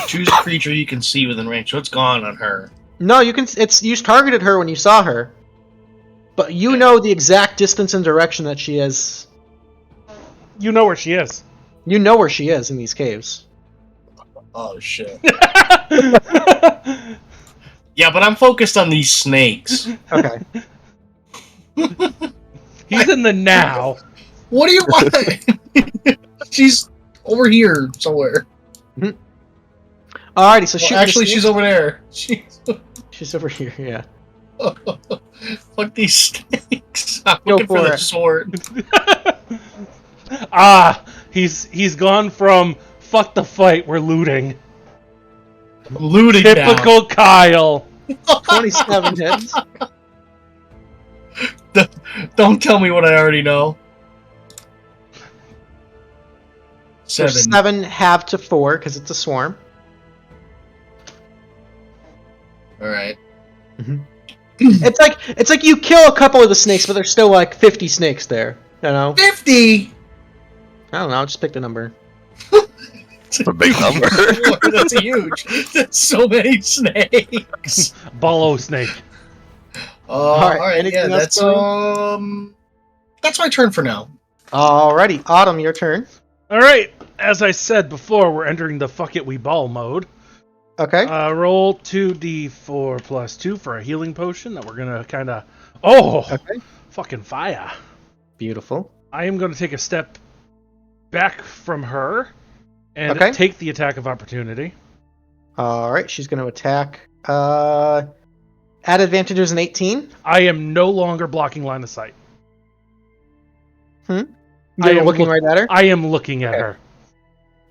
Choose a creature you can see within range, so it's gone on her. No, you can. You targeted her when you saw her, but you know the exact distance and direction that she is. You know where she is. You know where she is in these caves. Oh shit. Yeah, but I'm focused on these snakes. Okay. He's in the now. What do you want? She's over here somewhere. Alrighty, so Well, shoot. actually, she's over there. She's over here. Yeah. Fuck these snakes. I'm Go looking for for the it. sword. He's gone from fuck the fight, we're looting. I'm looting Typical Kyle. 27 hits. now. Don't tell me what I already know. So 7 half to 4 because it's a swarm. All right. It's like you kill a couple of the snakes, but there's still like 50 snakes there. You know? 50. I don't know. I'll just pick the number. It's a big number. That's huge. That's so many snakes. Ballo snake. All right, All right. anything Yeah, else, that's my turn for now. Alrighty, Autumn, your turn. Alright, as I said before, we're entering the fuck it we ball mode. Okay. Roll 2d4 plus 2 for a healing potion that we're gonna kinda... Oh! Okay. Fucking fire. Beautiful. I am gonna take a step back from her and Okay. take the attack of opportunity. Alright, she's going to attack. At advantage is an 18. I am no longer blocking line of sight. I You're am looking right at her? I am looking at her.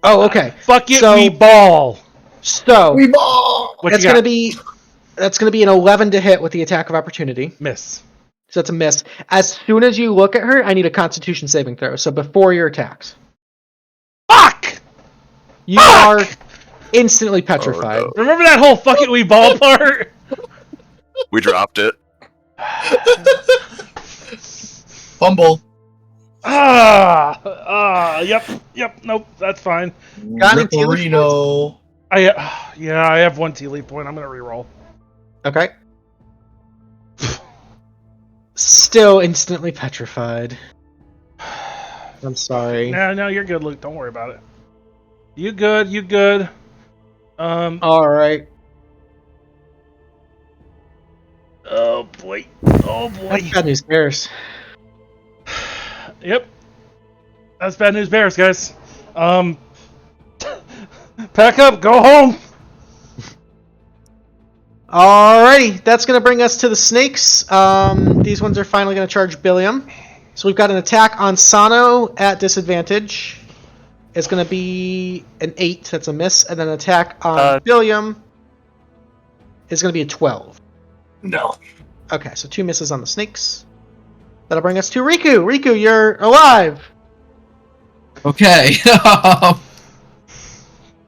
Oh, okay. Fuck it, So- we ball! So, We ball. What that's you going got? to be an 11 to hit with the attack of opportunity. Miss. So that's a miss. As soon as you look at her, I need a constitution saving throw. So before your attacks. Fuck! You Fuck! are instantly petrified. Oh, no. Remember that whole fuck it, we ball part? We dropped it. Fumble. Yep, nope, that's fine. Got any Tealeaf Ripperino. I have one Tealeaf point. I'm gonna reroll. Okay. Still instantly petrified. I'm sorry. No, you're good, Luke. Don't worry about it. You good. Alright. Oh boy. That's bad news bears. Yep. That's bad news bears, guys. Pack up, go home. Alrighty, that's going to bring us to the snakes. These ones are finally going to charge Billiam. So we've got an attack on Sano at disadvantage. It's going to be an 8, that's a miss. And then an attack on Billiam is going to be a 12. No. Okay, so 2 misses on the snakes. That'll bring us to Rikku. Rikku, you're alive. Okay.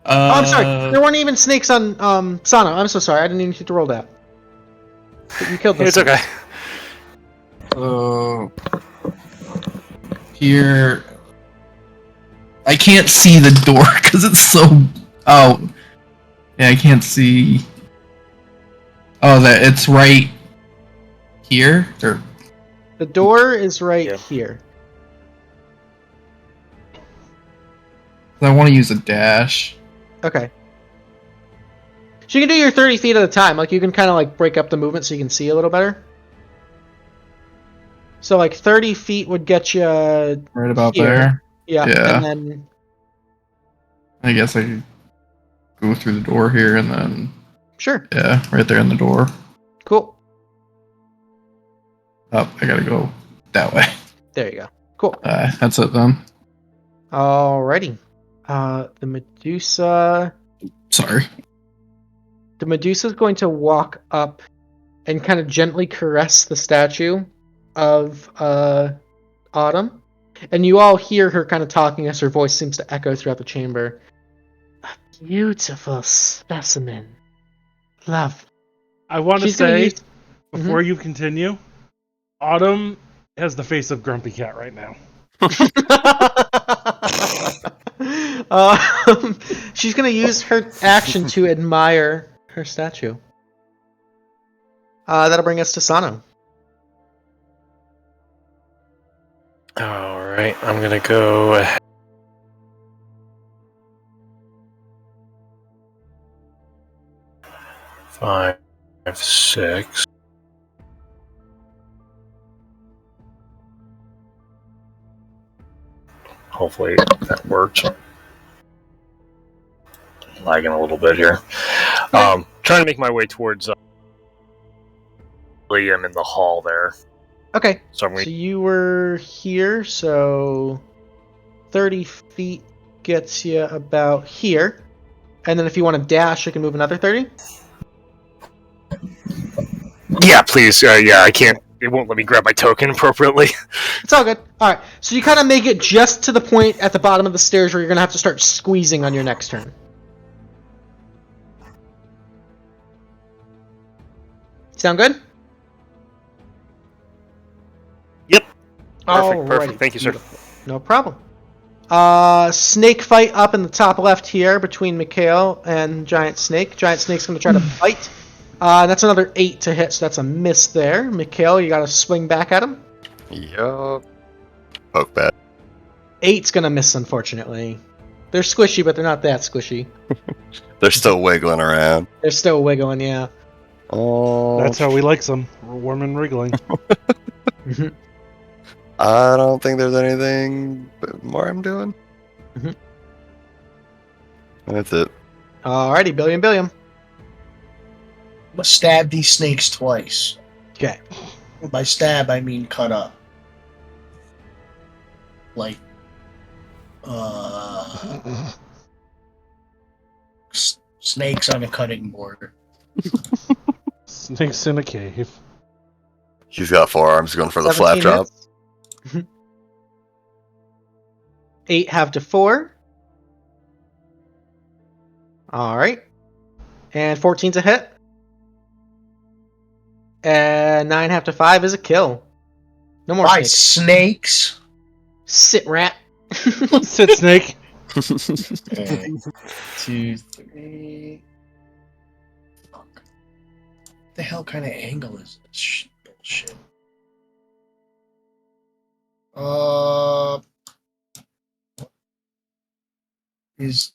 Oh, I'm sorry. There weren't even snakes on Sano. I'm so sorry. I didn't even get to roll that. But you killed them. It's okay. Here. I can't see the door because it's so. Oh. Yeah, I can't see. Oh, it's right here? Or... The door is right here. I want to use a dash. Okay. So you can do your 30 feet at a time. Like, you can kind of, like, break up the movement so you can see a little better. So, like, 30 feet would get you... Right about here. there. Yeah, Yeah. and then... I guess I could go through the door here and then... Sure. Yeah, right there in the door. Cool. Oh, I gotta go that way. There you go. Cool. That's it then. Alrighty. The Medusa... Sorry. The Medusa's going to walk up and kind of gently caress the statue of Autumn. And you all hear her kind of talking as her voice seems to echo throughout the chamber. A beautiful specimen. Love. I want to She's gonna say, use- before you continue, Autumn has the face of Grumpy Cat right now. She's going to use her action to admire her statue. That'll bring us to Sano. Alright, I'm gonna go ahead. Five, 6. Hopefully that works. Lagging a little bit here. Trying to make my way towards Billiam in the hall there. Okay, So I'm so you were here, so 30 feet gets you about here. And then if you want to dash, you can move another 30. Yeah, please. Yeah, I can't. It won't let me grab my token appropriately. It's all good. Alright, so you kind of make it just to the point at the bottom of the stairs where you're going to have to start squeezing on your next turn. Sound good? Yep. Perfect. Alrighty. Perfect. Thank you, sir. No problem. Snake fight up in the top left here between Mih'Kael and Giant Snake. Giant Snake's going to try to bite. That's another 8 to hit, so that's a miss there. Mih'Kael, you got to swing back at him. Yup. Poke bat. 8's going to miss, unfortunately. They're squishy, but they're not that squishy. They're still wiggling around. They're still wiggling, yeah. Oh, That's how we like them. Warm and wriggling. I don't think there's anything more I'm doing. Mhm. That's it. Alrighty, Billiam. I'm gonna stab these snakes twice. Okay. By stab, I mean cut up. Like, snakes on a cutting board. Snakes in a cave. He's got 4 arms going for the 17 flap drop. hits. 8 half to 4. Alright. And 14's a hit. And 9 half to 5 is a kill. No more By snakes. snakes. Sit, rat. Sit, Snake. Okay. 2, 3. Fuck. The hell kind of angle is this bullshit? Is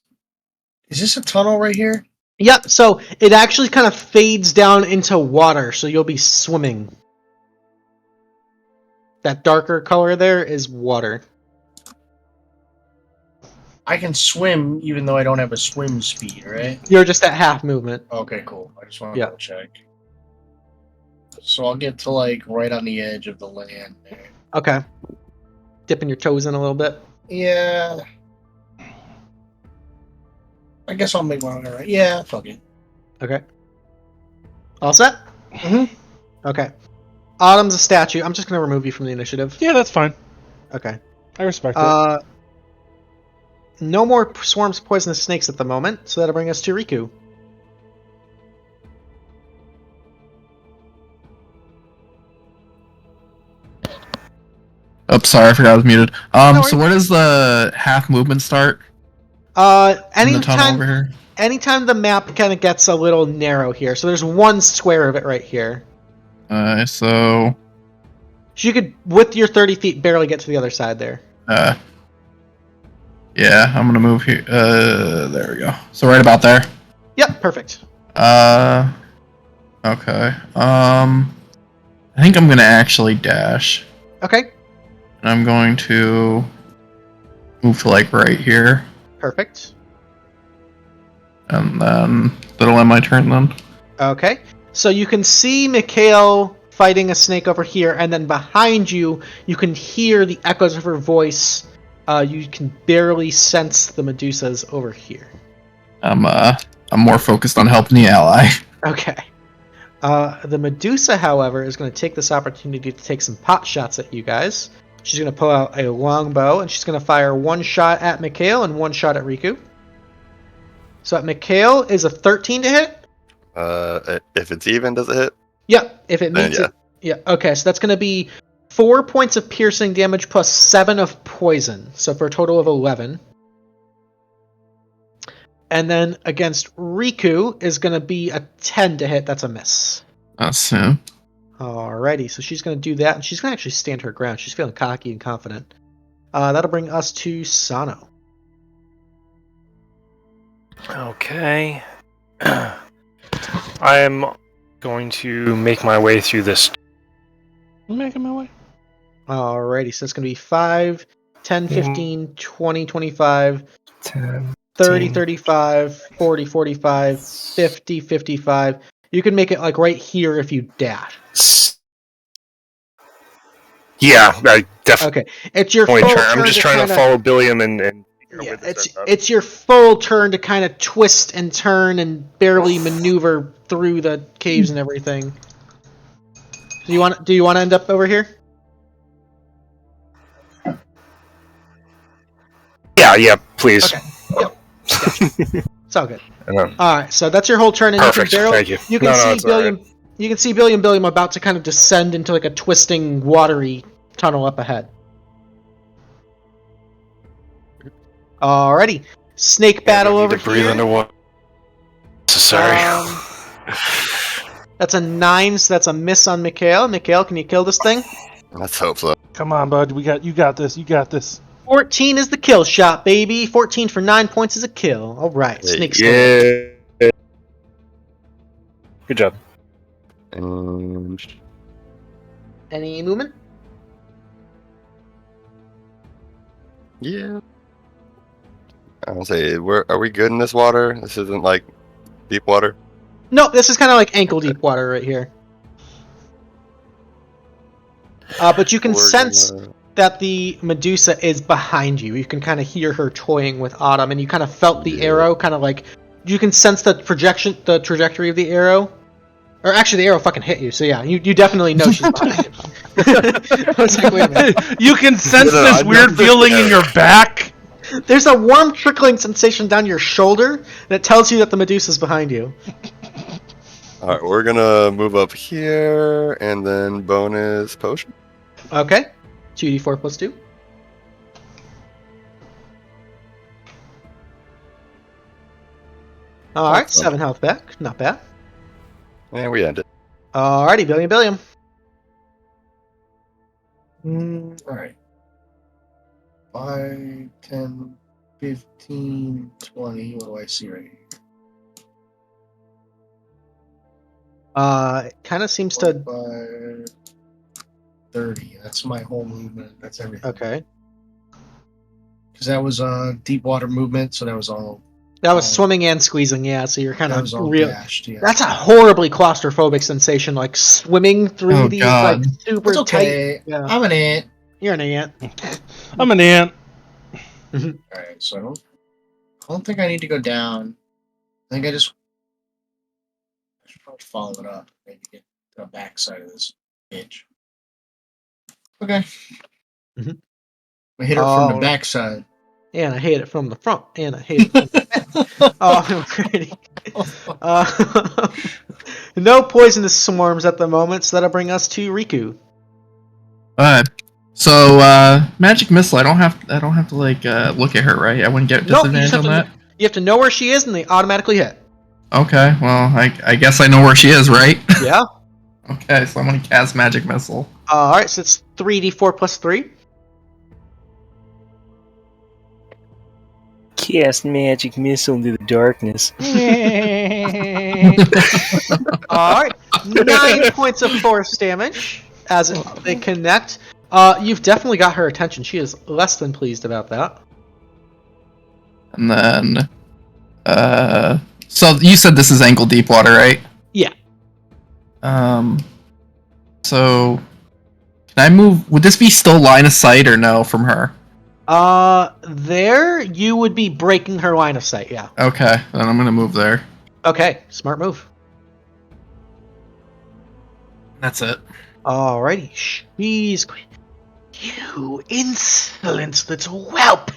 this a tunnel right here? Yep, so it actually kind of fades down into water, so you'll be swimming. That darker color there is water. I can swim even though I don't have a swim speed, right? You're just at half movement. Okay, cool. I just want to Yeah. double check. So I'll get to like right on the edge of the land there. Okay. Dipping your toes in a little bit. Yeah. I guess I'll make one right. Yeah, fuck it. Okay. All set? Mm-hmm. Okay. Autumn's a statue. I'm just going to remove you from the initiative. Yeah, that's fine. Okay. I respect it. No more swarms of poisonous snakes at the moment, so that'll bring us to Rikku. Oh, sorry, I forgot I was muted. No So where does the half movement start? In the tunnel over here? Anytime the map kind of gets a little narrow here, so there's one square of it right here. So So you could, with your 30 feet, barely get to the other side there. yeah, I'm gonna move here. There we go. So right about there. Yep, perfect. Okay. I think I'm gonna actually dash. Okay, And I'm going to move to like right here. perfect. And then that'll end my turn then. Okay, so you can see Mih'Kael fighting a snake over here, and then behind you, you can hear the echoes of her voice. You can barely sense the Medusas over here. I'm more focused on helping the ally. Okay. The Medusa, however, is going to take this opportunity to take some pot shots at you guys. She's going to pull out a longbow, and she's going to fire one shot at Mih'Kael and one shot at Rikku. So at Mih'Kael is a 13 to hit. If it's even, does it hit? Yep, if it meets it. Yeah, okay, so that's going to be 4 points of piercing damage plus 7 of poison, so for a total of 11. And then against Rikku is going to be a 10 to hit. That's a miss. That's him. Alrighty, so she's going to do that, and she's going to actually stand her ground. She's feeling cocky and confident. That'll bring us to Sano. Okay. I am going to make my way through this. I'm making my way. Alrighty, so it's going to be 5, 10, 15, 20, 25, 10, 30, 35, 40, 45, 50, 55. You can make it like right here if you dash. Yeah, I definitely. Okay, it's your Turn. full turn. I'm just trying to follow Billiam and Yeah, it's your full turn to kind of twist and turn and barely maneuver through the caves and everything. Do you want to end up over here? Yeah, please. Okay. Yep. Gotcha. It's all good. All right, so that's your whole turn, and Perfect. you can barely, Thank you. You can see it's Billiam. all right. You can see Billiam about to kind of descend into like a twisting, watery tunnel up ahead. Alrighty, snake battle over to breathe here. underwater. Sorry. That's a 9, so that's a miss on Mih'Kael. Mih'Kael, can you kill this thing? Let's hope so. Come on, bud. You got this. You got this. 14 is the kill shot, baby. 14 for 9 points is a kill. All right, snake. Yeah. Good job. Any movement? Yeah. I don't say, are we good in this water? This isn't like deep water. No, this is kind of like ankle deep water right here. But you can sense that the Medusa is behind you. You can kind of hear her toying with Autumn, and you kind of felt the arrow, kind of like you can sense the trajectory of the arrow. Or actually, the arrow fucking hit you, so yeah, you definitely know she's behind you. I was like, wait a minute. You can sense this weird feeling in your back. There's a warm trickling sensation down your shoulder that tells you that the Medusa's behind you. Alright, we're gonna move up here, and then bonus potion. Okay. 2d4 plus 2. Alright, 7 health back. Not bad. And we end it. Alrighty, Billiam. Alright. 5, 10, 15, 20. What do I see right here? It kind of seems to... 45, 30. That's my whole movement. That's everything. Okay. Because that was deep water movement, so that was all... That was swimming and squeezing, yeah, so you're kind That of was all real... dashed, yeah. That's a horribly claustrophobic sensation, like swimming through these God. like super It's okay. tight... Yeah. I'm an ant. You're an ant. I'm an ant. Alright, so I don't think I need to go down. I think I should probably follow it up. Maybe get to the back side of this bitch. Okay. I hit her from the back side. And I hate it from the front, and I hate it from the back. No poisonous swarms at the moment, so that'll bring us to Rikku. Alright. So magic missile. I don't have to like look at her, right? I wouldn't get disadvantage on that. You have to know where she is, and they automatically hit. Okay. Well, I guess I know where she is, right? Yeah. Okay, so I'm gonna cast magic missile. Alright, so it's 3d4 plus 3. Cast magic missile into the darkness. All right, 9 points of force damage as they connect. You've definitely got her attention. She is less than pleased about that. And then, so you said this is ankle deep water, right? Yeah. So can I move? Would this be still line of sight or no from her? There you would be breaking her line of sight. Yeah. Okay, then I'm gonna move there. Okay, smart move. That's it. Alrighty, she's. You insolent little whelp!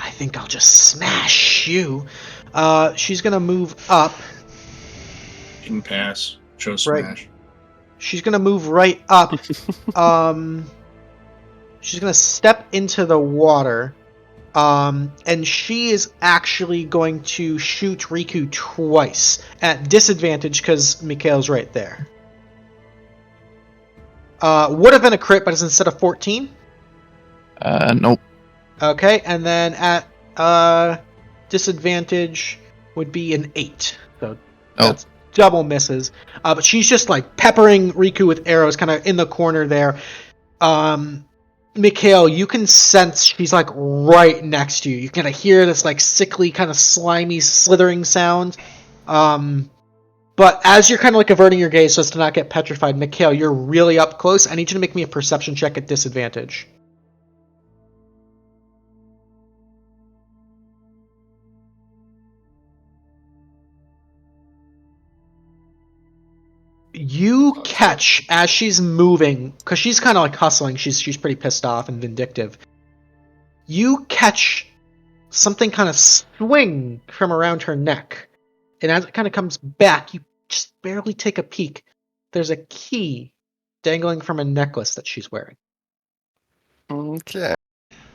I think I'll just smash you. She's gonna move up. You can pass. Show Right. smash. She's gonna move right up. She's gonna step into the water. And she is actually going to shoot Rikku twice at disadvantage because Mih'Kael's right there. Would have been a crit, but it's instead of 14. Nope. Okay, and then at disadvantage would be an 8. So that's double misses. But she's just like peppering Rikku with arrows kind of in the corner there. Mih'Kael, you can sense she's like right next to you. You kind of hear this like sickly kind of slimy slithering sound. But as you're kind of like averting your gaze so as to not get petrified, Mih'Kael, you're really up close. I need you to make me a perception check at disadvantage. You catch as she's moving, because she's kind of like hustling. She's pretty pissed off and vindictive. You catch something kind of swing from around her neck, and as it kind of comes back, you just barely take a peek. There's a key dangling from a necklace that she's wearing. Okay.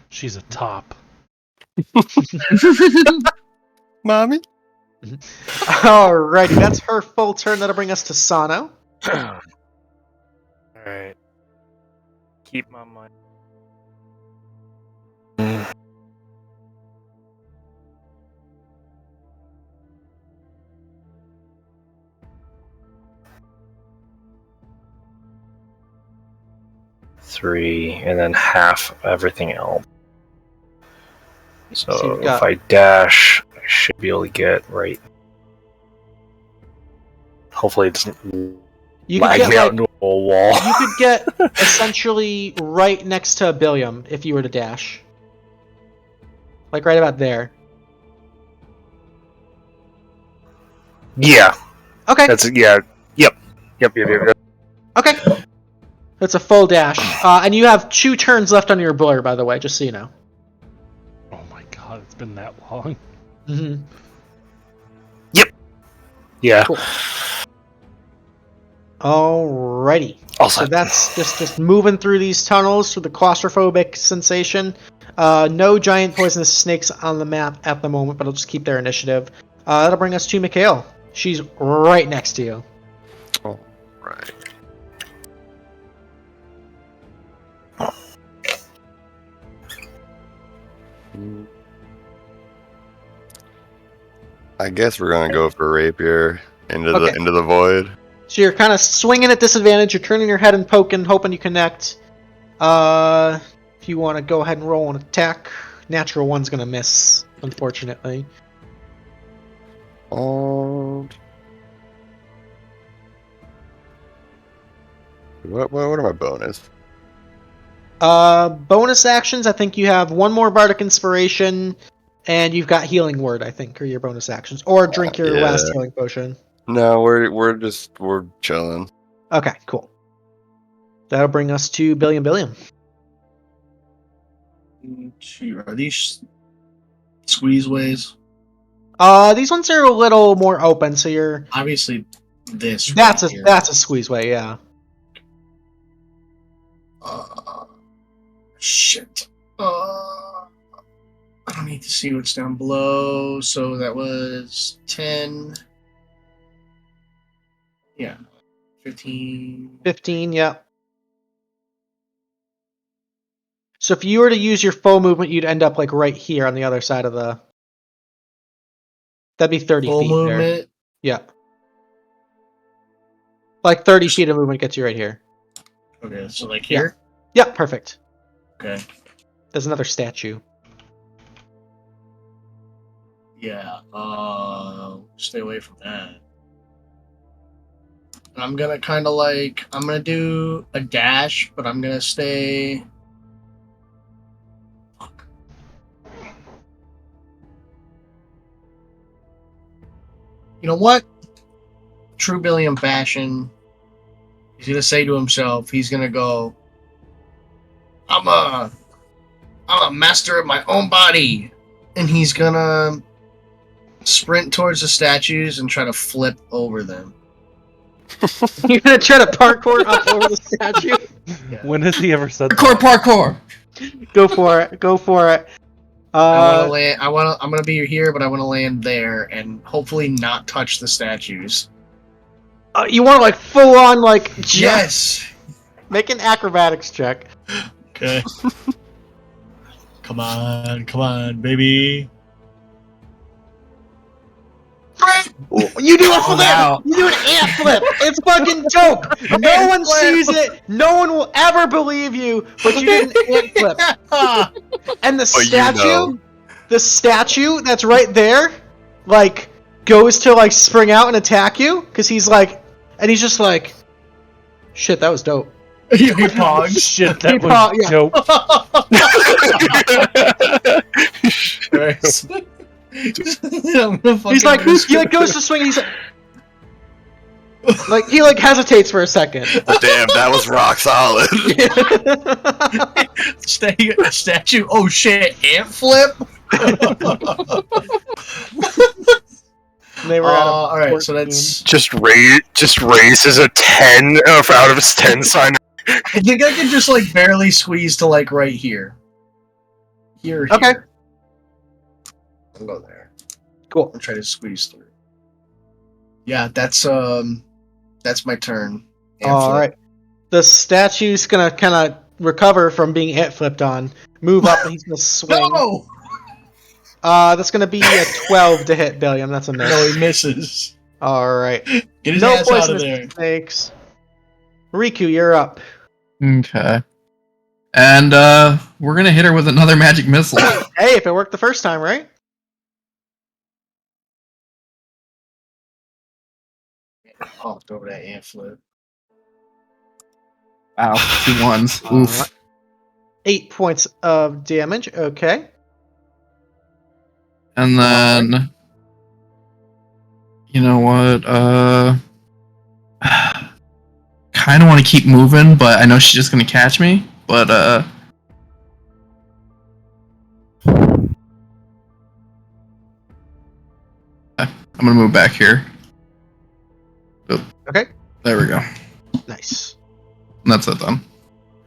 She's a top. Mommy? Alrighty, that's her full turn. That'll bring us to Sano. Alright. Keep my mind. Three, and then half everything else. So So you've got- if I dash, I should be able to get right. Hopefully it doesn't You could lag get me out like, into a wall. you could get essentially right next to Billiam if you were to dash. Like right about there. Yeah, Okay. that's yeah. Yep. Okay. That's a full dash. And you have 2 turns left on your blur, by the way, just so you know. Oh my god, it's been that long. Mm-hmm. Yeah. Cool. Alrighty. Also, So that's just moving through these tunnels through the claustrophobic sensation. No giant poisonous snakes on the map at the moment, but I'll just keep their initiative. That'll bring us to Mih'Kael. She's right next to you. All right. I guess we're gonna go for rapier into Okay. the void. So you're kind of swinging at disadvantage. You're turning your head and poking, hoping you connect. If you want to go ahead and roll an attack, natural one's gonna miss, unfortunately. What are my bonus? Bonus actions. I think you have one more bardic inspiration, and you've got healing word. I think are your bonus actions, or drink your Yeah. last healing potion. No, we're chilling. Okay, cool. That'll bring us to Billiam. Are these squeeze ways? These ones are a little more open, so you're. Obviously, this. That's right a here. that's a squeeze way, yeah. Shit. I don't need to see what's down below. So that was 10. Yeah. 15. 15, yeah. So if you were to use your full movement, you'd end up like right here on the other side of the. That'd be 30 Full feet movement. Yeah. Like 30 feet of movement gets you right here. Okay, so like here? Yeah, perfect. Okay. There's another statue. Yeah, stay away from that. I'm gonna kind of like, I'm gonna do a dash, but I'm gonna stay... Fuck. You know what? True Billiam fashion. He's gonna say to himself, he's gonna go, I'm a master of my own body. And he's gonna sprint towards the statues and try to flip over them. You're gonna try to parkour up over the statue? When has he ever said Parkour! Go for it. Go for it. I want to land. I'm gonna be here, but I want to land there and hopefully not touch the statues. You want to like full on like Yes. make an acrobatics check. Okay. Come on, baby. You do a Oh, flip. wow. You do an ant flip. It's fucking dope. No one sees it. No one will ever believe you. But you did an ant flip. And the statue, the statue that's right there, like goes to like spring out and attack you because he's like, and he's just like, shit, that was dope. He pogs. Shit, that He was paw- yeah. dope. He's like, he like goes to swing. And he's like he like hesitates for a second. Damn, that was rock solid. Statue. Oh shit! Ant flip. They were All right, 14. so that's. Just raises a 10 out of his 10 sign. I think I can just like barely squeeze to like right here. Here. Okay. I'll go there. Cool. I'll try to squeeze through. Yeah, that's my turn. Ant All flip. right. The statue's gonna kind of recover from being ant flipped on, move up, and he's gonna swing. No! That's gonna be a 12 to hit Billiam. That's a miss. No, he misses. All right. Get his No ass out of poisonous there. snakes. Rikku, you're up. Okay. And we're gonna hit her with another magic missile. Hey, if it worked the first time, right? Hopped over that ant flip. Wow, 2 ones. Oof. Alright. 8 points of damage. Okay. And then, you know what? Kind of want to keep moving, but I know she's just gonna catch me. But I'm gonna move back here. Oh, Okay. there we go. Nice. And that's it then.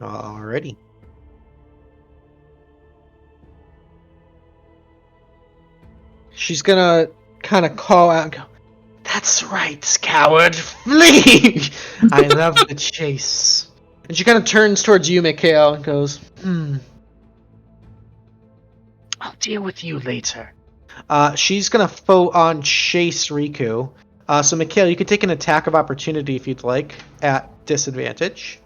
Alrighty. She's gonna kind of call out and go, "That's right, coward, flee! I love the chase." And she kind of turns towards you, Mih'Kael, and goes, I'll deal with you later. She's gonna on chase Rikku. So Mih'Kael, you can take an attack of opportunity if you'd like, at disadvantage.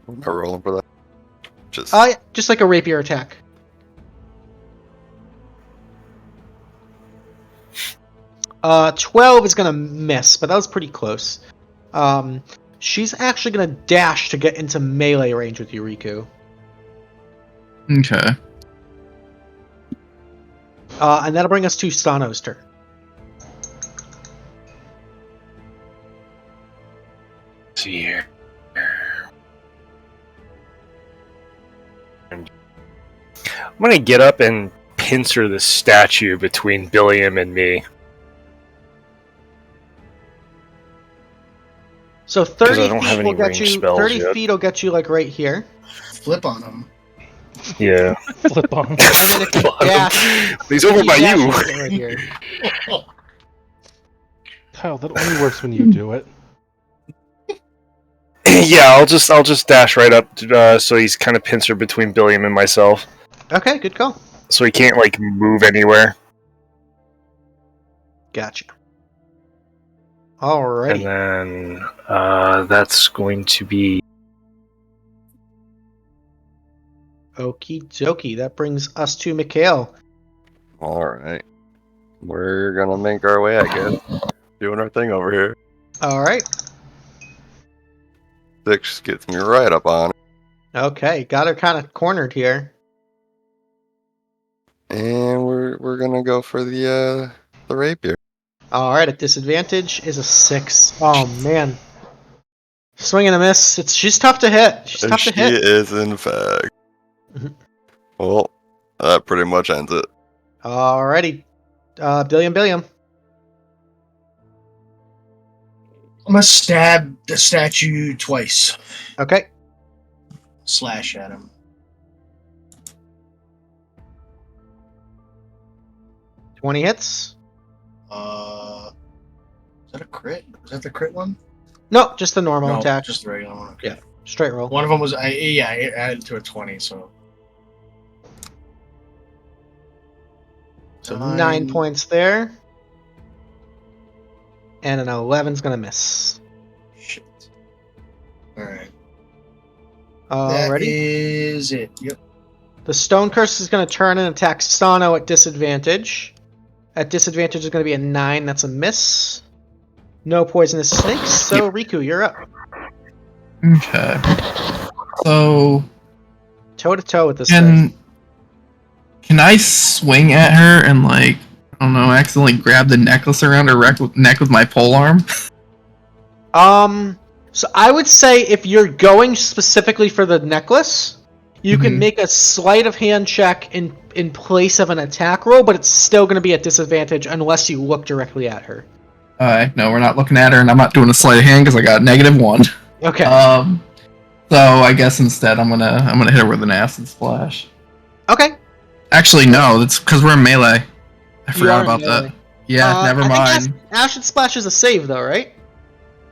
Am I rolling for that? Just like a rapier attack. Uh, 12 is gonna miss, but that was pretty close. She's actually gonna dash to get into melee range with you, Rikku. Okay. And that'll bring us to Sano's turn. See here. I'm gonna get up and pincer the statue between Billiam and me. So 'Cause 30 I don't have feet any will get ranged you. spells 30 yet. feet will get you like right here. Flip on him. Yeah. Flip on. And then if you dash, He's over by dash, you. will get right here. Kyle, that only works when you do it. Yeah, I'll just dash right up, so he's kind of pincer between Billiam and myself, Okay, good call. so he can't like move anywhere. Gotcha. And Alrighty. then that's going to be Okie dokie. That brings us to Mih'Kael. Alright. We're gonna make our way, I guess. Doing our thing over here. Alright. 6 gets me right up on it. Okay. Got her kind of cornered here. And we're gonna go for the rapier. Alright. At disadvantage is a 6. Oh, man. Swing and a miss. She's tough to hit. She's tough to She hit. is, in fact. Mhm. Well, that pretty much ends it. Alrighty. Billiam. I'm gonna stab the statue twice. Okay. Slash at him. 20 hits. Is that a crit? Is that the crit one? No, just the normal No, attack. just the regular one. Okay. Yeah. Straight roll. One of them was I added to a 20, so. So 9 points there. And an 11's gonna miss. Shit. Alright. That Alrighty. is it. Yep. The Stone Curse is gonna turn and attack Sano at disadvantage. At disadvantage is gonna be a 9, that's a miss. No poisonous snakes, so Rikku, you're up. Okay. So Toe to toe with this thing. can I swing at her and like I don't know, accidentally grab the necklace around her neck with my pole arm? So I would say if you're going specifically for the necklace, you can make a sleight of hand check in place of an attack roll, but it's still going to be at disadvantage unless you look directly at her. Alright, no, we're not looking at her, and I'm not doing a sleight of hand because I got -1. Okay. So I guess instead I'm gonna hit her with an acid splash. Okay. Actually, no, that's because we're in melee. I You forgot are in about melee. that. Yeah, never I mind. think Acid Splash is a save, though, right?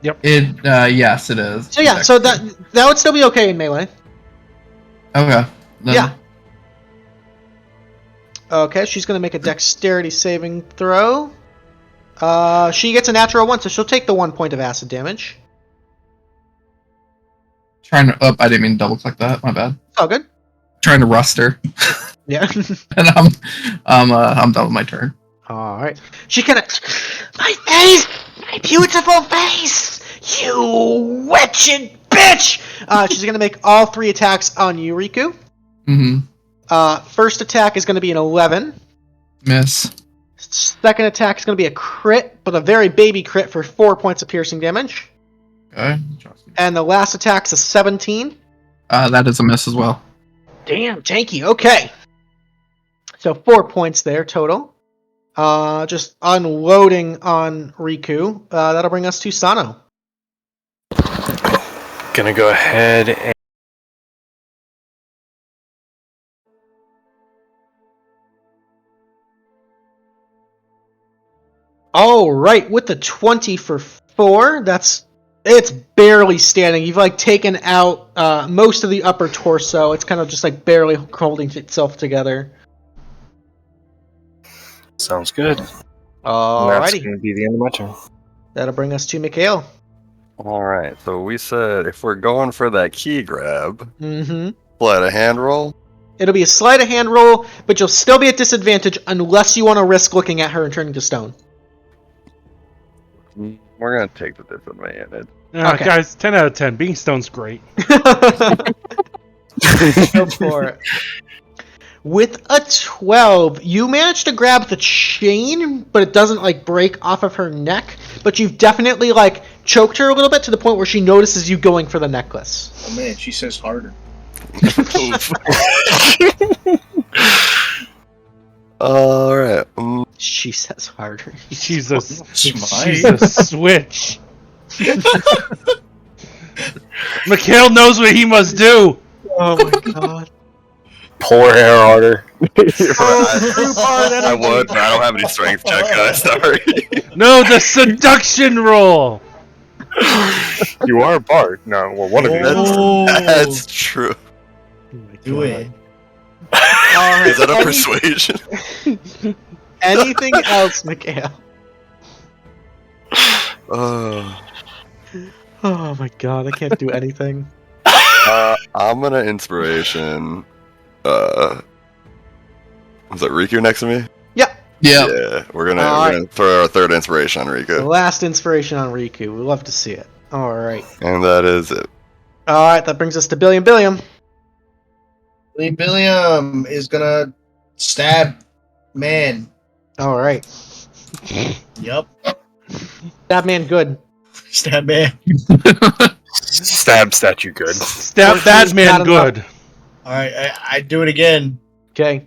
Yes, it is. So yeah, so that would still be okay in melee. Okay. Then- Yeah. Okay, she's gonna make a dexterity saving throw. She gets a natural 1, so she'll take the 1 point of acid damage. Trying to. Oh, I didn't mean to double click that. My bad. It's all good. Trying to rust her, Yeah. and I'm done with my turn. All right. She kind of, my face, my beautiful face, you wretched bitch. She's gonna make all 3 attacks on you, Rikku. Mm-hmm. First attack is gonna be an 11. Miss. Second attack is gonna be a crit, but a very baby crit for 4 points of piercing damage. Okay. And the last attack's a 17. That is a miss as well. Damn, janky. Okay. So 4 points there total. Just unloading on Rikku. That'll bring us to Sano. gonna go ahead and All right, with the 20 for 4, it's barely standing. You've like taken out most of the upper torso. It's kind of just like barely holding itself together. sounds good. And that's Alrighty, gonna be the end of my turn. that'll bring us to Mih'Kael. Alright, so we said if we're going for that key grab, Mm-hmm. sleight of hand roll. It'll be a sleight of hand roll, but you'll still be at disadvantage unless you want to risk looking at her and turning to stone. We're gonna take the disadvantage. Okay. Guys, 10 out of 10. Being stone's great. Go for it. With a 12, you manage to grab the chain, but it doesn't like break off of her neck. But you've definitely like choked her a little bit to the point where she notices you going for the necklace. Oh man, she says harder. Alright. She says harder. She's a Smite. switch. Mih'Kael knows what he must do. Oh my god. Pull her hair harder. I would, but I don't have any strength check, guys. Sorry. No, the seduction roll. You are a bard. No, well, one of you. That's true. Do it. Alright, Is that a persuasion? anything else, Mih'Kael? Oh my god, I can't do anything. I'm gonna inspiration. Was that Rikku next to me? Yep. Yeah, we're gonna Alright. throw our third inspiration on The Rikku, last inspiration on Rikku. We love to see it. Alright. and that is it. Alright, that brings us to Billiam. Billiam is gonna stab man. Alright. Yup. That man good. Stab man. Stab statue good. Stab that man Not enough. good. Alright, I do it again. Okay.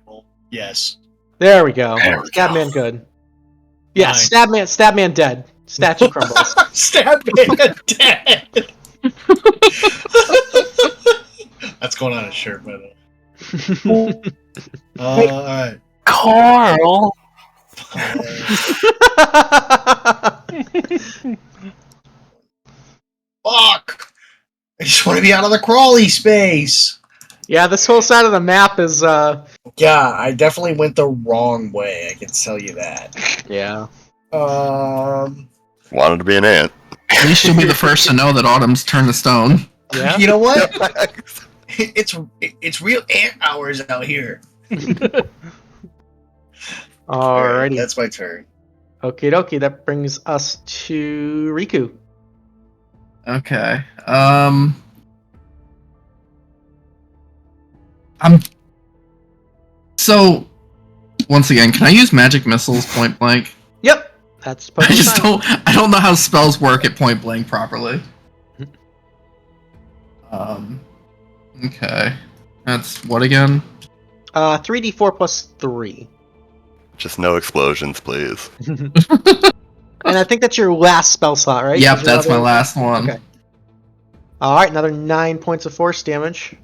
Well, yes. There we go. There we Stab go. man good. Yeah, Nice. stab man dead. Statue crumbles. Stab man dead. That's going on a shirt, by the way. Alright. Carl. Fuck! I just want to be out of the crawly space. Yeah, this whole side of the map is Yeah, I definitely went the wrong way. I can tell you that. yeah. Wanted to be an ant. At least you'll be the first to know that Autumn's turned to stone. Yeah. You know what? It's real ant hours out here. Alrighty. That's my turn. Okie dokie, that brings us to Rikku. Okay. So, once again, can I use magic missiles point blank? Yep. That's I don't know how spells work at point blank properly. Okay. That's what again? 3d4 plus 3. Just no explosions, please. And I think that's your last spell slot, right? Yep, Is your that's my other- last one. Okay. Alright, another 9 points of force damage.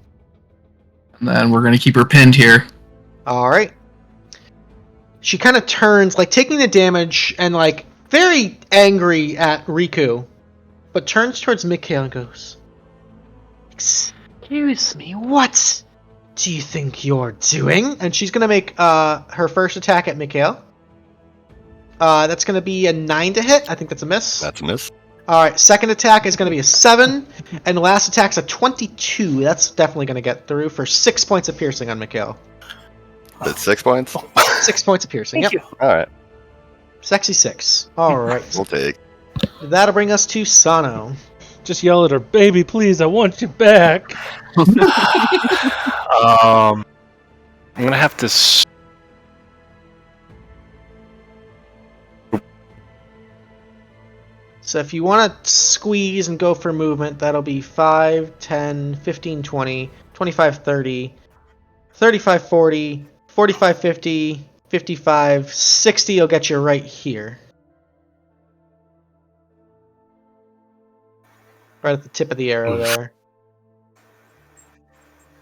And then we're gonna keep her pinned here. Alright. She kind of turns, like, taking the damage and, like, very angry at Rikku, but turns towards Mih'Kael and goes, "Excuse me, what do you think you're doing?" And she's going to make her first attack at Mih'Kael. That's going to be a 9 to hit. I think that's a miss. That's a miss. Alright, second attack is going to be a 7, and the last attack's a 22. That's definitely going to get through for 6 points of piercing on Mih'Kael. That's 6 points. 6 points of piercing, yep. All right, Sexy 6. Alright. we'll take. That'll bring us to Sano. Just yell at her, baby, please, I want you back. I'm gonna have to. So if you want to squeeze and go for movement, that'll be 5, 10, 15, 20, 25, 30, 35, 40, 45, 50, 55, 60 will get you right here. Right at the tip of the arrow there.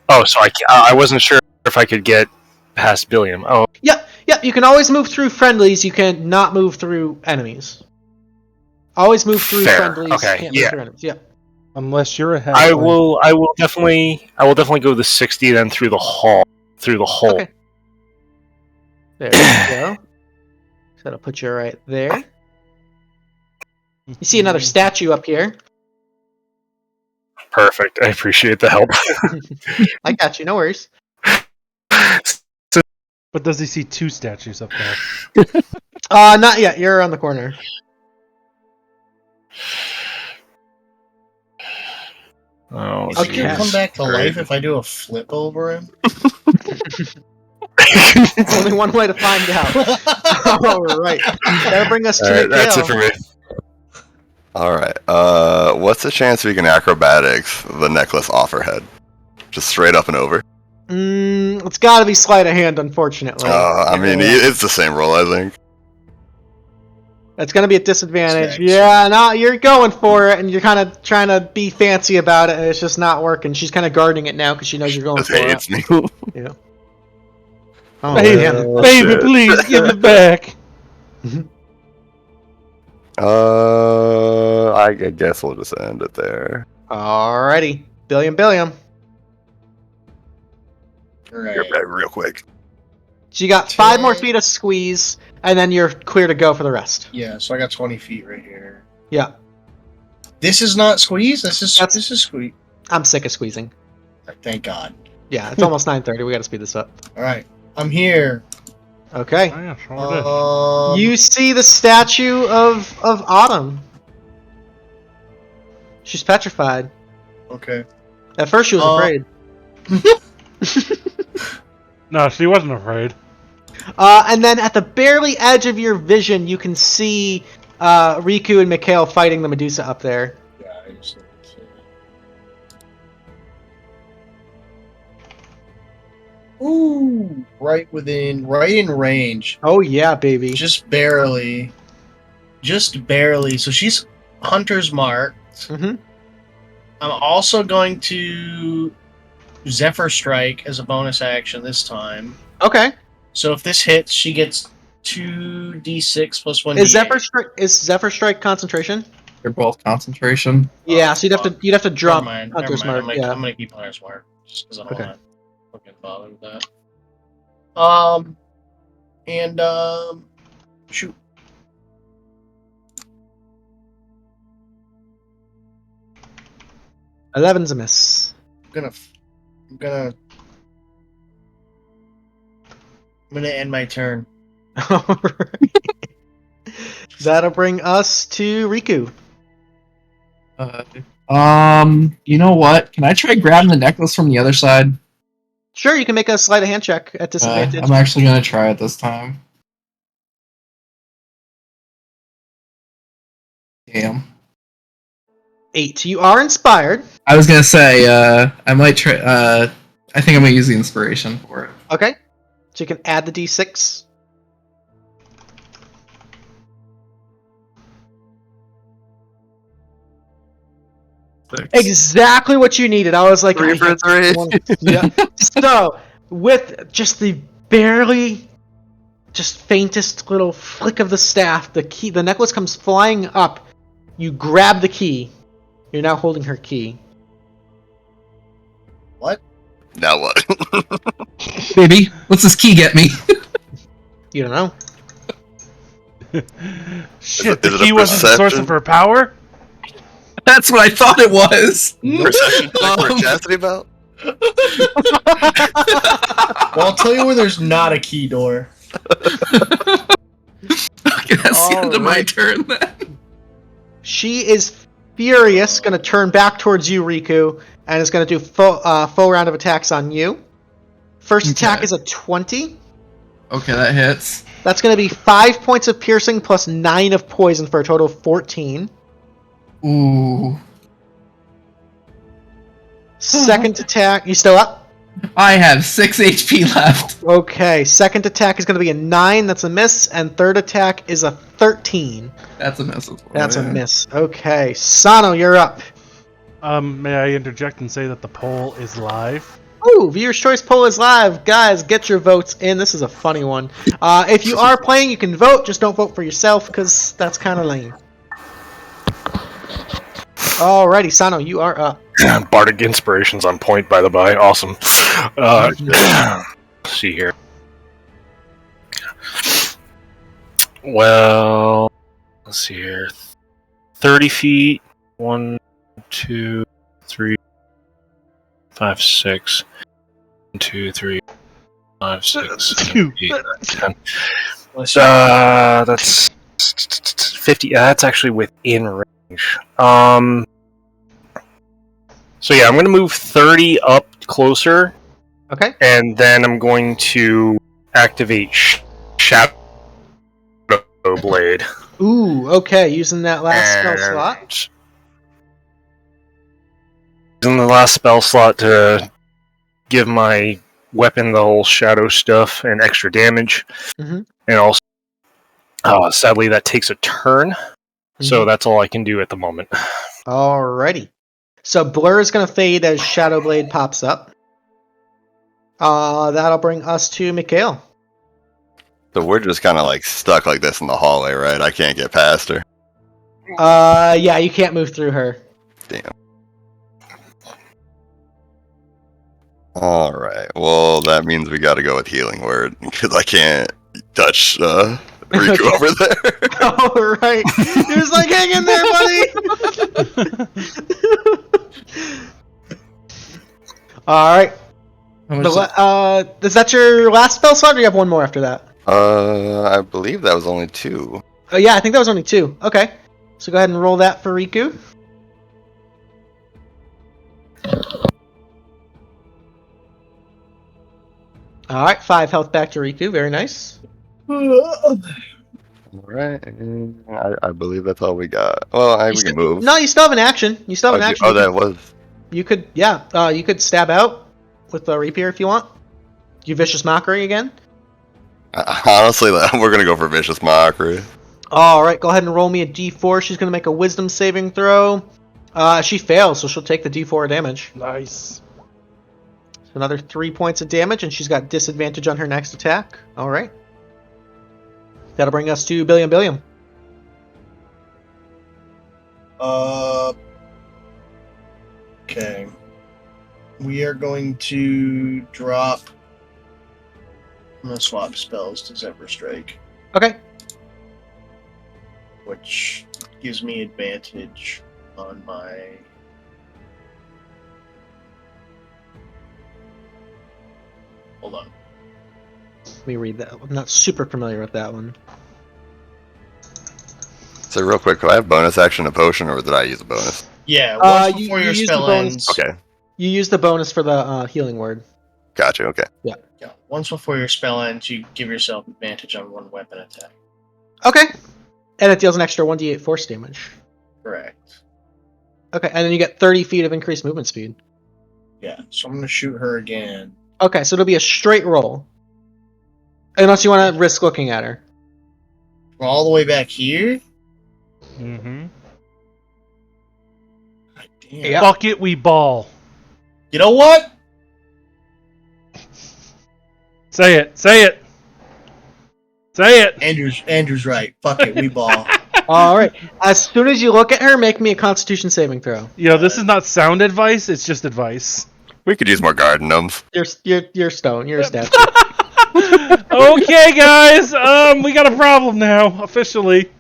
Oh, so I wasn't sure if I could get past Billiam. Oh, Yep, you can always move through friendlies, you can not move through enemies. Always move through Fair. friendlies, Okay, can't yeah. move through enemies. Yep. Unless you're a halfling. I will definitely go the 60 then through the hole. Okay. There we go. So that'll put you right there. You see another statue up here. Perfect. I appreciate the help. I got you, no worries. But does he see 2 statues up there? Not yet. You're on the corner. Oh, Is he Okay. gonna come back to Great. life if I do a flip over him? Only one way to find out. Alright. That'll bring us to Alright, that's it Mih'Kael. for me. All right. What's the chance we can acrobatics the necklace off her head? Just straight up and over. It's gotta be sleight of hand, unfortunately. I mean, it's the same roll, I think. That's gonna be a disadvantage. Thanks. Yeah, no, you're going for it, and you're kind of trying to be fancy about it, and it's just not working. She's kind of guarding it now because she knows you're going Just for hates it. me. Yeah. Oh, Baby, man. baby, shit. please, give it back. I guess we'll just end it there. Alrighty. Billiam. Right. You're back real quick. So you got 5 more feet of squeeze, and then you're clear to go for the rest. Yeah, so I got 20 feet right here. Yeah, This is not squeeze. This is squeeze. I'm sick of squeezing. Thank God. Yeah, it's almost 9:30. We got to speed this up. All right, I'm here. Okay. Oh, yeah, sure did. You see the statue of Autumn. She's petrified. Okay. At first, she was afraid. No, she wasn't afraid. And then at the barely edge of your vision, you can see Rikku and Mih'Kael fighting the Medusa up there. Yeah, I just Ooh, right in range. Oh yeah, baby. Just barely. So she's Hunter's Mark. Mm-hmm. I'm also going to Zephyr Strike as a bonus action this time. Okay. So if this hits, she gets 2d6 plus 1d8. Is Zephyr Strike concentration? They're both concentration. Yeah, so you'd have to drop Never mind. Hunter's I'm Mark. gonna keep Hunter's Mark just because I don't Okay. want to fucking bother with that. Shoot. $11's a miss. I'm gonna end my turn. Alright. That'll bring us to Rikku. You know what? Can I try grabbing the necklace from the other side? Sure, you can make a sleight of hand check at disadvantage. I'm actually gonna try it this time. Damn. 8. You are inspired. I was gonna say, I might try. I think I'm gonna use the inspiration for it. Okay. So you can add the d6. Exactly what you needed. I was like, 3 for 3. Yeah. So, with just the barely, just faintest little flick of the staff, the necklace comes flying up. You grab the key. You're now holding her key. What? Now what? Baby, what's this key get me? You don't know. Shit, Is the it a key wasn't the source perception? of her power? That's what I thought it was. Perception check for a chastity belt? Well, I'll tell you where there's not a key door. Okay, that's the end of my turn then. She is furious, going to turn back towards you, Rikku, and is going to do full round of attacks on you. First attack Okay. is a 20. Okay, that hits. That's going to be 5 points of piercing plus 9 of poison for a total of 14. Ooh. Second attack, you still up? I have 6 HP left. Okay, second attack is going to be a 9, that's a miss, and third attack is a 13. That's a miss as well. That's a yeah. miss. Okay, Sano, you're up. May I interject and say that the poll is live? Ooh, Viewer's Choice poll is live. Guys, get your votes in. This is a funny one. If you are playing, you can vote. Just don't vote for yourself, because that's kind of lame. Alrighty, Sano, you are up. Bardic Inspiration's on point, by the by. Awesome. Let's see here. Well, let's see here. 30 feet. 1, 2, 3, 5, 6. 1, 2, 3, 5, 6, 7, 8, 10. That's 50. That's actually within range. So yeah, I'm going to move 30 up closer, Okay. and then I'm going to activate Shadow Blade. Ooh, okay, using that last spell slot. Using the last spell slot to give my weapon the whole shadow stuff and extra damage. Mhm. And also, sadly, that takes a turn, so that's all I can do at the moment. Alrighty. So Blur is going to fade as Shadow Blade pops up. That'll bring us to Mih'Kael. So we're just kind of like stuck like this in the hallway, right? I can't get past her. Yeah, you can't move through her. Damn. Alright, well, that means we gotta go with Healing Word, because I can't touch Rikku over there. All right. He was like, hang in there, buddy. All right. Is that your last spell slot, or do you have one more after that? I believe that was only 2. Oh, yeah, I think that was only 2. Okay. So go ahead and roll that for Rikku. Alright, 5 health back to Rikku. Very nice. Alright, I believe that's all we got. Well, we can move. No, you still have an action. You still have an action. That was... You could, yeah. You could stab out with the rapier if you want. You Vicious Mockery again. Honestly, we're going to go for Vicious Mockery. Alright, go ahead and roll me a d4. She's going to make a wisdom saving throw. She fails, so she'll take the d4 damage. Nice. So another 3 points of damage, and she's got disadvantage on her next attack. Alright. That'll bring us to Billiam. Okay. We are going to drop... I'm going to swap spells to Zephyr Strike, Okay. which gives me advantage on my... Hold on. Let me read that. I'm not super familiar with that one. So real quick, do I have bonus action a potion, or did I use a bonus? Yeah, once you before your use the spell bonus. ends. Okay, You use the bonus for the healing word. gotcha, okay. Yeah, once before your spell ends, you give yourself advantage on one weapon attack. Okay. And it deals an extra 1d8 force damage. Correct. Okay, and then you get 30 feet of increased movement speed. Yeah, so I'm going to shoot her again. Okay, so it'll be a straight roll. Unless you want to risk looking at her. We're all the way back here? Mm-hmm. God damn. Yeah. Fuck it, we ball. You know what? Say it. Say it. Say it. Andrew's right. Fuck it, we ball. Alright. As soon as you look at her, make me a constitution saving throw. Yo, this is not sound advice, it's just advice. We could use more garden gnomes. You're stone. You're a statue. Okay, guys, we got a problem now, officially.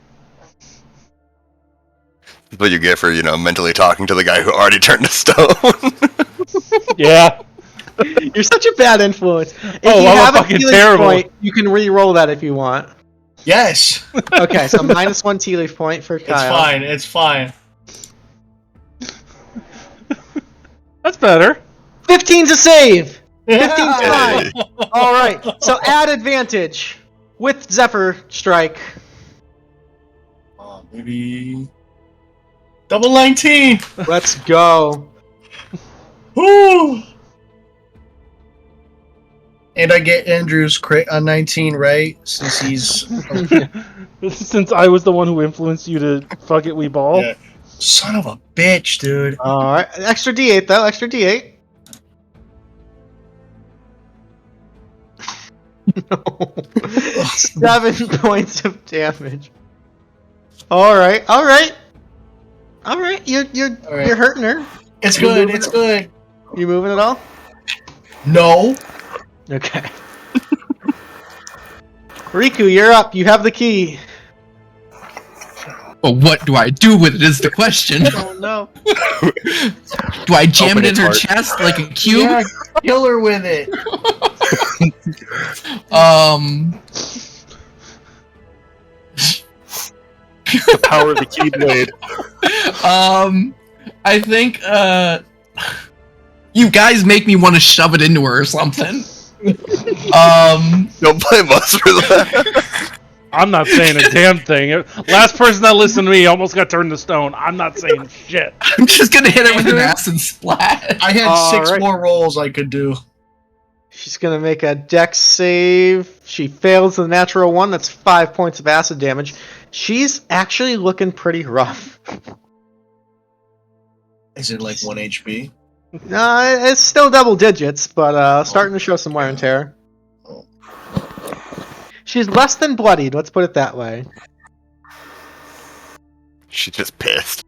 That's what you get for, mentally talking to the guy who already turned to stone. Yeah. You're such a bad influence. If Oh, you I'm have a fucking Tealeaf terrible. point, you can re-roll that if you want. Yes! Okay, so -1 Tealeaf point for Kyle. It's fine. That's better. 15's a save! 15's Hey. fine. Alright, so add advantage with Zephyr Strike. Maybe... Double 19! Let's go. Woo! And I get Andrew's crit on 19, right? Since he's... Since I was the one who influenced you to fuck it, we ball. Yeah. Son of a bitch, dude. Alright, extra D8 though, extra D8. No. 7 points of damage. Alright, you're hurting her. It's You good, moving it's it? good. You moving at all? No. Okay. Rikku, you're up. You have the key. But what do I do with it is the question. Oh no. Do I jam Open it in its her heart. chest like a cube? Yeah, kill her with it. The power of the Keyblade. I think, you guys make me want to shove it into her or something. Don't blame us for that. I'm not saying a damn thing. Last person that listened to me almost got turned to stone. I'm not saying shit. I'm just gonna hit it with an acid splat. I had 6 Alright. more rolls I could do. She's gonna make a dex save. She fails the natural 1. That's 5 points of acid damage. She's actually looking pretty rough. Is it like 1 HP? No, it's still double digits, but starting to show some wear and tear. She's less than bloodied, let's put it that way. She's just pissed.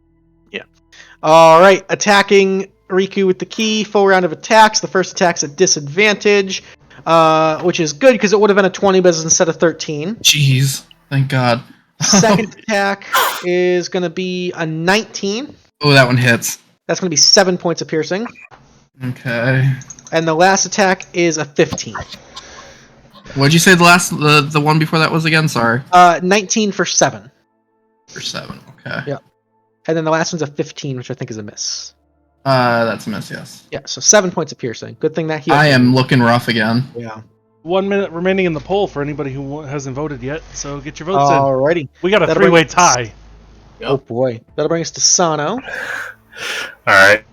Alright, attacking Rikku with the key. Full round of attacks. The first attack's at disadvantage, which is good because it would have been a 20, but it's instead of 13. Jeez. Thank God. Second attack is going to be a 19. Oh, that one hits. That's going to be 7 points of piercing. Okay. And the last attack is a 15. What'd you say the one before that was again? Sorry. 19 for 7. For 7. Okay. Yeah. And then the last one's a 15, which I think is a miss. That's a miss. Yes. Yeah, so 7 points of piercing. Good thing that healed. I am looking rough again. Yeah. 1 minute remaining in the poll for anybody who hasn't voted yet, so get your votes in. Alrighty. We got a That'll three-way bring us- tie. Oh boy. That'll bring us to Sano. Alright.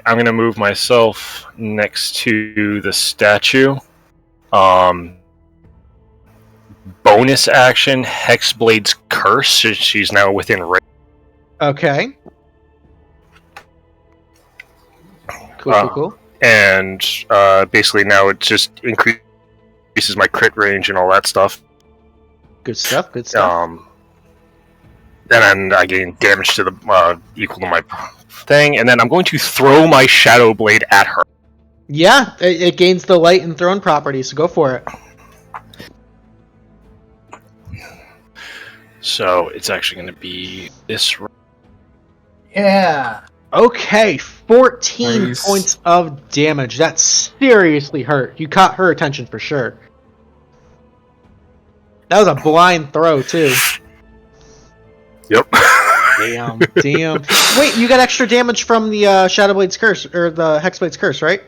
I'm gonna move myself next to the statue. Bonus action, Hexblade's Curse. She's now within range. Okay. Cool. And basically now it just increases my crit range and all that stuff. Good stuff. And then I gain damage to the equal to my thing, and then I'm going to throw my Shadow Blade at her. Yeah, it gains the light and thrown property, so go for it. So it's actually going to be this. Yeah. Okay, 14 Nice. points of damage. That seriously hurt. You caught her attention for sure. That was a blind throw, too. Yep. Damn. Wait, you got extra damage from the Shadowblade's Curse, or the Hexblade's Curse, right?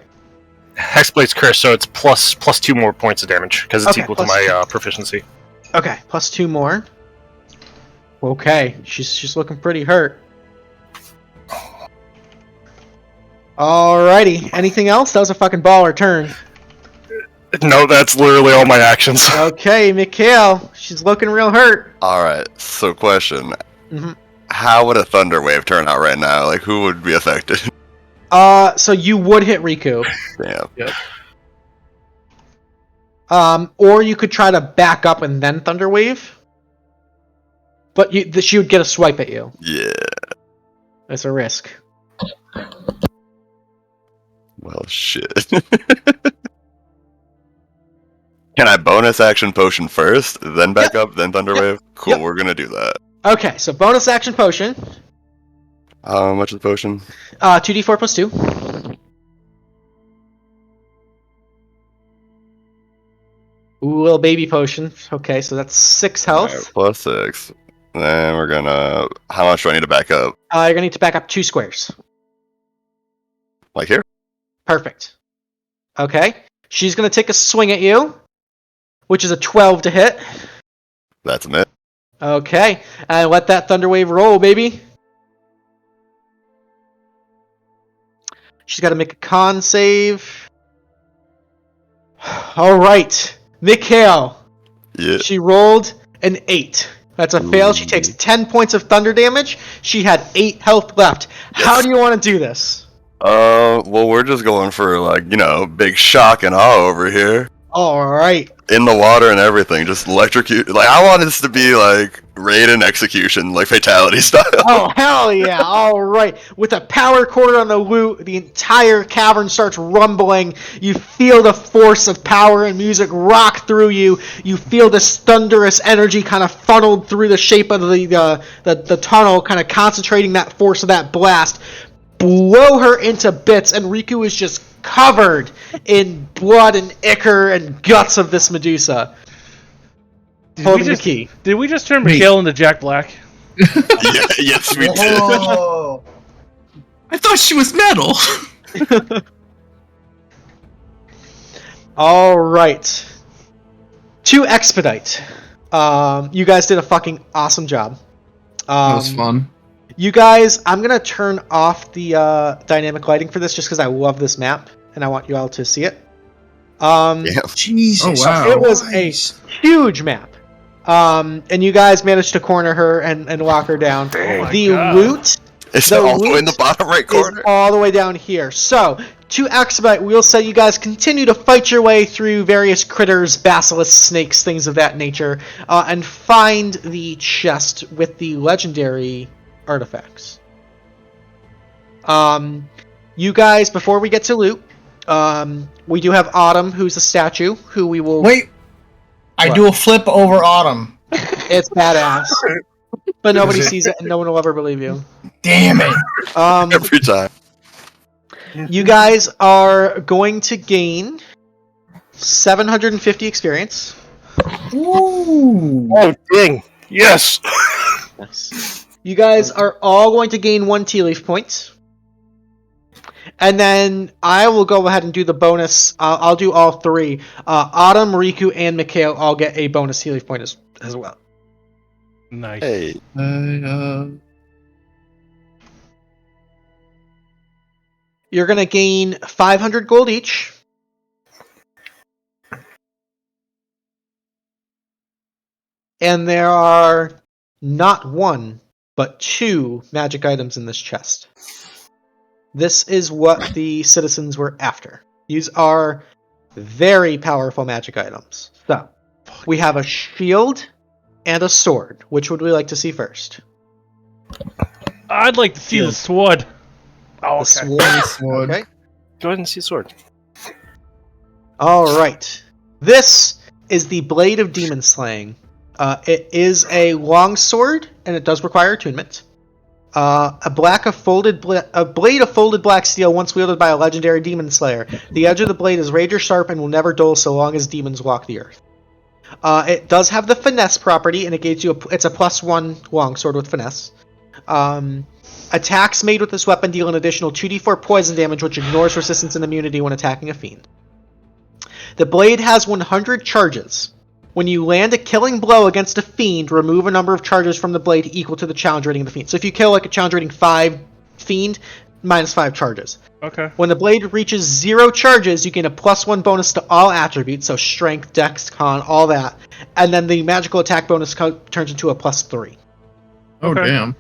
Hexblade's Curse, so it's plus 2 more points of damage because it's Okay, equal to plus my proficiency. Okay, plus 2 more. Okay, she's looking pretty hurt. Alrighty, anything else? That was a fucking baller turn. No, that's literally all my actions. Okay, Mih'Kael, she's looking real hurt. Alright, so question. Mhm. How would a thunder wave turn out right now? Like, who would be affected? So you would hit Rikku. Damn. Or you could try to back up and then Thunder Wave. But she would get a swipe at you. Yeah. That's a risk. Well, shit. Can I bonus action potion first, then back up, then thunder wave? Cool, Yep. we're gonna do that. Okay, so bonus action potion. How much is the potion? 2d4 plus 2. Ooh, little baby potion. Okay, so that's 6 health. Alright, plus 6. Then we're gonna... How much do I need to back up? You're gonna need to back up 2 squares. Like here? Perfect. Okay, she's gonna take a swing at you, which is a 12 to hit. That's a miss. Okay, and let that Thunder Wave roll, baby. She's got to make a con save. All right, Mih'Kael. Yeah. She rolled an 8. That's a fail. She takes 10 points of thunder damage. She had 8 health left. How do you want to do this? Well, we're just going for, like, you know, big shock and awe over here. All right. In the water and everything, just electrocute. Like, I want this to be, like, raid and execution, like, fatality style. Oh, hell yeah. All right. With a power cord on the loot, the entire cavern starts rumbling. You feel the force of power and music rock through you. You feel this thunderous energy kind of funneled through the shape of the tunnel, kind of concentrating that force of that blast. Blow her into bits, and Rikku is just covered in blood and ichor and guts of this Medusa. Holding the key. Did we just turn Wait. Mih'Kael into Jack Black? Yeah, yes, we did. Oh. I thought she was metal. All right. To expedite, you guys did a fucking awesome job. That was fun. You guys, I'm gonna turn off the dynamic lighting for this just because I love this map and I want you all to see it. Yeah. Jesus. Oh, wow. It was a huge map. And you guys managed to corner her and lock her down. my The God. loot It's The all the way in the loot bottom right is corner. all the way down here. So, to expedite, we'll say you guys continue to fight your way through various critters, basilisks, snakes, things of that nature, and find the chest with the legendary artifacts. You guys, before we get to loot, we do have Autumn, who's a statue, who we will... Wait. I What? do a flip over Autumn. It's badass. But nobody Is it- sees it, and no one will ever believe you. Damn it! Every time. You guys are going to gain 750 experience. Ooh. Oh, ding! Yes! Nice. You guys are all going to gain 1 Tealeaf point. And then I will go ahead and do the bonus. I'll do all 3. Autumn, Rikku, and Mih'Kael all get a bonus Tealeaf point as well. Nice. Hey. You're going to gain 500 gold each. And there are not 1, but 2 magic items in this chest. This is what the citizens were after. These are very powerful magic items. So, we have a shield and a sword. Which would we like to see first? I'd like to see the sword. Oh, The okay. sword. Okay. Go ahead and see sword. All right. This is the Blade of Demon Slaying. It is a long sword, and it does require attunement. A blade of folded black steel once wielded by a legendary demon slayer. The edge of the blade is razor sharp and will never dull so long as demons walk the earth. It does have the finesse property, and it gives you it's a +1 longsword with finesse. Attacks made with this weapon deal an additional 2d4 poison damage, which ignores resistance and immunity when attacking a fiend. The blade has 100 charges. When you land a killing blow against a fiend, remove a number of charges from the blade equal to the challenge rating of the fiend. So if you kill like a challenge rating 5 fiend, -5 charges. Okay. When the blade reaches 0 charges, you gain a +1 bonus to all attributes, so strength, dex, con, all that. And then the magical attack bonus turns into a +3. Oh, Okay. damn.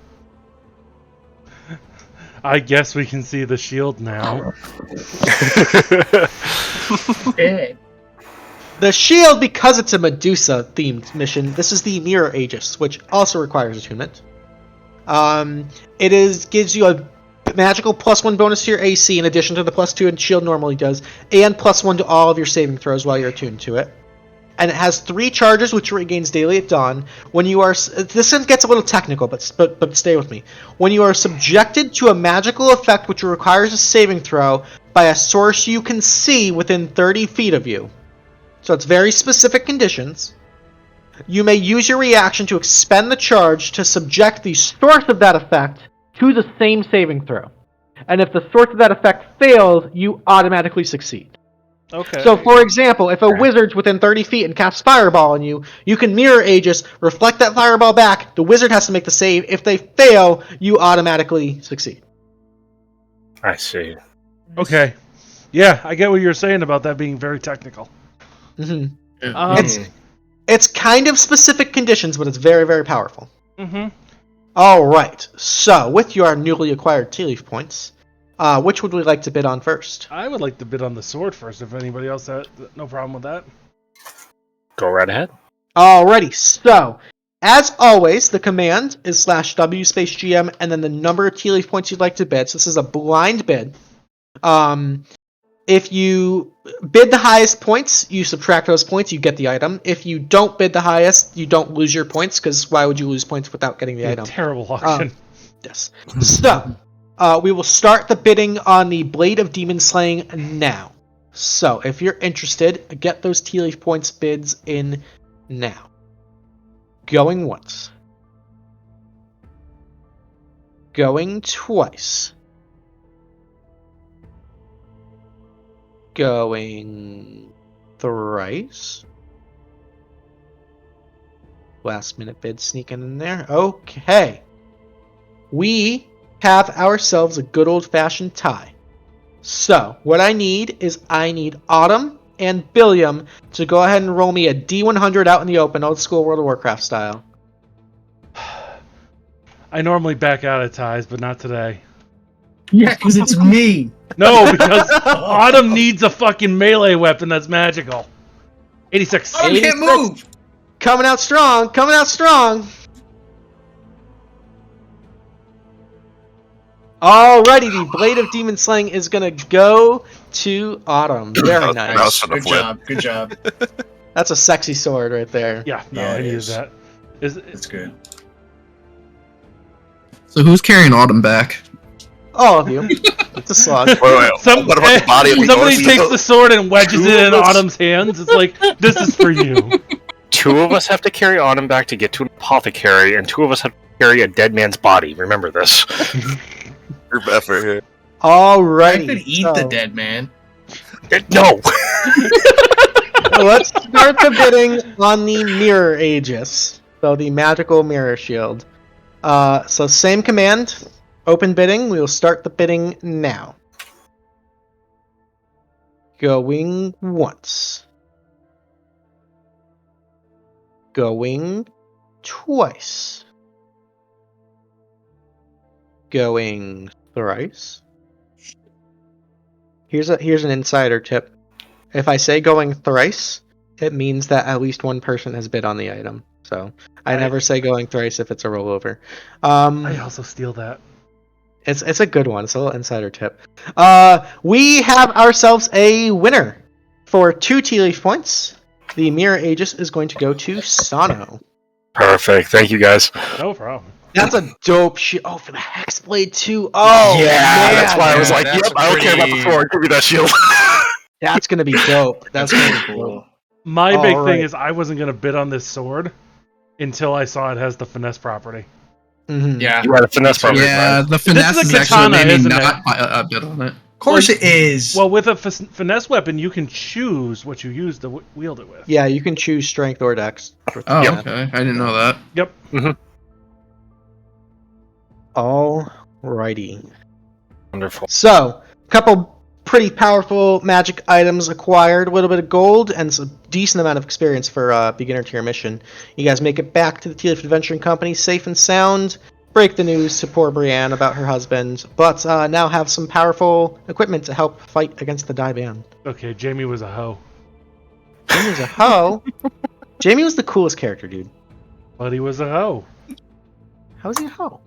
I guess we can see the shield now. Hey. The shield, because it's a Medusa-themed mission, this is the Mirror Aegis, which also requires attunement. It gives you a magical +1 bonus to your AC in addition to the +2 and shield normally does, and +1 to all of your saving throws while you're attuned to it. And it has 3 charges, which it regains daily at dawn. When you are, this gets a little technical, but stay with me. When you are subjected to a magical effect which requires a saving throw by a source you can see within 30 feet of you, so it's very specific conditions, you may use your reaction to expend the charge to subject the source of that effect to the same saving throw. And if the source of that effect fails, you automatically succeed. Okay. So, for example, if a wizard's within 30 feet and casts Fireball on you, you can Mirror Aegis, reflect that Fireball back, the wizard has to make the save. If they fail, you automatically succeed. I see. Okay. Yeah, I get what you're saying about that being very technical. Mm-hmm. It's kind of specific conditions, but it's very, very powerful. Mm-hmm. All right. So, with your newly acquired Tealeaf points, which would we like to bid on first? I would like to bid on the sword first, if anybody else had no problem with that. Go right ahead. Alrighty. So, as always, the command is /W space GM and then the number of Tealeaf points you'd like to bid. So this is a blind bid. If you bid the highest points, you subtract those points, you get the item. If you don't bid the highest, you don't lose your points, because why would you lose points without getting the item? Terrible auction. Yes. So, we will start the bidding on the Blade of Demon Slaying now. So, if you're interested, get those Tealeaf points bids in now. Going once. Going twice. Going thrice. Last minute bid sneaking in there. Okay. We have ourselves a good old fashioned tie. So, what I need is Autumn and Billiam to go ahead and roll me a D100 out in the open, old school World of Warcraft style. I normally back out of ties, but not today. Yeah, because it's me. No, because Autumn needs a fucking melee weapon that's magical. 86. I can't move. Coming out strong, coming out strong. Alrighty, the Blade of Demon Slaying is gonna go to Autumn. Very Mouse nice. and a Good flip. job. Good job. That's a sexy sword right there. Yeah, no, Yeah, I it needed is. that. That's good. So who's carrying Autumn back? All of you. It's a slog. Wait, what about the body? Somebody takes the sword and wedges it in Autumn's hands. It's like, this is for you. 2 of us have to carry Autumn back to get to an apothecary, and 2 of us have to carry a dead man's body. Remember this. Group effort here. Alrighty. I could eat the dead man. No! Let's start the bidding on the Mirror Aegis. So the magical mirror shield. So same command. Open bidding. We will start the bidding now. Going once. Going twice. Going thrice. Here's an insider tip. If I say going thrice, it means that at least one person has bid on the item. So I never say going thrice if it's a rollover. I also steal that. It's a good one. It's a little insider tip. We have ourselves a winner for 2 Tealeaf points. The Mirror Aegis is going to go to Sano. Perfect. Thank you, guys. No problem. That's a dope shit. Oh, for the Hexblade too. Oh, yeah, man. that's why I was like, that's yep, I don't care about the sword. Give me that shield. That's gonna be dope. That's gonna be cool. Cool. My big All thing right. is I wasn't going to bid on this sword until I saw it has the finesse property. Mhm. Yeah. You are a finesse problem. Yeah, the finesse This is is a actually katana, made me isn't not bid on it. Of course it is. Well, with a finesse weapon, you can choose what you use to wield it with. Yeah, you can choose strength or dex. Oh, Yep. okay. I didn't know that. Yep. Alrighty. Wonderful. So, a couple pretty powerful magic items acquired, a little bit of gold, and a decent amount of experience for beginner tier mission. You guys make it back to the Tealeaf Adventuring Company safe and sound. Break the news to poor Brienne about her husband, but now have some powerful equipment to help fight against the Daiban. Okay, Jamie was a hoe. Jamie was a hoe. Jamie was the coolest character, dude. But he was a hoe. How is he a hoe?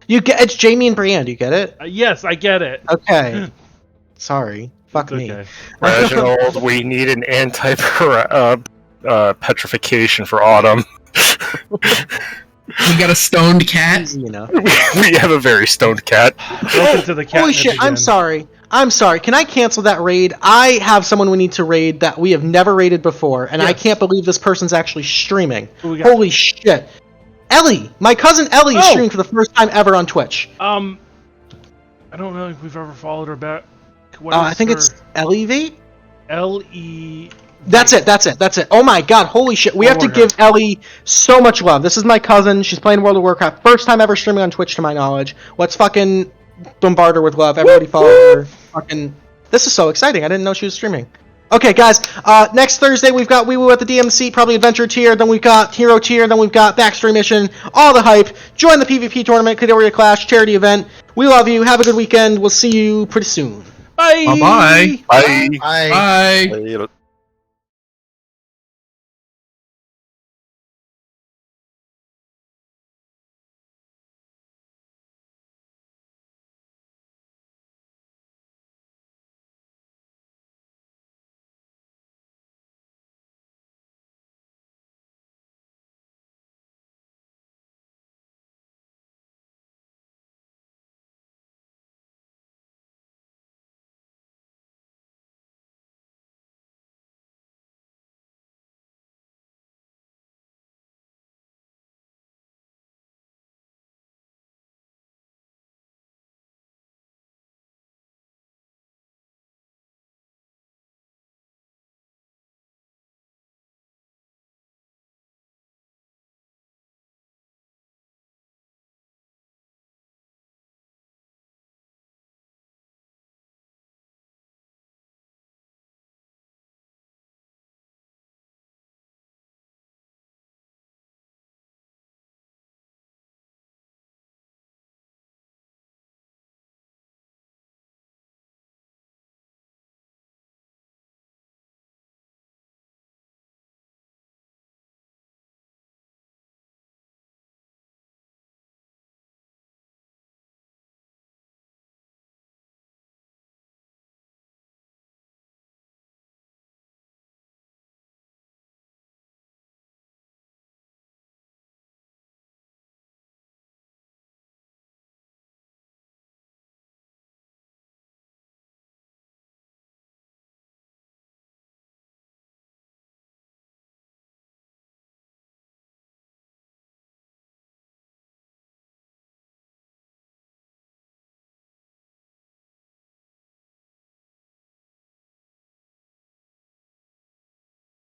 It's Jamie and Brienne. Do you get it? Yes, I get it. Okay. Sorry. Fuck It's me. okay. Reginald, we need an anti-petrification for Autumn. We got a stoned cat. You know. We have a very stoned cat. Welcome to the cat. Holy shit! I'm sorry. I'm sorry. Can I cancel that raid? I have someone we need to raid that we have never raided before, and I Yes. can't believe this person's actually streaming. Who we got? Holy shit! Ellie, my cousin Ellie is Oh! streaming for the first time ever on Twitch. I don't know if we've ever followed her back. What I is think her- it's Elevate. L-E... That's it. Oh my god! Holy shit! We have to give Ellie so much love. This is my cousin. She's playing World of Warcraft. First time ever streaming on Twitch, to my knowledge. Let's fucking bombard her with love. Everybody follow her. Fucking. This is so exciting. I didn't know she was streaming. Okay, guys. Next Thursday we've got WeeWoo at the DMC, probably Adventure tier. Then we've got Hero tier. Then we've got Backstory mission. All the hype. Join the PvP tournament, Kadoria Clash charity event. We love you. Have a good weekend. We'll see you pretty soon. Bye! Bye-bye. Bye. I Bye. You know,